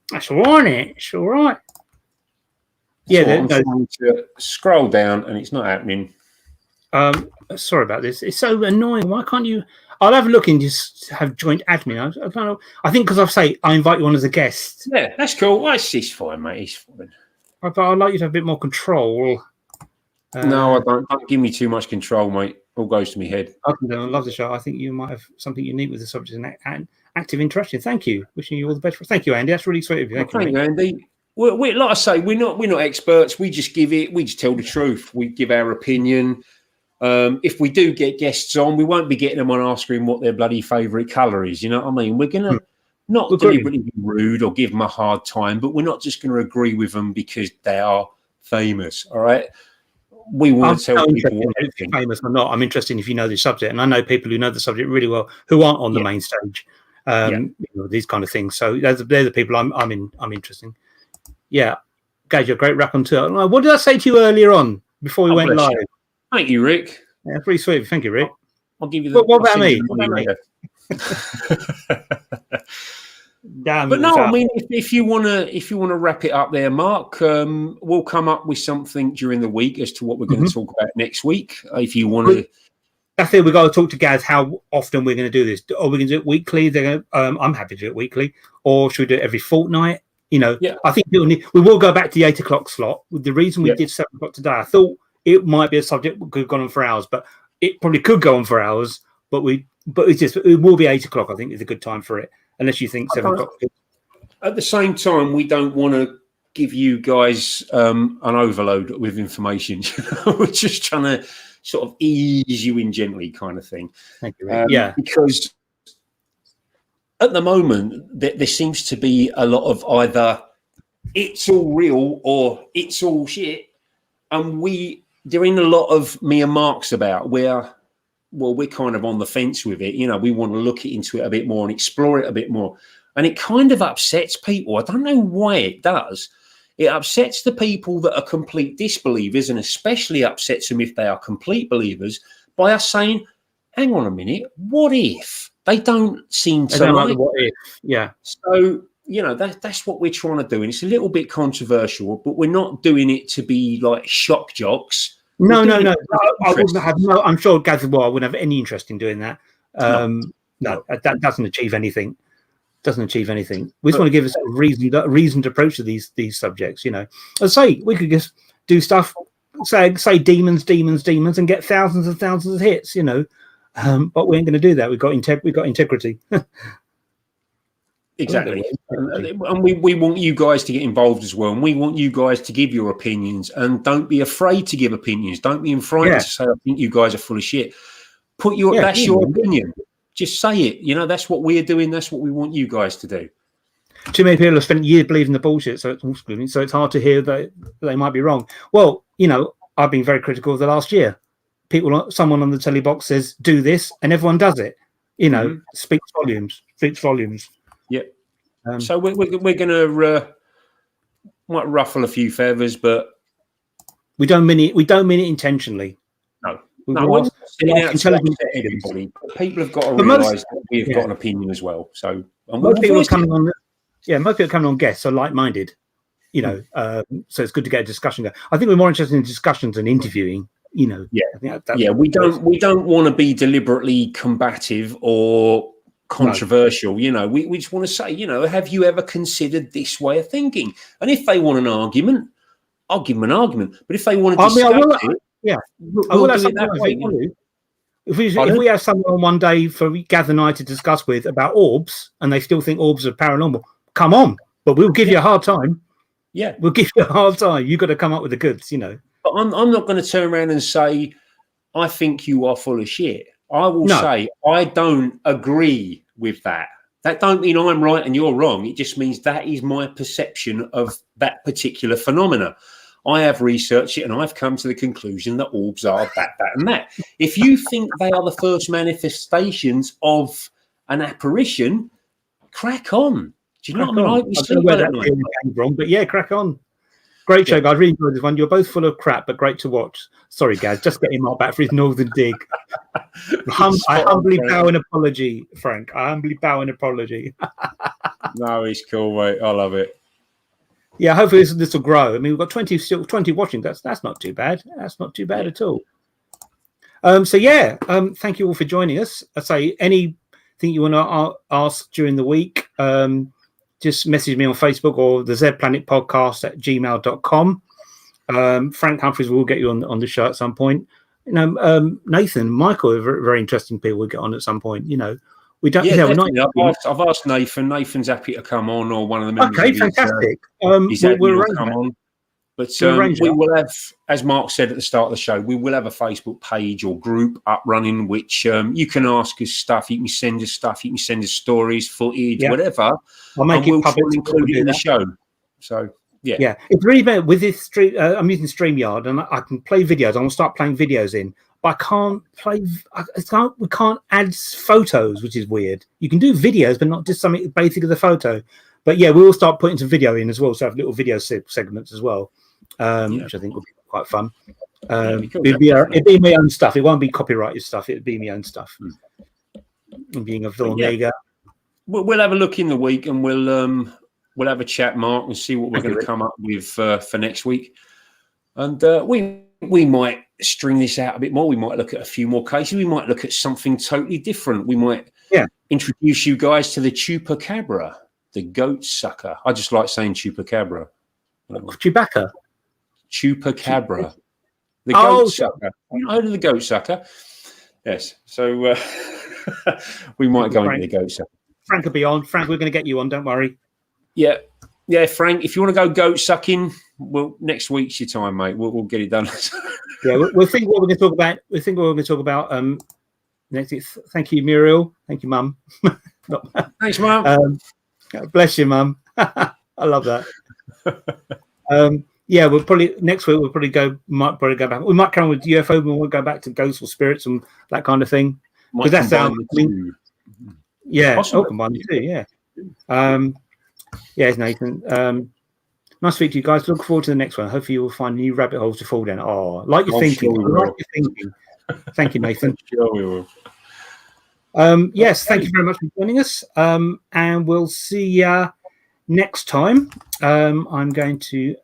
That's all right. It's all right. Yeah, I'm trying to scroll down and it's not happening. Sorry about this. It's so annoying. Why can't you? I'll have a look and just have joint admin. I don't know. I think because I invite you on as a guest. Yeah, that's cool. Well, it's fine, mate. It's fine. But I'd like you to have a bit more control. No, I don't. Don't give me too much control, mate. All goes to my head. I love the show. I think you might have something unique with the subject and active interaction. Thank you. Wishing you all the best. Thank you, Andy. That's really sweet of you. Thank you, Andy. We like I say, we're not experts. We just tell the truth. We give our opinion. If we do get guests on, we won't be getting them on asking what their bloody favourite colour is. You know what I mean? We're going to not deliberately be rude or give them a hard time, but we're not just going to agree with them because they are famous. All right? We want to tell people what if they're famous or not. I'm interested if you know the subject, and I know people who know the subject really well who aren't on the main stage. You know, these kind of things. So they're the people I'm interested in. Yeah, gave you a great raconteur. What did I say to you earlier on before we went live? Thank you, Rick. Yeah, pretty sweet. Thank you, Rick. I'll give you the. What about me? Damn. But no, I mean, if you want to wrap it up there, Mark, we'll come up with something during the week as to what we're going to talk about next week. If you want to. That's it. We've got to talk to Gaz how often we're going to do this. Are we going to do it weekly? I'm happy to do it weekly. Or should we do it every fortnight? You know, I think we will go back to the 8 o'clock slot. The reason we did 7 o'clock today, I thought it might be a subject that could have gone on for hours, but it probably could go on for hours. But it will be 8 o'clock. I think is a good time for it, unless you think 7 o'clock. At the same time, we don't want to give you guys an overload with information. We're just trying to sort of ease you in gently, kind of thing. Thank you. Because at the moment, there seems to be a lot of either it's all real or it's all shit. And there ain't a lot of me and Mark's about where, well, we're kind of on the fence with it. You know, we want to look into it a bit more and explore it a bit more. And it kind of upsets people. I don't know why it does. It upsets the people that are complete disbelievers, and especially upsets them if they are complete believers, by us saying, hang on a minute, what if? They don't seem to like what if. Yeah. So, you know, that's what we're trying to do. And it's a little bit controversial, but we're not doing it to be like shock jocks. No. I wouldn't have I'm sure Gaz I wouldn't have any interest in doing that. No, that doesn't achieve anything. We just want to give us a reasoned approach to these subjects, you know. As I say, we could just do stuff, say demons, and get thousands and thousands of hits, you know. But we ain't going to do that. We've got integrity. Exactly. And we want you guys to get involved as well. And we want you guys to give your opinions. And don't be afraid to give opinions. Don't be frightened to say, I think you guys are full of shit. That's your opinion. Just say it. You know, that's what we're doing. That's what we want you guys to do. Too many people have spent years believing the bullshit, so it's hard to hear that they might be wrong. Well, you know, I've been very critical of the last year. Someone on the telly box says, do this, and everyone does it. You know, speaks volumes. Yeah. So we're going to might ruffle a few feathers, but we don't mean it intentionally. No, everybody. People have got to realise that we've got an opinion as well. So most people are coming on guests are like-minded, you know. So it's good to get a discussion going. I think we're more interested in discussions than interviewing. You know. We don't want to be deliberately combative or controversial. You know, we just want to say, you know, have you ever considered this way of thinking? And if they want an argument, I'll give them an argument. But if they want to discuss it. Yeah, we'll do it that way. If we have someone one day for Gather Night to discuss with about orbs, and they still think orbs are paranormal, come on. But we'll give you a hard time. Yeah, we'll give you a hard time. You've got to come up with the goods, you know. But I'm not going to turn around and say I think you are full of shit. I will say I don't agree with that. That don't mean I'm right and you're wrong. It just means that is my perception of that particular phenomena. I have researched it and I've come to the conclusion that orbs are that, and that. If you think they are the first manifestations of an apparition, crack on. Do you know what I mean? I don't know where that came from, but yeah, crack on. Great show, guys. Really enjoyed this one. You're both full of crap, but great to watch. Sorry, Gaz, just getting Mark back for his northern dig. I humbly bow an apology, Frank. I humbly bow an apology. No, it's cool, mate. I love it. Yeah, hopefully this will grow. I mean, we've got 20 watching. That's not too bad. That's not too bad at all. So yeah, thank you all for joining us. I say anything you want to ask during the week, just message me on Facebook or the Z Planet Podcast at gmail.com. Frank Humphries will get you on the show at some point. You know, Nathan, Michael are very, very interesting people we'll get on at some point. You know, we don't. Yeah, we're not. I've asked Nathan. Nathan's happy to come on, or one of the members. Okay, fantastic. We'll come on. But we will have, as Mark said at the start of the show, we will have a Facebook page or group up running, which you can ask us stuff. You can send us stuff. You can send us stories, footage, whatever. I'll make it public, include it in the show. So yeah, it's really bad with this stream. I'm using StreamYard, and I can play videos. I'm gonna start playing videos in, but I can't play. We can't add photos, which is weird. You can do videos, but not just something basic as a photo. But yeah, we will start putting some video in as well. So have little video segments as well, which I think will be quite fun. It'd be my own stuff. It won't be copyrighted stuff. It'd be my own stuff. And being a film, there you go. We'll have a look in the week, and we'll have a chat, Mark, and see what we're going to come up with for next week. And we might string this out a bit more. We might look at a few more cases. We might look at something totally different. We might introduce you guys to the chupacabra. The goat sucker. I just like saying chupacabra. Chewbacca. Chupacabra. The goat sucker. You know the goat sucker? Yes. So we might go into the goat sucker. Frank will be on. Frank, we're going to get you on. Don't worry. Yeah. Yeah, Frank, if you want to go goat sucking, well, next week's your time, mate. We'll get it done. Yeah, we'll think what we're going to talk about. We think what we're going to talk about next. Thank you, Muriel. Thank you, Mum. Thanks, Mum. Bless you, Mum. I love that. Yeah, we'll probably next week might probably go back. We might come with UFO, but we'll go back to ghosts or spirits and that kind of thing. Because that's our combine the two, yeah. Yes, Nathan. Nice to speak to you guys. Look forward to the next one. Hopefully you will find new rabbit holes to fall down. Oh, like you're thinking. Thank you, Nathan. Sure we will. Yes, thank you very much for joining us. And we'll see you next time. I'm going to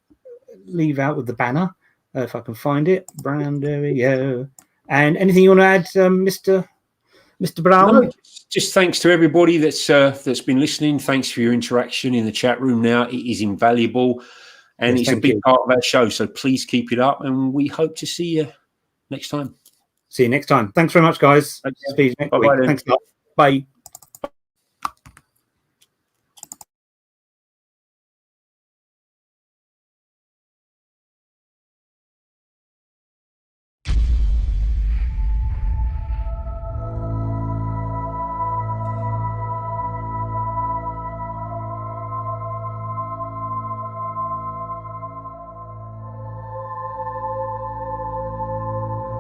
leave out with the banner if I can find it. Brown, there we go. And anything you want to add, Mr. Brown? No, just thanks to everybody that's been listening. Thanks for your interaction in the chat room. Now it is invaluable, and it's a big part of our show. So please keep it up, and we hope to see you next time. See you next time. Thanks very much, guys. Bye. Thanks a lot. Bye.